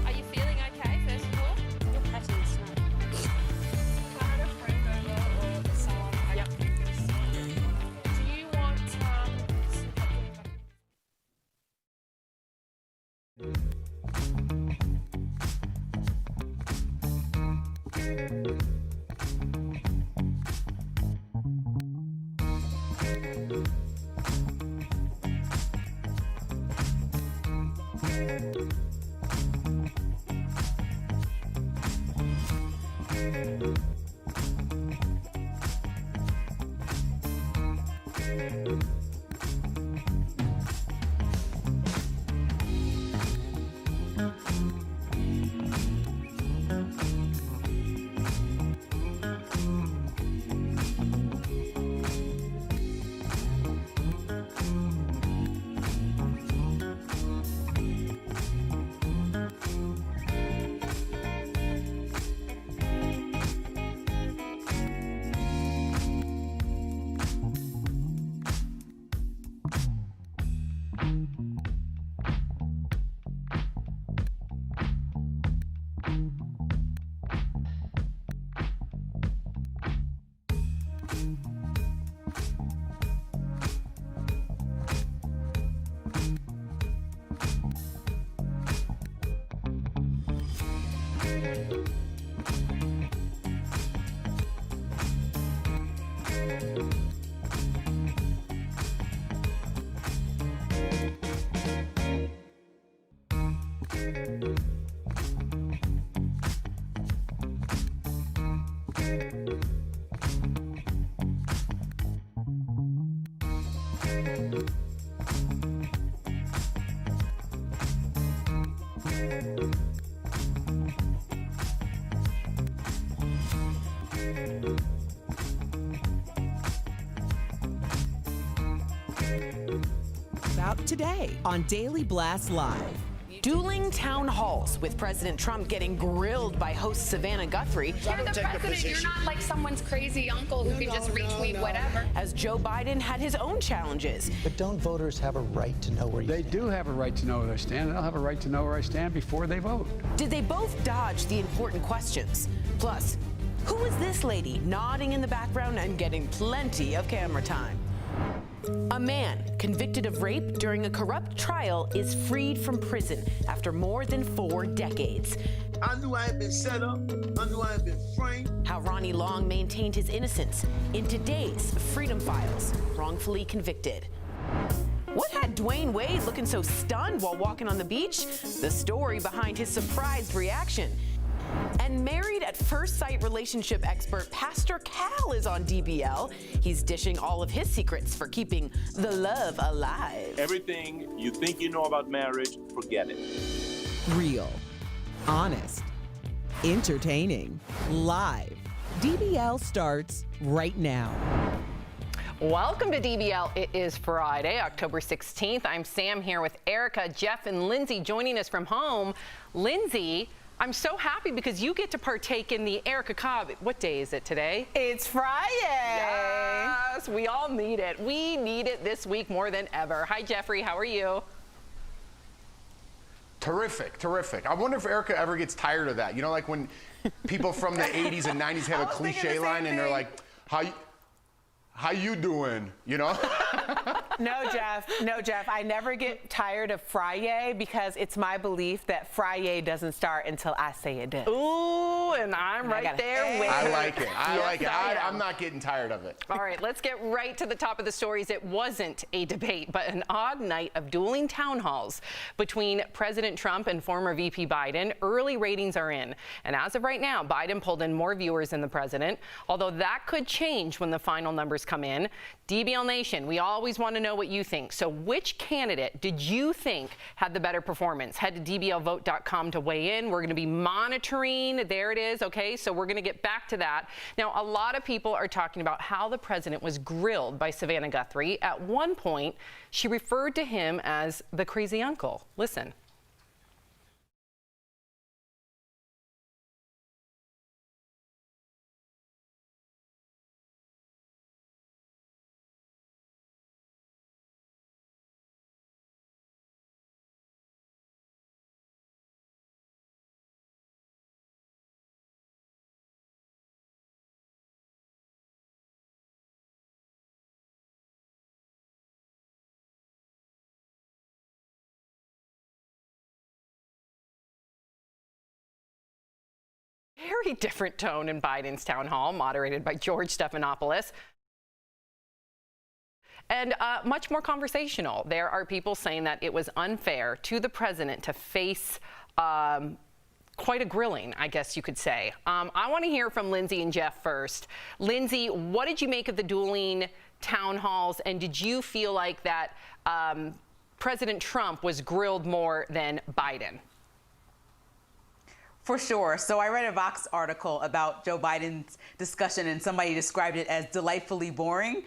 Are you feeling okay, first of all? You're petting a snake. If I had a friend over or someone, you could have sorted it. Do you want some help getting back? About today on Daily Blast Live. Dueling town halls with President Trump getting grilled by host Savannah Guthrie. You're the president. You're not like someone's crazy uncle who can just retweet whatever. As Joe Biden had his own challenges. But don't voters have a right to know where you They do have a right to know where they stand. They'll have a right to know where I stand before they vote. Did they both dodge the important questions? Plus, Who is this lady nodding in the background and getting plenty of camera time? A man convicted of rape during a corrupt trial is freed from prison after more than 4 decades. I knew I had been set up. I knew I had been framed. How Ronnie Long maintained his innocence in today's Freedom Files, wrongfully convicted. What had Dwayne Wade looking so stunned while walking on the beach? The story behind his surprised reaction. And married at first sight relationship expert Pastor Cal is on DBL. He's dishing all of his secrets for keeping the love alive. Everything you think you know about marriage, forget it. Real, honest, entertaining, live. DBL starts right now. Welcome to DBL. It is Friday, October 16th. I'm Sam here with Erica, Jeff, and Lindsay joining us from home. Lindsay, I'm so happy because you get to partake in the Erica Cobb. What day is it today? It's Friday. Yes, we all need it. We need it this week more than ever. Hi, Jeffrey. How are you? Terrific, terrific. I wonder if Erica ever gets tired of that. You know, like when people from the 80s and 90s have a cliche line and they're like, how you doing? You know? No, Jeff, I never get tired of Friday because it's my belief that Friday doesn't start until I say it does. Ooh, and I'm right there with I you. like it. I Yes, like it. I am. I'm not getting tired of it. All right, let's get right to the top of the stories. It wasn't a debate, but an odd night of dueling town halls between President Trump and former VP Biden. Early ratings are in. And as of right now, Biden pulled in more viewers than the president, although that could change when the final numbers come in. DBL Nation, we always want to know what you think. So which candidate did you think had the better performance? Head to dblvote.com to weigh in. We're going to be monitoring. There it is. Okay, so we're going to get back to that. Now, a lot of people are talking about how the president was grilled by Savannah Guthrie. At one point, she referred to him as the crazy uncle. Listen. Very different tone in Biden's town hall, moderated by George Stephanopoulos. And much more conversational. There are people saying that it was unfair to the president to face quite a grilling, I guess you could say. I want to hear from Lindsay and Jeff first. Lindsay, what did you make of the dueling town halls, and did you feel like that President Trump was grilled more than Biden? For sure. So I read a Vox article about Joe Biden's discussion, and somebody described it as delightfully boring,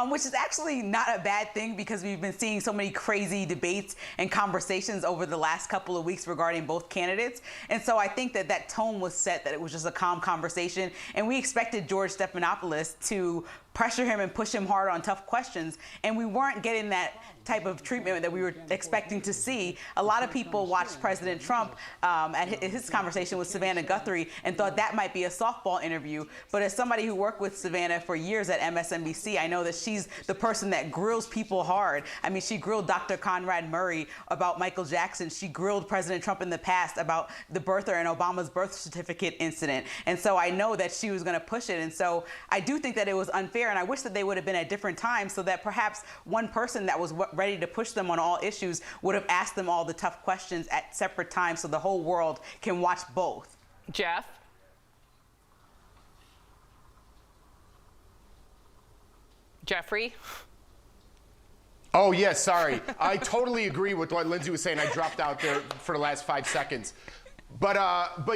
which is actually not a bad thing because we've been seeing so many crazy debates and conversations over the last couple of weeks regarding both candidates. And so I think that that tone was set, that it was just a calm conversation. And we expected George Stephanopoulos to pressure him and push him hard on tough questions, and we weren't getting that type of treatment that we were expecting to see. A lot of people watched President Trump at his conversation with Savannah Guthrie and thought that might be a softball interview, but as somebody who worked with Savannah for years at MSNBC, I know that she's the person that grills people hard. I mean, she grilled Dr. Conrad Murray about Michael Jackson. She grilled President Trump in the past about the birther and Obama's birth certificate incident. And so I know that she was going to push it. And so I do think that it was unfair, and I wish that they would have been at different times so that perhaps one person that was ready to push them on all issues would have asked them all the tough questions at separate times so the whole world can watch both. Jeff? Jeffrey? Oh, yes, sorry. I totally agree with what Lindsay was saying. I dropped out there for the last 5 seconds. But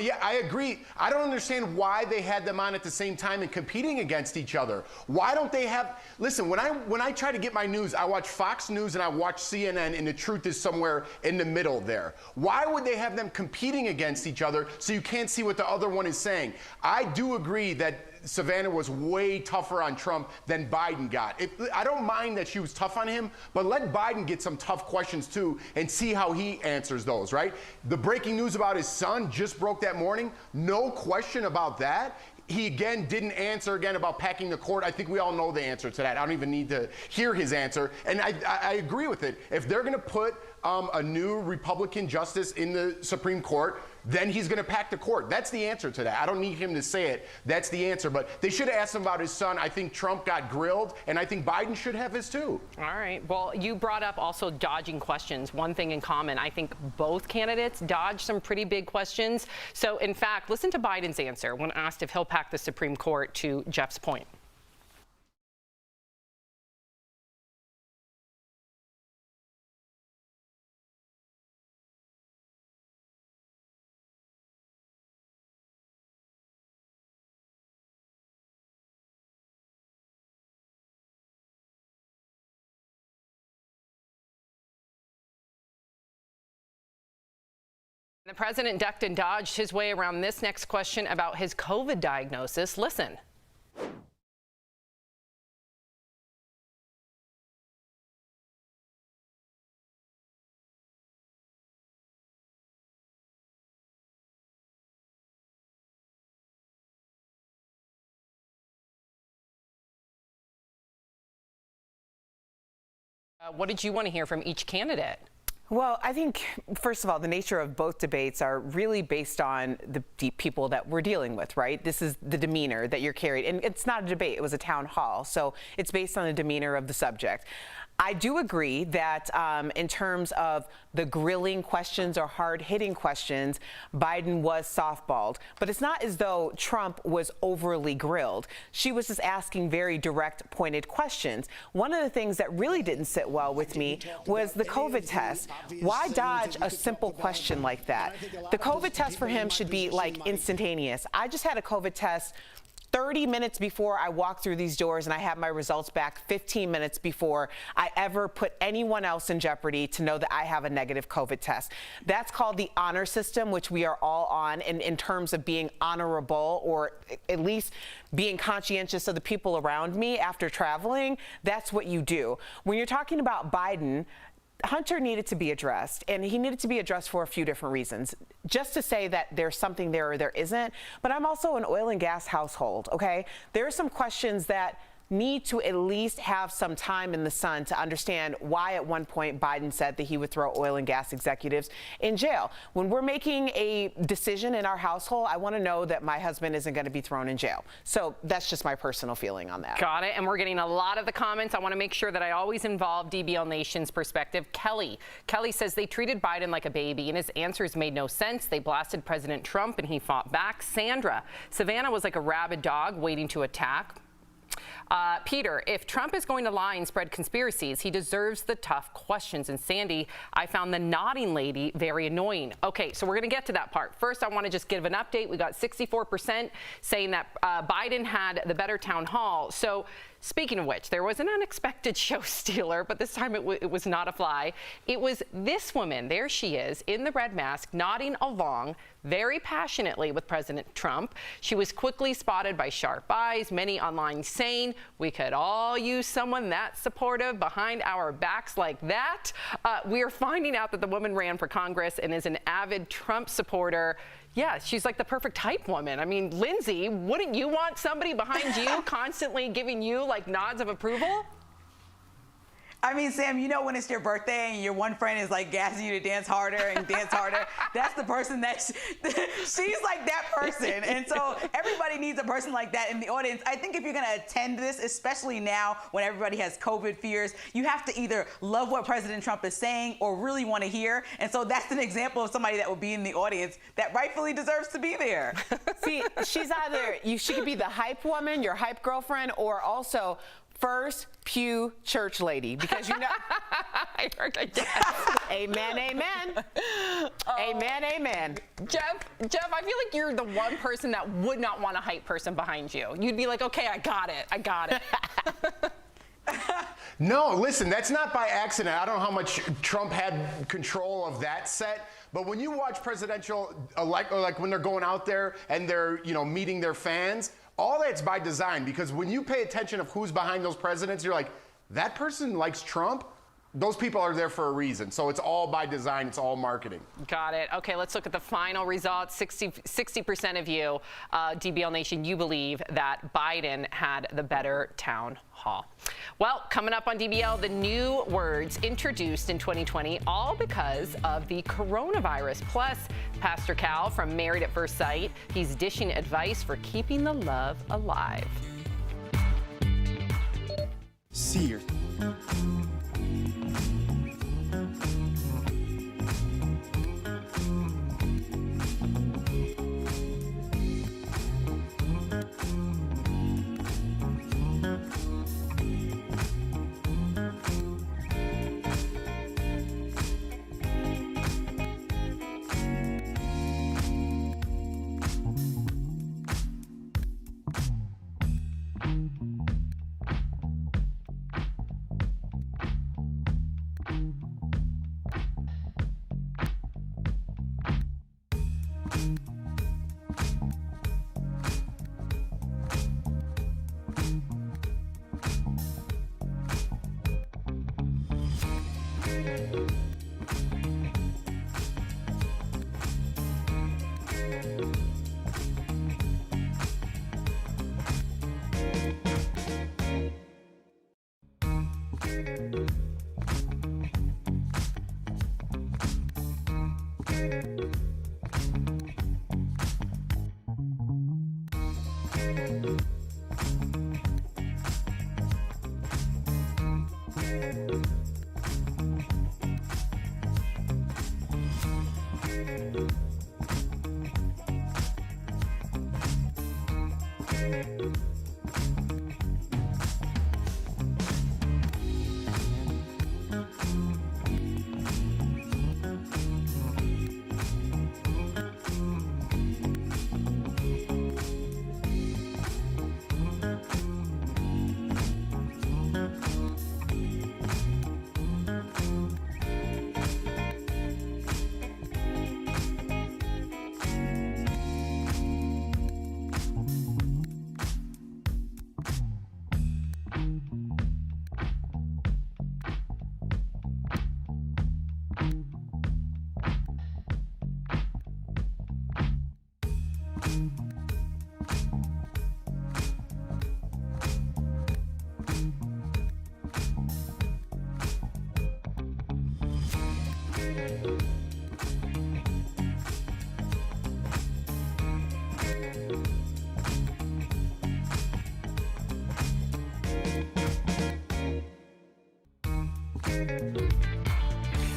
yeah, I agree. I don't understand why they had them on at the same time and competing against each other. Why don't they have, listen, when I try to get my news, I watch Fox News and I watch CNN, and the truth is somewhere in the middle there. Why would they have them competing against each other so you can't see what the other one is saying? I do agree that Savannah was way tougher on Trump than Biden got. I don't mind that she was tough on him, but let Biden get some tough questions too and see how he answers those, right? The breaking news about his son just broke that morning. No question about that. He again didn't answer again about packing the court. I think we all know the answer to that. I don't even need to hear his answer. And I agree with it. If they're going to put a new Republican justice in the Supreme Court, then he's going to pack the court. That's the answer to that. I don't need him to say it. That's the answer. But they should have asked him about his son. I think Trump got grilled, and I think Biden should have his too. All right. Well, you brought up also dodging questions. One thing in common, I think both candidates dodged some pretty big questions. So, in fact, listen to Biden's answer when asked if he'll pack the Supreme Court, to Jeff's point. The president ducked and dodged his way around this next question about his COVID diagnosis. Listen. What did you want to hear from each candidate? Well, I think, first of all, the nature of both debates are really based on the people that we're dealing with, right? This is the demeanor that you're carried. And it's not a debate. It was a town hall. So it's based on the demeanor of the subject. I do agree that in terms of the grilling questions or hard-hitting questions, Biden was softballed. But it's not as though Trump was overly grilled. She was just asking very direct, pointed questions. One of the things that really didn't sit well with me was the COVID test. Why dodge a simple question like that? The COVID test for him should be like instantaneous. I just had a COVID test 30 minutes before I walked through these doors, and I had my results back 15 minutes before I ever put anyone else in jeopardy to know that I have a negative COVID test. That's called the honor system, which we are all on in terms of being honorable, or at least being conscientious of the people around me after traveling. That's what you do. When you're talking about Biden, Hunter needed to be addressed, and he needed to be addressed for a few different reasons. Just to say that there's something there or there isn't, but I'm also an oil and gas household, okay? There are some questions that need to at least have some time in the sun to understand why at one point Biden said that he would throw oil and gas executives in jail. When we're making a decision in our household, I want to know that my husband isn't going to be thrown in jail. So that's just my personal feeling on that. Got it. And we're getting a lot of the comments. I want to make sure that I always involve DBL Nation's perspective. Kelly says they treated Biden like a baby, and his answers made no sense. They blasted President Trump, and he fought back. Savannah was like a rabid dog waiting to attack. Peter, if Trump is going to lie and spread conspiracies, he deserves the tough questions. And Sandy, I found the nodding lady very annoying. Okay, so we're going to get to that part. First, I want to just give an update. We got 64% saying that Biden had the better town hall. So speaking of which, there was an unexpected show stealer, but this time it was not a fly. It was this woman. There she is in the red mask, nodding along very passionately with President Trump. She was quickly spotted by sharp eyes, many online saying we could all use someone that supportive behind our backs like that. We are finding out that the woman ran for Congress and is an avid Trump supporter. Yeah, she's like the perfect hype woman. I mean, Lindsay, wouldn't you want somebody behind you constantly giving you like nods of approval? I mean, Sam, you know when it's your birthday and your one friend is like gassing you to dance harder and dance harder? That's the person that she's like that person. And so everybody needs a person like that in the audience. I think if you're going to attend this, especially now when everybody has COVID fears, you have to either love what President Trump is saying or really want to hear. And so that's an example of somebody that will be in the audience that rightfully deserves to be there. See, she's either, she could be the hype woman, your hype girlfriend, or also first pew church lady, because you know. I heard I guess. Amen, amen. Amen, amen. Jeff, I feel like you're the one person that would not want a hype person behind you. You'd be like, okay, I got it. No, listen, that's not by accident. I don't know how much Trump had control of that set, but when you watch presidential, like when they're going out there and they're, meeting their fans, all that's by design, because when you pay attention of who's behind those presidents, you're like, that person likes Trump? those people are there for a reason. So it's all by design. It's all marketing. Got it. Okay, let's look at the final results. 60% of you, DBL Nation, you believe that Biden had the better town hall. Well, coming up on DBL, the new words introduced in 2020, all because of the coronavirus. Plus, Pastor Cal from Married at First Sight, he's dishing advice for keeping the love alive. Seer.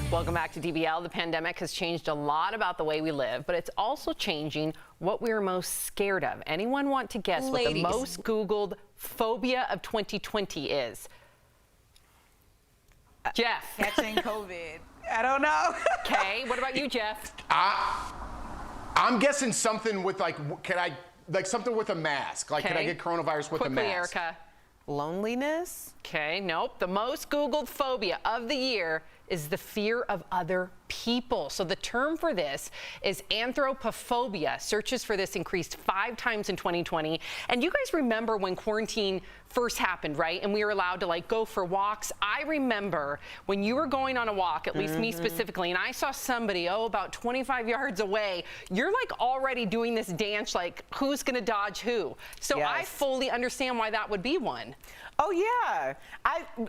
Welcome back to DBL. The pandemic has changed a lot about the way we live, but it's also changing what we're most scared of. Anyone want to guess what the most Googled phobia of 2020 is? Jeff. Catching COVID. I don't know. Okay, what about you, Jeff? I'm guessing something with something with a mask. Like, can I get coronavirus with a mask? Erica. Loneliness? Okay, nope. The most Googled phobia of the year is the fear of other people. So the term for this is anthropophobia. Searches for this increased 5 times in 2020. And you guys remember when quarantine first happened, right? And we were allowed to go for walks. I remember when you were going on a walk, at least me specifically, and I saw somebody, about 25 yards away, you're already doing this dance, who's gonna dodge who? So yes. I fully understand why that would be one. Oh yeah,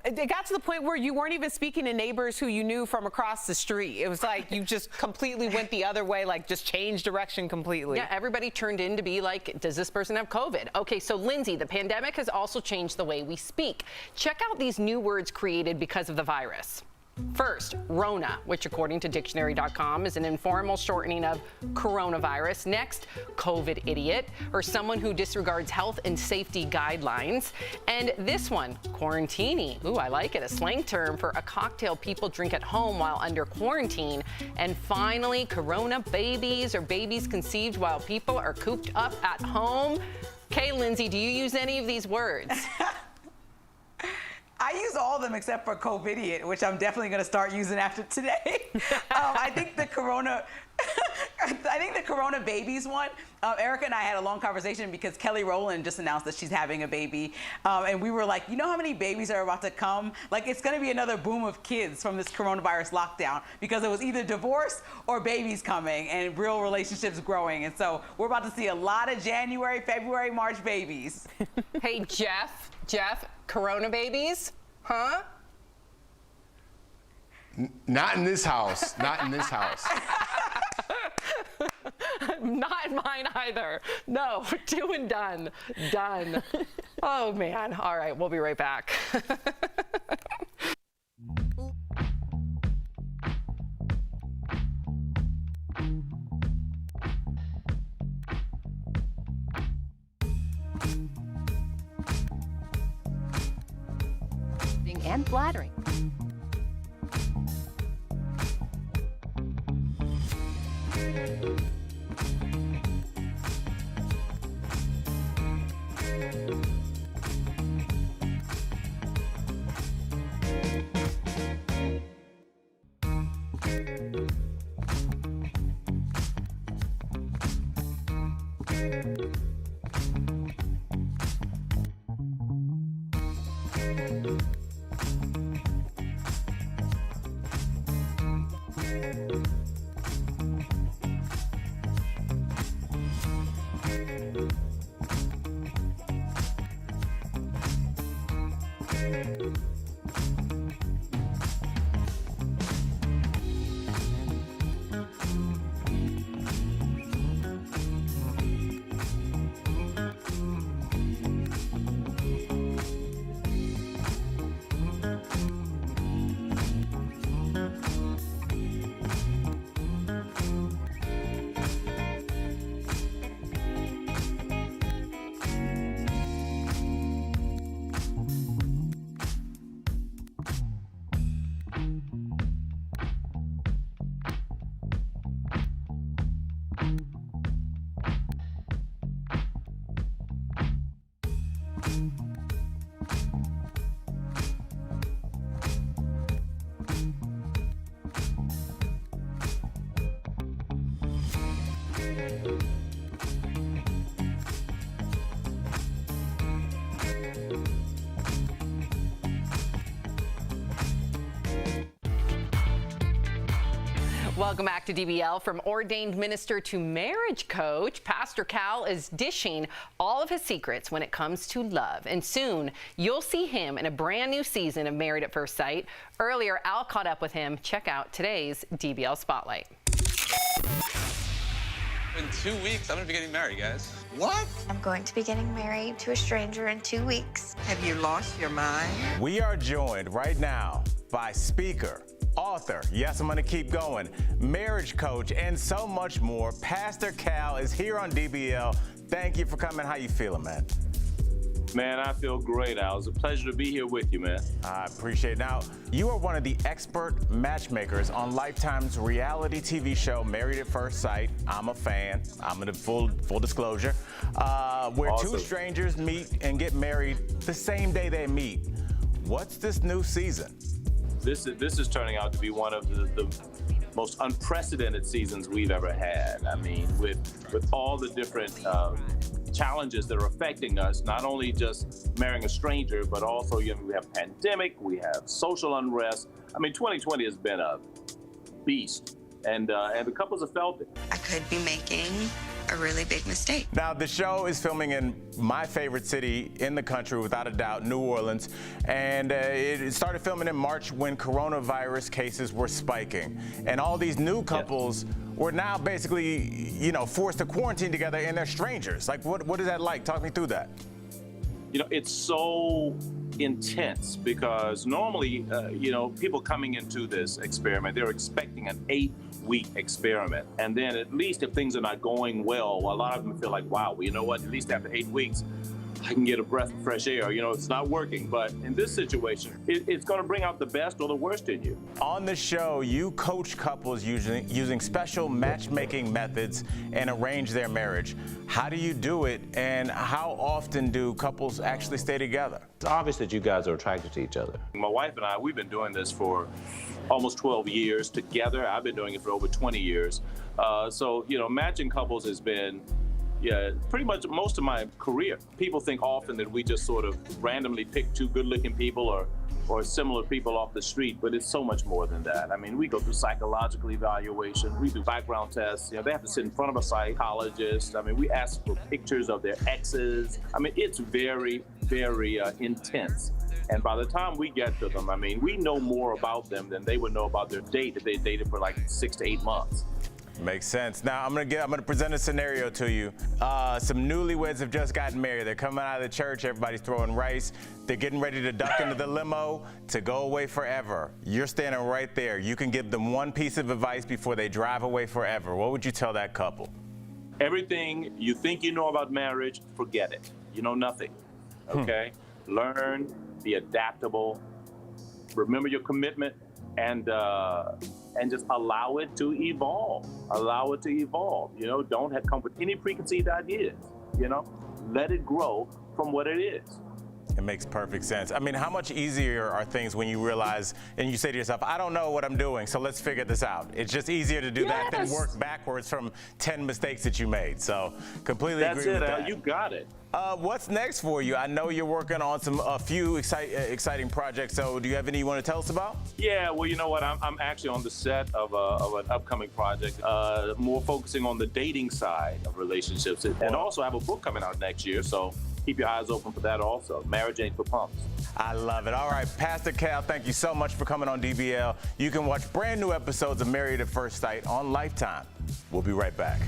it got to the point where you weren't even speaking to neighbors who you knew from across the street. It was like you just completely went the other way, just changed direction completely. Yeah, everybody turned in to be does this person have COVID? Okay, so Lindsay, the pandemic has also changed the way we speak. Check out these new words created because of the virus. First, Rona, which according to dictionary.com is an informal shortening of coronavirus. Next, COVID idiot, or someone who disregards health and safety guidelines. And this one, quarantini. Ooh, I like it, a slang term for a cocktail people drink at home while under quarantine. And finally, corona babies, or babies conceived while people are cooped up at home. Okay, Lindsay, do you use any of these words? I use all of them except for COVIDiot, which I'm definitely going to start using after today. I think the corona I think the Corona babies one, Erica and I had a long conversation because Kelly Rowland just announced that she's having a baby. And we were like, you know how many babies are about to come? Like, it's going to be another boom of kids from this coronavirus lockdown because it was either divorce or babies coming and real relationships growing. And so we're about to see a lot of January, February, March babies. Hey, Jeff, Corona babies, huh? Not in this house. Not in this house. Not in mine either. No, two and done. Done. Oh, man. All right, we'll be right back. And flattering. Welcome back to DBL. From ordained minister to marriage coach, Pastor Cal is dishing all of his secrets when it comes to love. And soon, you'll see him in a brand new season of Married at First Sight. Earlier, Al caught up with him. Check out today's DBL Spotlight. In 2 weeks, I'm going to be getting married, guys. What? I'm going to be getting married to a stranger in 2 weeks. Have you lost your mind? We are joined right now by speaker, author, yes, I'm going to keep going, marriage coach, and so much more. Pastor Cal is here on DBL. Thank you for coming. How you feeling, man? Man, I feel great, Al. It's a pleasure to be here with you, man. I appreciate it. Now, you are one of the expert matchmakers on Lifetime's reality TV show, Married at First Sight. I'm a fan. I'm in full disclosure. Where Awesome. Two strangers meet and get married the same day they meet. What's this new season? This is turning out to be one of the most unprecedented seasons we've ever had. I mean, with all the different challenges that are affecting us, not only just marrying a stranger, but also, you know, we have pandemic, we have social unrest. I mean, 2020 has been a beast, and the couples have felt it. I could be making a really big mistake. Now, the show is filming in my favorite city in the country, without a doubt, New Orleans. And it started filming in March when coronavirus cases were spiking. And all these new couples were now basically, you know, forced to quarantine together, and they're strangers. Like, what is that like? Talk me through that. You know, it's so intense because normally, you know, people coming into this experiment, they're expecting an 8-week experiment. And then at least if things are not going well, a lot of them feel like, wow, well, you know what, at least after 8 weeks, I can get a breath of fresh air. You know, it's not working. But in this situation, it's going to bring out the best or the worst in you. On the show, you coach couples using special matchmaking methods and arrange their marriage. How do you do it, and how often do couples actually stay together? It's obvious that you guys are attracted to each other. My wife and I, we've been doing this for almost 12 years together. I've been doing it for over 20 years. So, you know, matching couples has been, pretty much most of my career. People think often that we just sort of randomly pick two good-looking people or similar people off the street, but it's so much more than that. I mean, we go through psychological evaluation, we do background tests. You know, they have to sit in front of a psychologist. I mean, we ask for pictures of their exes. I mean, it's very, very intense. And by the time we get to them, I mean, we know more about them than they would know about their date if they dated for like 6 to 8 months. Makes sense. Now I'm gonna present a scenario to you. Some newlyweds have just gotten married. They're coming out of the church. Everybody's throwing rice. They're getting ready to duck into the limo to go away forever. You're standing right there. You can give them one piece of advice before they drive away forever. What would you tell that couple? Everything you think you know about marriage, forget it. You know nothing. Okay? Learn, be adaptable. Remember your commitment, and just allow it to evolve. Allow it to evolve. You know, don't come with any preconceived ideas. You know, let it grow from what it is. It makes perfect sense. I mean, how much easier are things when you realize and you say to yourself, I don't know what I'm doing, so let's figure this out. It's just easier to do that than work backwards from 10 mistakes that you made. So completely agree with that. You got it. What's next for you? I know you're working on a few exciting projects. So do you have any you want to tell us about? Yeah, well, you know what? I'm actually on the set of an upcoming project, more focusing on the dating side of relationships. And also I have a book coming out next year, so keep your eyes open for that also. Marriage Ain't for Punks. I love it. All right, Pastor Cal, thank you so much for coming on DBL. You can watch brand new episodes of Married at First Sight on Lifetime. We'll be right back.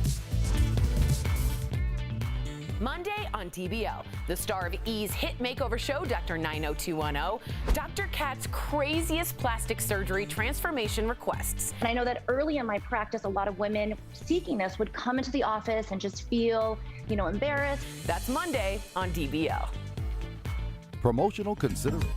Monday on DBL, the star of E's hit makeover show, Dr. 90210, Dr. Kat's craziest plastic surgery transformation requests. And I know that early in my practice, a lot of women seeking this would come into the office and just feel, embarrassed. That's Monday on DBL. Promotional consideration.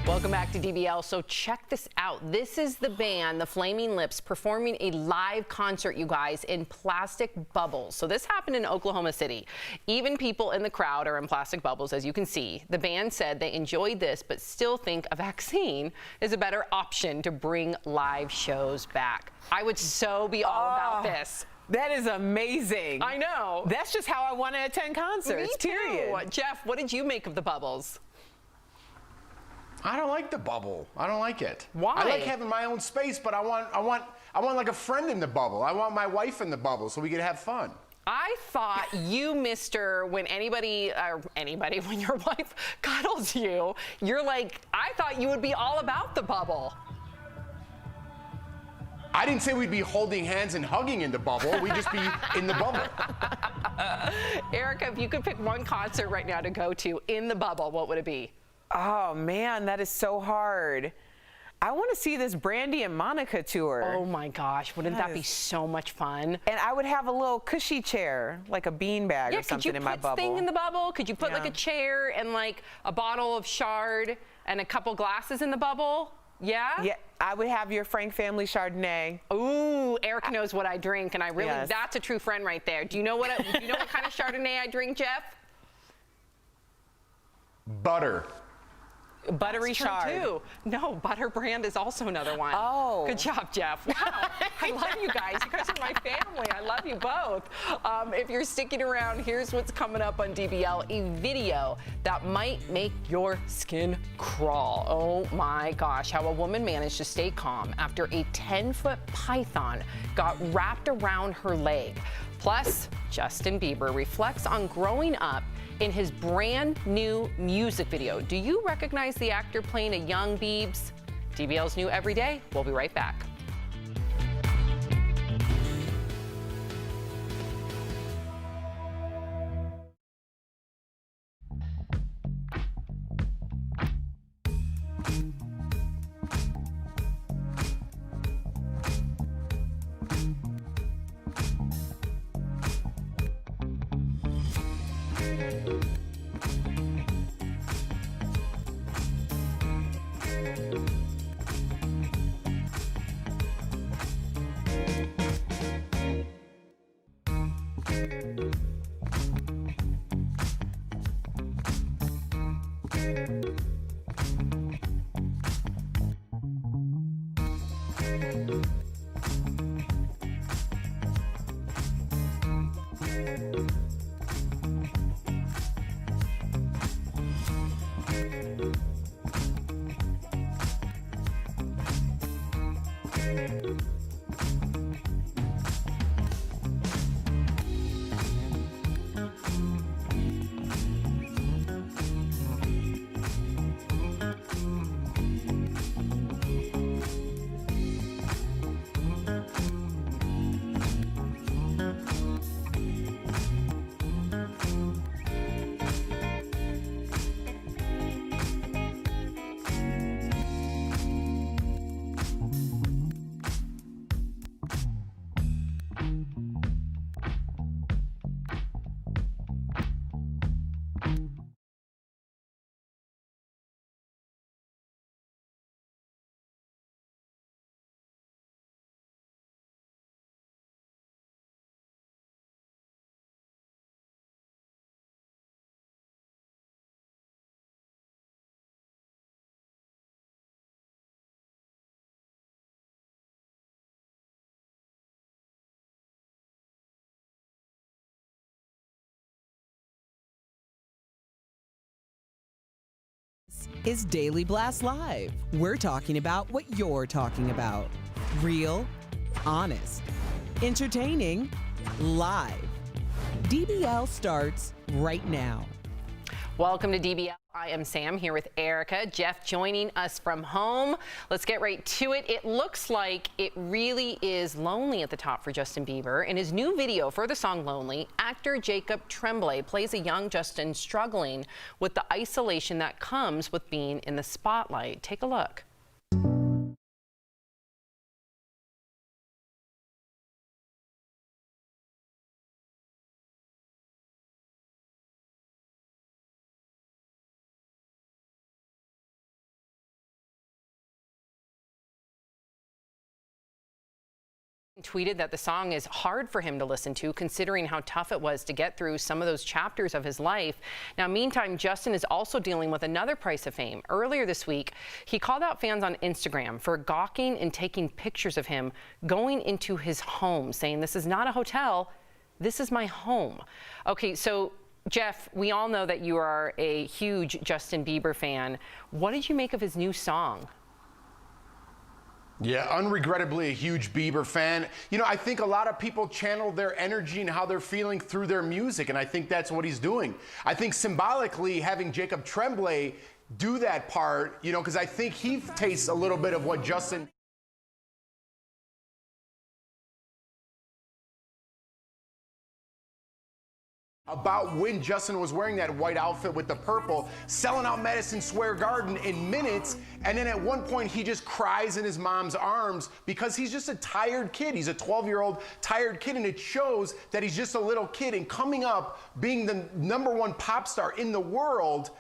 Welcome back to DBL. So check this out. This is the band, the Flaming Lips, performing a live concert, you guys, in plastic bubbles. So this happened in Oklahoma City. Even people in the crowd are in plastic bubbles, as you can see. The band said they enjoyed this, but still think a vaccine is a better option to bring live shows back. I would so be all about this. That is amazing. I know. That's just how I want to attend concerts, Me too. period. Jeff, what did you make of the bubbles? I don't like the bubble. I don't like it. Why? I like having my own space, but I want like a friend in the bubble. I want my wife in the bubble so we could have fun. I thought you, mister, when when your wife cuddles you, you're like, I thought you would be all about the bubble. I didn't say we'd be holding hands and hugging in the bubble. We'd just be in the bubble. Erica, if you could pick one concert right now to go to in the bubble, what would it be? Oh, man, that is so hard. I want to see this Brandy and Monica tour. Oh, my gosh. Wouldn't that be so much fun? And I would have a little cushy chair, like a beanbag or something in my bubble. Could you put thing in the bubble? Could you put like a chair and like a bottle of Chard and a couple glasses in the bubble? Yeah? Yeah, I would have your Frank Family Chardonnay. Ooh, Eric knows what I drink, and I really, that's a true friend right there. Do you know what kind of Chardonnay I drink, Jeff? Butter. Buttery That's true, Chard. Too. No, Butter Brand is also another one. Oh. Good job, Jeff. Wow. I love you guys. You guys are my family. I love you both. If you're sticking around, here's what's coming up on DBL, a video that might make your skin crawl. Oh my gosh, how a woman managed to stay calm after a 10-foot python got wrapped around her leg. Plus, Justin Bieber reflects on growing up in his brand new music video. Do you recognize the actor playing a young Biebs? DBL's new every day. We'll be right back. is Daily Blast Live. We're talking about what you're talking about. Real, honest, entertaining, live. DBL starts right now. Welcome to DBL. I am Sam here with Erica. Jeff joining us from home. Let's get right to it. It looks like it really is lonely at the top for Justin Bieber. In his new video for the song Lonely, actor Jacob Tremblay plays a young Justin struggling with the isolation that comes with being in the spotlight. Take a look. Tweeted that the song is hard for him to listen to, considering how tough it was to get through some of those chapters of his life. Now, meantime, Justin is also dealing with another price of fame. Earlier this week, he called out fans on Instagram for gawking and taking pictures of him going into his home, saying, "This is not a hotel, this is my home." Okay, so Jeff, we all know that you are a huge Justin Bieber fan. What did you make of his new song? Yeah, unregrettably a huge Bieber fan. You know, I think a lot of people channel their energy and how they're feeling through their music, and I think that's what he's doing. I think symbolically having Jacob Tremblay do that part, you know, because I think he tastes a little bit of what Justin... about when Justin was wearing that white outfit with the purple, selling out Madison Square Garden in minutes, and then at one point he just cries in his mom's arms because he's just a tired kid. He's a 12-year-old tired kid, and it shows that he's just a little kid, and coming up being the #1 pop star in the world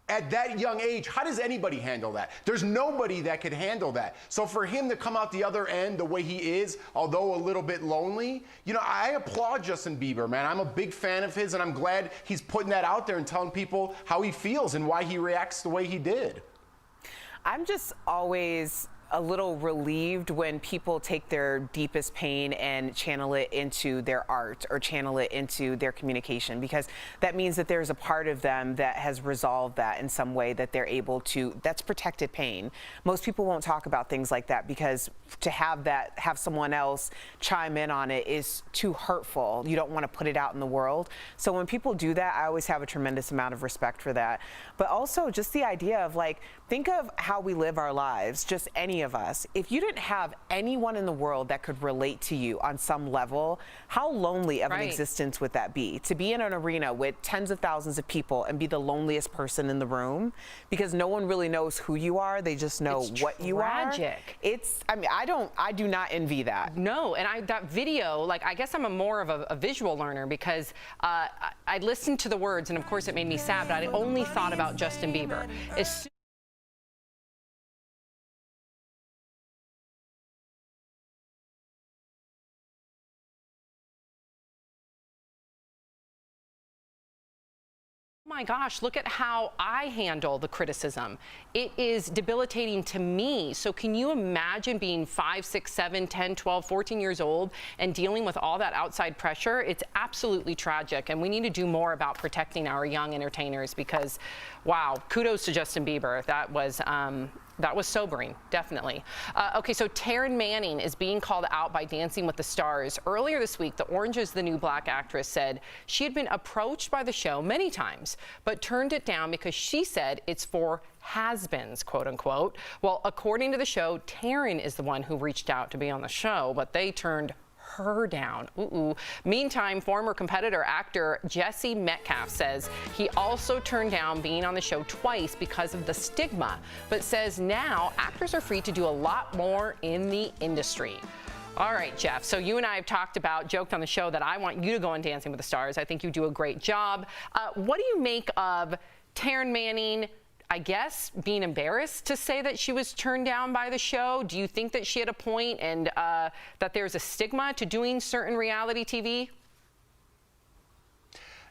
at that young age, how does anybody handle that? There's nobody that could handle that. So for him to come out the other end the way he is, although a little bit lonely, you know, I applaud Justin Bieber, man. I'm a big fan of his, and I'm glad he's putting that out there and telling people how he feels and why he reacts the way he did. I'm just always a little relieved when people take their deepest pain and channel it into their art or channel it into their communication, because that means that there's a part of them that has resolved that in some way, that they're able to, that's protected pain. Most people won't talk about things like that because to have someone else chime in on it is too hurtful. You don't want to put it out in the world. So when people do that, I always have a tremendous amount of respect for that. But also just the idea of, like, think of how we live our lives, just any of us. If you didn't have anyone in the world that could relate to you on some level, how lonely of an existence would that be? To be in an arena with tens of thousands of people and be the loneliest person in the room because no one really knows who you are, they just know what you are. It's, I mean, I do not envy that. No, and that video, like, I guess I'm more of a visual learner because I listened to the words, and of course it made me sad, but I only thought about Justin Bieber. Oh my gosh, look at how I handle the criticism. It is debilitating to me. So can you imagine being 5, 6, 7, 10, 12, 14 years old and dealing with all that outside pressure? It's absolutely tragic, and we need to do more about protecting our young entertainers because, wow, kudos to Justin Bieber. That was sobering, definitely. Okay, so Taryn Manning is being called out by Dancing with the Stars. Earlier this week, the Orange is the New Black actress said she had been approached by the show many times, but turned it down because she said it's for has-beens, quote unquote. Well, according to the show, Taryn is the one who reached out to be on the show, but they turned her down. Meantime, former competitor actor Jesse Metcalf says he also turned down being on the show twice because of the stigma, but says now actors are free to do a lot more in the industry. All right, Jeff, so you and I have joked on the show that I want you to go on Dancing with the Stars. I think you do a great job. What do you make of Taryn Manning, I guess, being embarrassed to say that she was turned down by the show? Do you think that she had a point and that there's a stigma to doing certain reality TV?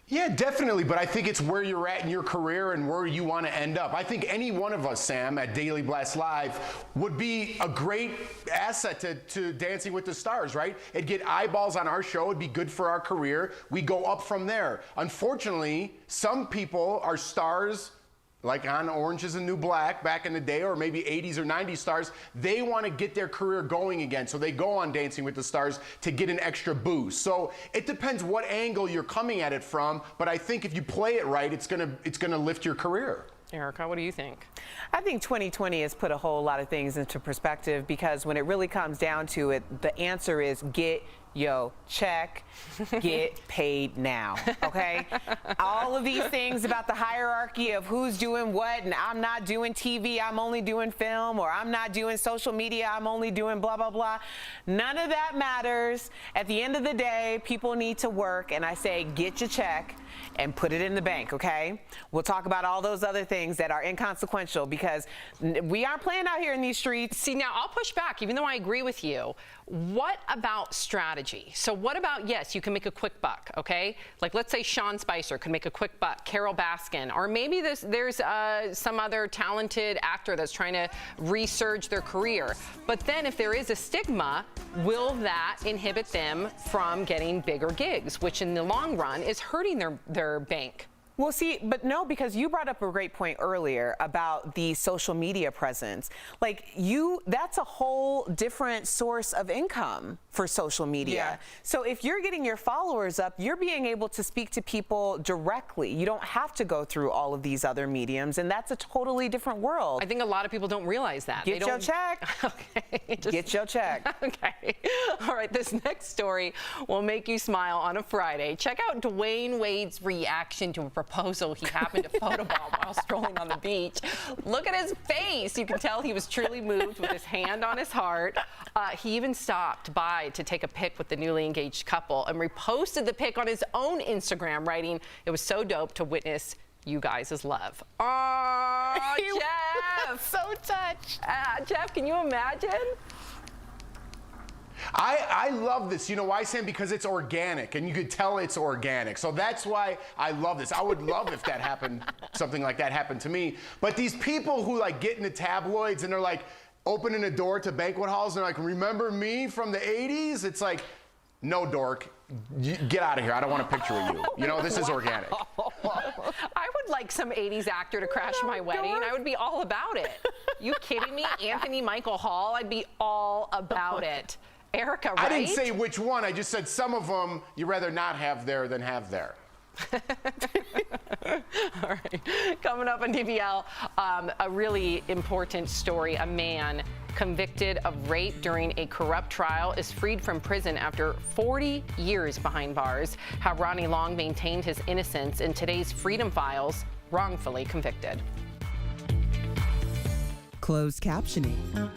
Yeah, definitely, but I think it's where you're at in your career and where you want to end up. I think any one of us, Sam, at Daily Blast Live would be a great asset to Dancing with the Stars, right? It'd get eyeballs on our show. It'd be good for our career. We go up from there. Unfortunately, some people are stars like on Orange is the New Black back in the day, or maybe 80s or 90s stars, they want to get their career going again. So they go on Dancing with the Stars to get an extra boost. So it depends what angle you're coming at it from, but I think if you play it right, it's gonna lift your career. Erica, what do you think? I think 2020 has put a whole lot of things into perspective, because when it really comes down to it, the answer is get yo check, get paid now, okay? All of these things about the hierarchy of who's doing what, and I'm not doing TV, I'm only doing film, or I'm not doing social media, I'm only doing blah, blah, blah. None of that matters. At the end of the day, people need to work, and I say get your check and put it in the bank, okay? We'll talk about all those other things that are inconsequential, because we aren't playing out here in these streets. See, now I'll push back, even though I agree with you. What about strategy? So what about, yes, you can make a quick buck, okay? Like, let's say Sean Spicer could make a quick buck, Carol Baskin, or maybe there's some other talented actor that's trying to resurge their career. But then if there is a stigma, will that inhibit them from getting bigger gigs, which in the long run is hurting their bank? Well, see, but no, because you brought up a great point earlier about the social media presence. Like, that's a whole different source of income for social media. Yeah. So if you're getting your followers up, you're being able to speak to people directly. You don't have to go through all of these other mediums, and that's a totally different world. I think a lot of people don't realize that. Get your check. Okay. Get your check. Okay. All right, this next story will make you smile on a Friday. Check out Dwayne Wade's reaction to a proposal he happened to photobomb while strolling on the beach. Look at his face. You can tell he was truly moved with his hand on his heart. He even stopped by to take a pic with the newly engaged couple and reposted the pic on his own Instagram, writing, "It was so dope to witness you guys' love." Oh, Jeff! So touched. Jeff, can you imagine? I love this. You know why, Sam? Because it's organic, and you could tell it's organic. So that's why I love this. I would love if that happened, something like that happened to me. But these people who like get into tabloids and they're like opening a door to banquet halls and they're like, "Remember me from the 80s?" It's like, no, dork. Get out of here. I don't want a picture of you. You know, this is organic. I would like some 80s actor to crash my wedding. I would be all about it. You kidding me? Anthony Michael Hall? I'd be all about it. Erica, right? I didn't say which one. I just said some of them you'd rather not have there than have there. All right. Coming up on DBL, a really important story. A man convicted of rape during a corrupt trial is freed from prison after 40 years behind bars. How Ronnie Long maintained his innocence in today's Freedom Files, wrongfully convicted. Closed captioning.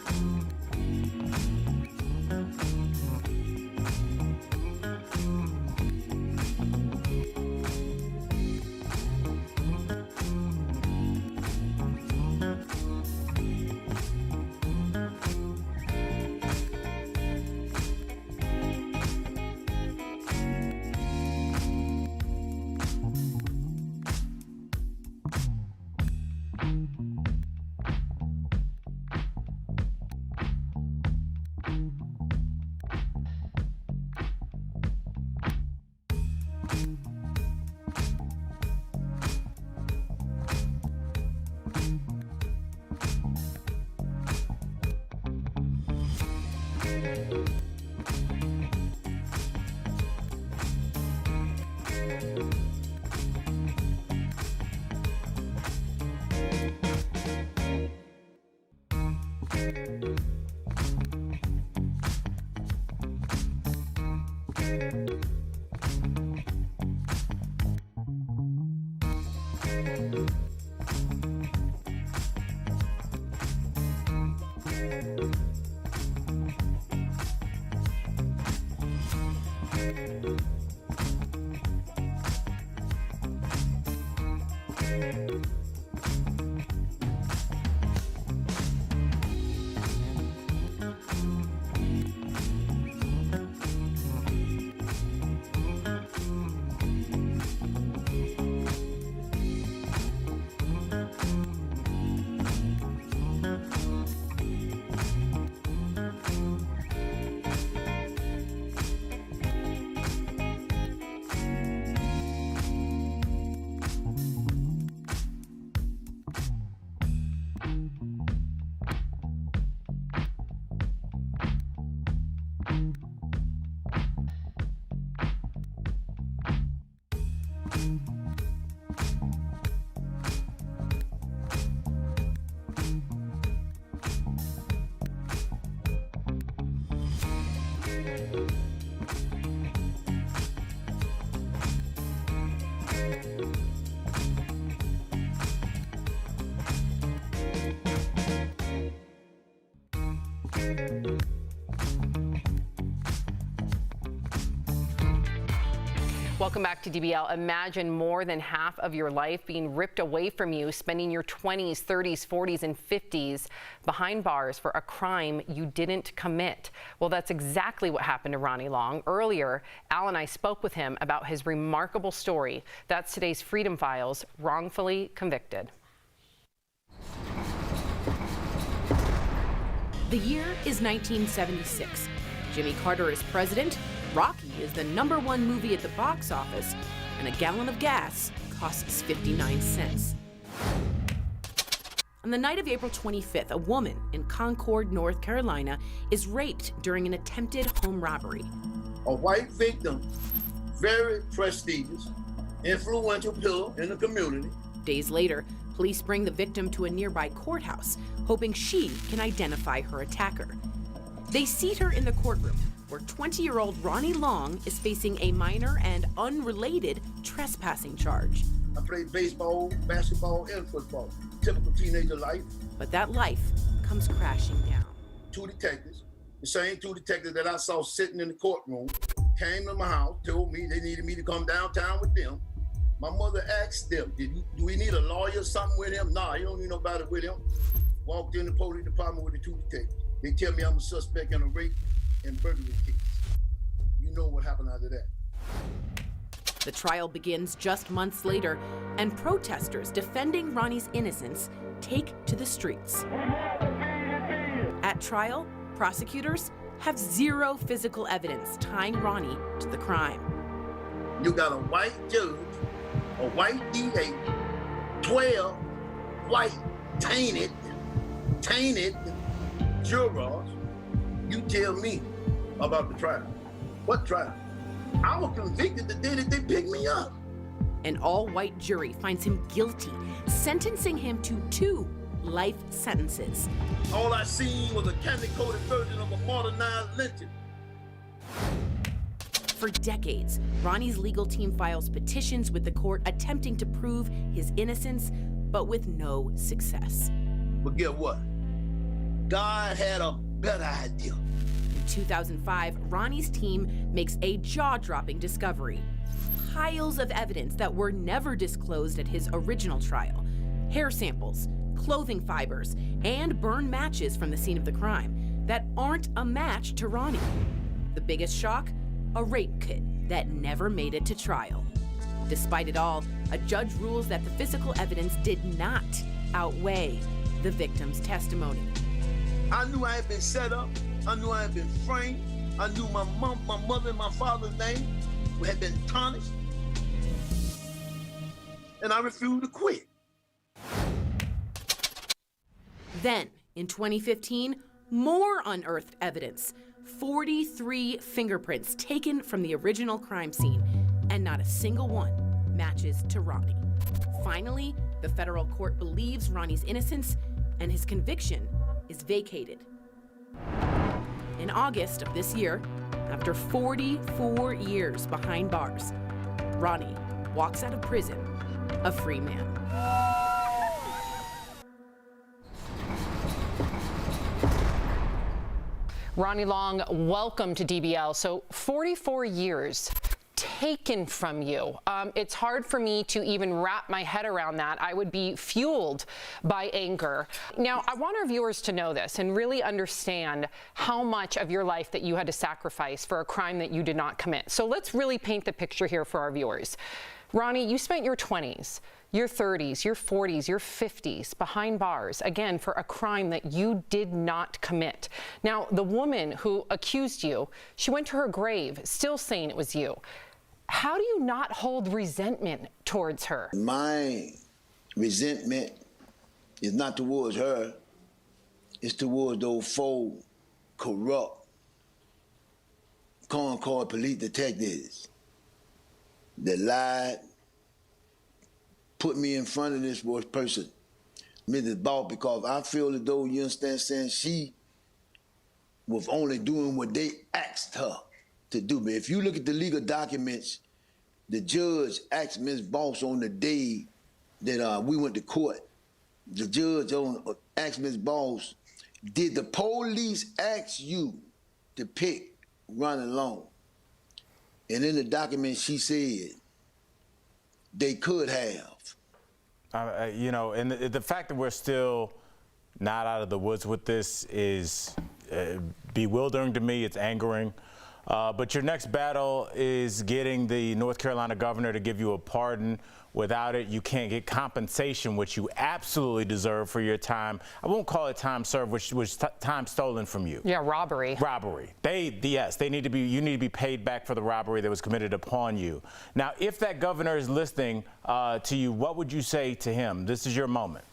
Welcome back to DBL. Imagine more than half of your life being ripped away from you, spending your 20s, 30s, 40s, and 50s behind bars for a crime you didn't commit. Well, that's exactly what happened to Ronnie Long. Earlier, Al and I spoke with him about his remarkable story. That's today's Freedom Files, Wrongfully Convicted. The year is 1976. Jimmy Carter is president. Rocky is the #1 movie at the box office, and a gallon of gas costs 59 cents. On the night of April 25th, a woman in Concord, North Carolina, is raped during an attempted home robbery. A white victim, very prestigious, influential pillar in the community. Days later, police bring the victim to a nearby courthouse, hoping she can identify her attacker. They seat her in the courtroom, where 20-year-old Ronnie Long is facing a minor and unrelated trespassing charge. I played baseball, basketball, and football. Typical teenager life. But that life comes crashing down. 2 detectives, the same 2 detectives that I saw sitting in the courtroom, came to my house, told me they needed me to come downtown with them. My mother asked them, do we need a lawyer or something with him? Nah, you don't need nobody with him. Walked in the police department with the 2 detectives. They tell me I'm a suspect in a rape and burglary case. You know what happened after that. The trial begins just months later, and protesters defending Ronnie's innocence take to the streets. At trial, prosecutors have zero physical evidence tying Ronnie to the crime. You got a white judge, a white DA, 12 white tainted jurors. You tell me about the trial. What trial? I was convicted the day that they picked me up. An all-white jury finds him guilty, sentencing him to 2 life sentences. All I seen was a candy-coated version of a modernized lynching. For decades, Ronnie's legal team files petitions with the court attempting to prove his innocence, but with no success. But get what? God had a better idea. In 2005, Ronnie's team makes a jaw-dropping discovery. Piles of evidence that were never disclosed at his original trial. Hair samples, clothing fibers, and burned matches from the scene of the crime that aren't a match to Ronnie. The biggest shock? A rape kit that never made it to trial. Despite it all, a judge rules that the physical evidence did not outweigh the victim's testimony. I knew I had been set up. I knew I had been framed. I knew my mother and my father's name had been tarnished. And I refused to quit. Then, in 2015, more unearthed evidence. 43 fingerprints taken from the original crime scene, and not a single one matches to Ronnie. Finally, the federal court believes Ronnie's innocence, and his conviction is vacated. In August of this year, after 44 years behind bars, Ronnie walks out of prison a free man. Ronnie Long, welcome to DBL. So 44 years taken from you. It's hard for me to even wrap my head around that. I would be fueled by anger. Now, I want our viewers to know this and really understand how much of your life that you had to sacrifice for a crime that you did not commit. So let's really paint the picture here for our viewers. Ronnie, you spent your 20s, your 30s, your 40s, your 50s behind bars, again, for a crime that you did not commit. Now, the woman who accused you, she went to her grave still saying it was you. How do you not hold resentment towards her? My resentment is not towards her, it's towards those 4 corrupt encore police detectives that lied, put me in front of this person, Mrs. Ball, because I feel as though, you understand, saying she was only doing what they asked her to do. But if you look at the legal documents, the judge asked Ms. Boss on the day that we went to court, the judge asked Ms. Boss, did the police ask you to pick Ronnie Long? And in the document, she said they could have. You know, and the fact that we're still not out of the woods with this is bewildering to me. It's angering. But your next battle is getting the North Carolina governor to give you a pardon. Without it, you can't get compensation, which you absolutely deserve for your time. I won't call it time served, which was time stolen from you. Yeah, robbery. Robbery. Yes, you need to be paid back for the robbery that was committed upon you. Now, if that governor is listening to you, what would you say to him? This is your moment.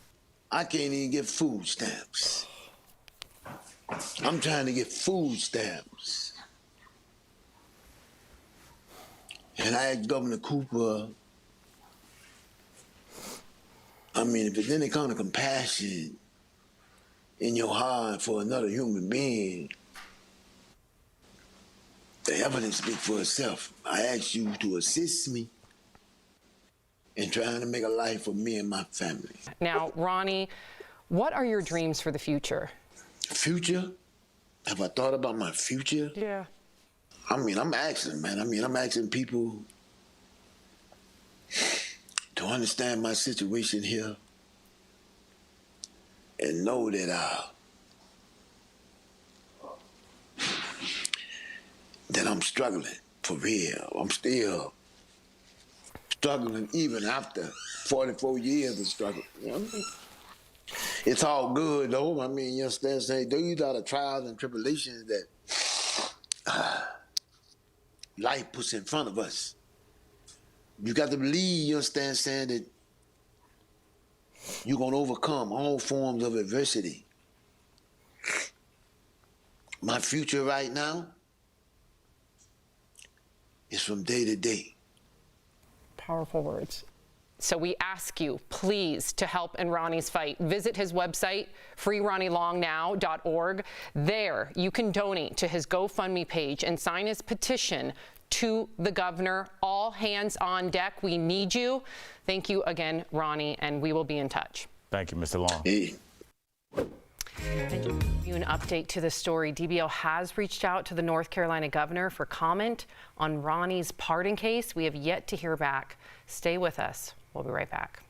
I can't even get food stamps. I'm trying to get food stamps. And I asked Governor Cooper, I mean, if there's any kind of compassion in your heart for another human being, the evidence speaks for itself. I ask you to assist me in trying to make a life for me and my family. Now, Ronnie, what are your dreams for the future? Future? Have I thought about my future? Yeah. I mean, I'm asking, man. I'm asking people to understand my situation here and know that that I'm struggling for real. I'm still struggling even after 44 years of struggle. You know what I mean? It's all good though. I mean, you understand? Saying these are the trials and tribulations that life puts in front of us. You got to believe, you understand, saying that you're going to overcome all forms of adversity. My future right now is from day to day. Powerful words. So we ask you, please, to help in Ronnie's fight. Visit his website, freeronnielongnow.org. There, you can donate to his GoFundMe page and sign his petition to the governor. All hands on deck. We need you. Thank you again, Ronnie, and we will be in touch. Thank you, Mr. Long. Hey. And to give you an update to this story, DBL has reached out to the North Carolina governor for comment on Ronnie's pardon case. We have yet to hear back. Stay with us. We'll be right back.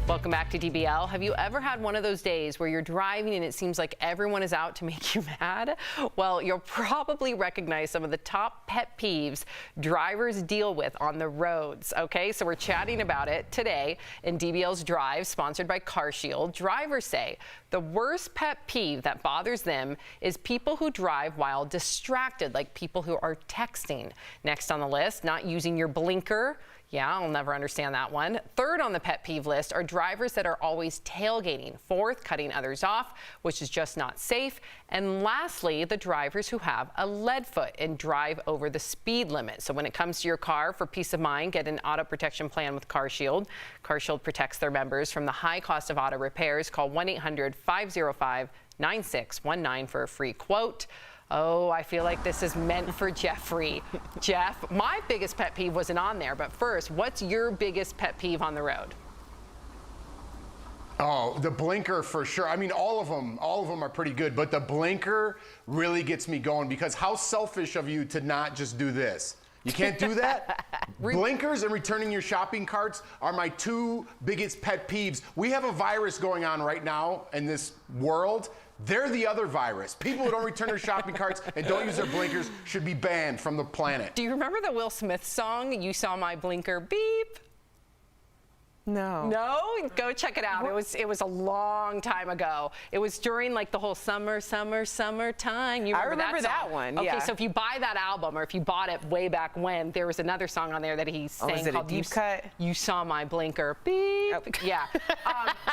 Welcome back to DBL. Have you ever had one of those days where you're driving and it seems like everyone is out to make you mad? Well, you'll probably recognize some of the top pet peeves drivers deal with on the roads. Okay, so we're chatting about it today in DBL's Drive, sponsored by CarShield. Drivers say the worst pet peeve that bothers them is people who drive while distracted, like people who are texting. Next on the list, not using your blinker. Yeah, I'll never understand that one. Third on the pet peeve list are drivers that are always tailgating. Fourth, cutting others off, which is just not safe. And lastly, the drivers who have a lead foot and drive over the speed limit. So when it comes to your car, for peace of mind, get an auto protection plan with CarShield. CarShield protects their members from the high cost of auto repairs. Call 1-800-505-9619 for a free quote. Oh, I feel like this is meant for Jeffrey. Jeff, my biggest pet peeve wasn't on there, but first, what's your biggest pet peeve on the road? Oh, the blinker for sure. I mean, all of them are pretty good, but the blinker really gets me going because how selfish of you to not just do this. You can't do that? Blinkers and returning your shopping carts are my two biggest pet peeves. We have a virus going on right now in this world. They're the other virus. People who don't return their shopping carts and don't use their blinkers should be banned from the planet. Do you remember the Will Smith song, You Saw My Blinker Beep? No. No? Go check it out. It was a long time ago. It was during like the whole summertime. You remember that one, okay, yeah. so if you buy that album or if you bought it way back when, there was another song on there that he sang is it called a deep cut? You Saw My Blinker Beep. Oh. Yeah.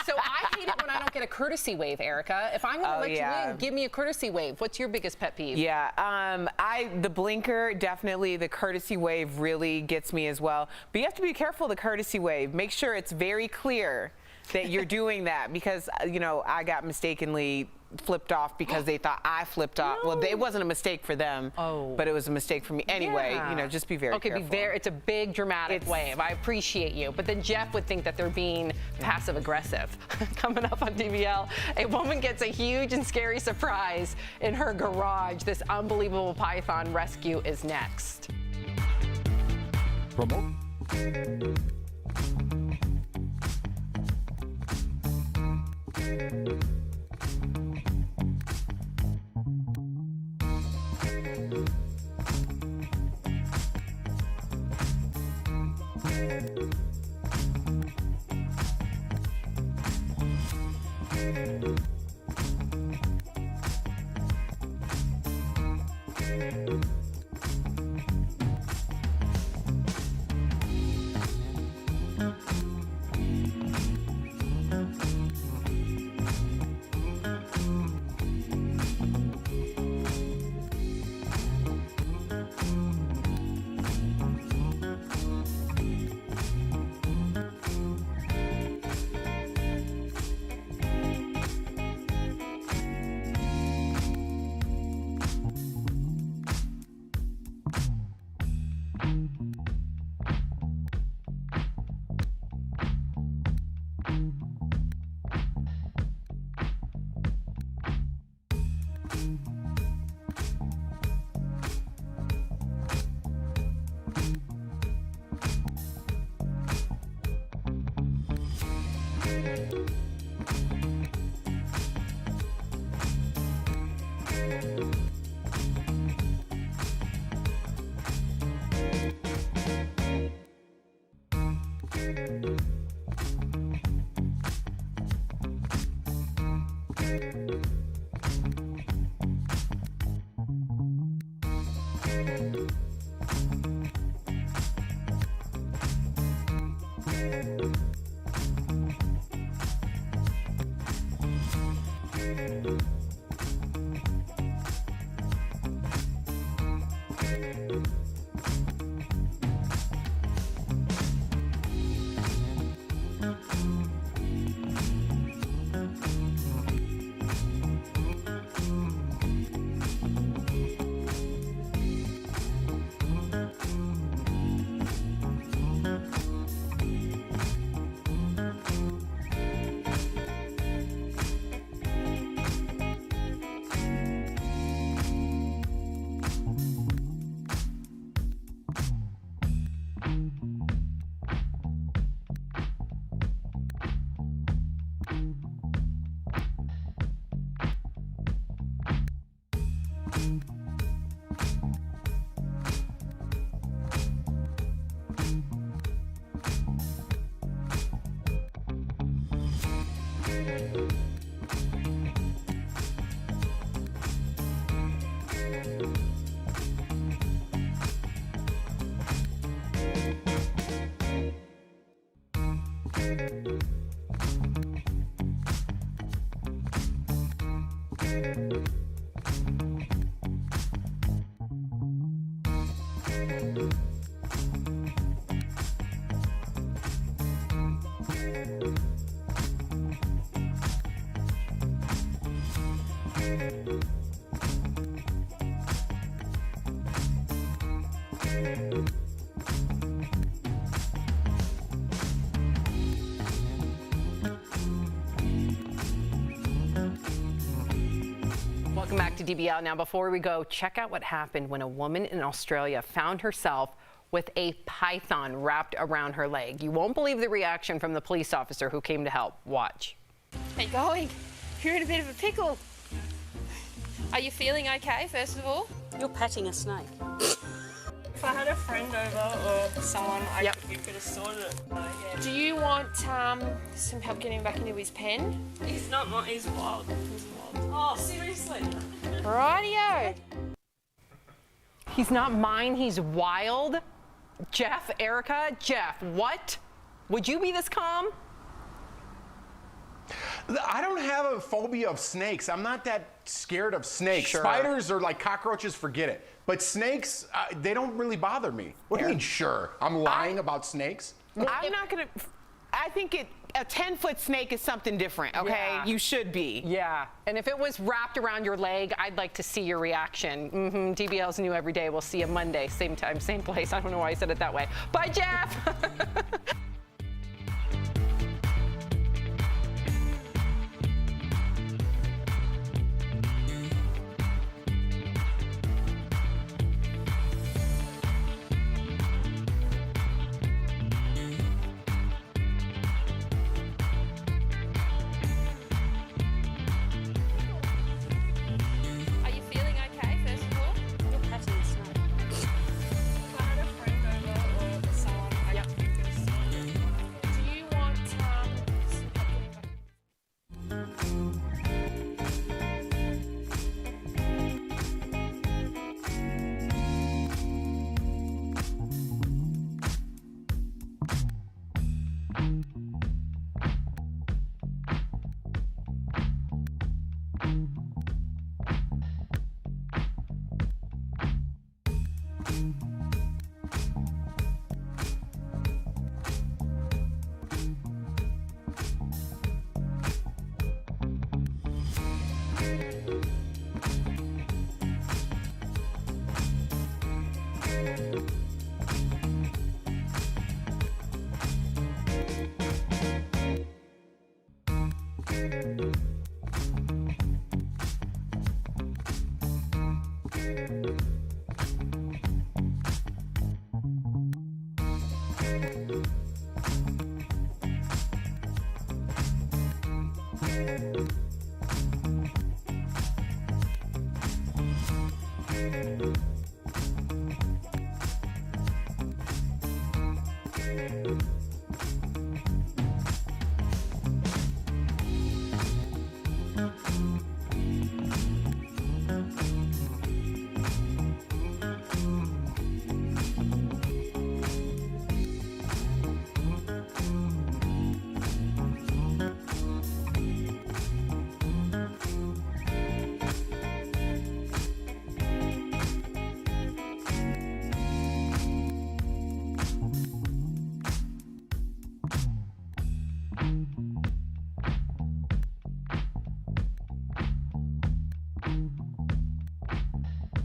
So I hate it when I don't get a courtesy wave, Erica. If I'm going to let you in, give me a courtesy wave. What's your biggest pet peeve? Yeah, the blinker, definitely. The courtesy wave really gets me as well. But you have to be careful, the courtesy wave. Make sure it's very clear that you're doing that because, you know, I got mistakenly flipped off because they thought I flipped off. No. Well, it wasn't a mistake for them, but it was a mistake for me. Anyway, you know, just be very careful. Okay, it's a big dramatic wave. I appreciate you. But then Jeff would think that they're being passive aggressive. Coming up on DBL, a woman gets a huge and scary surprise in her garage. This unbelievable python rescue is next. Promote. Welcome back to DBL. Now, before we go, check out what happened when a woman in Australia found herself with a python wrapped around her leg. You won't believe the reaction from the police officer who came to help. Watch. How you going? You're in a bit of a pickle. Are you feeling okay, first of all? You're patting a snake. If I had a friend over or someone, you could have sorted it. Yeah. Do you want some help getting back into his pen? He's not mine, he's wild. He's wild. Oh, seriously? Rightio. He's not mine, he's wild. Jeff, Erica, Jeff, what? Would you be this calm? I don't have a phobia of snakes. I'm not that scared of snakes. Sure. Spiders are like cockroaches, forget it. But snakes, they don't really bother me. What do you mean, sure? I'm lying about snakes? I'm not gonna. I think a 10-foot snake is something different. Okay, Yeah. you should be. Yeah, and if it was wrapped around your leg, I'd like to see your reaction. DBL's new every day. We'll see you Monday, same time, same place. I don't know why I said it that way. Bye, Jeff. Are you feeling okay, first of all? You're patting a snake. If I had a friend over or someone, you could have sorted it. Do you want some help getting back?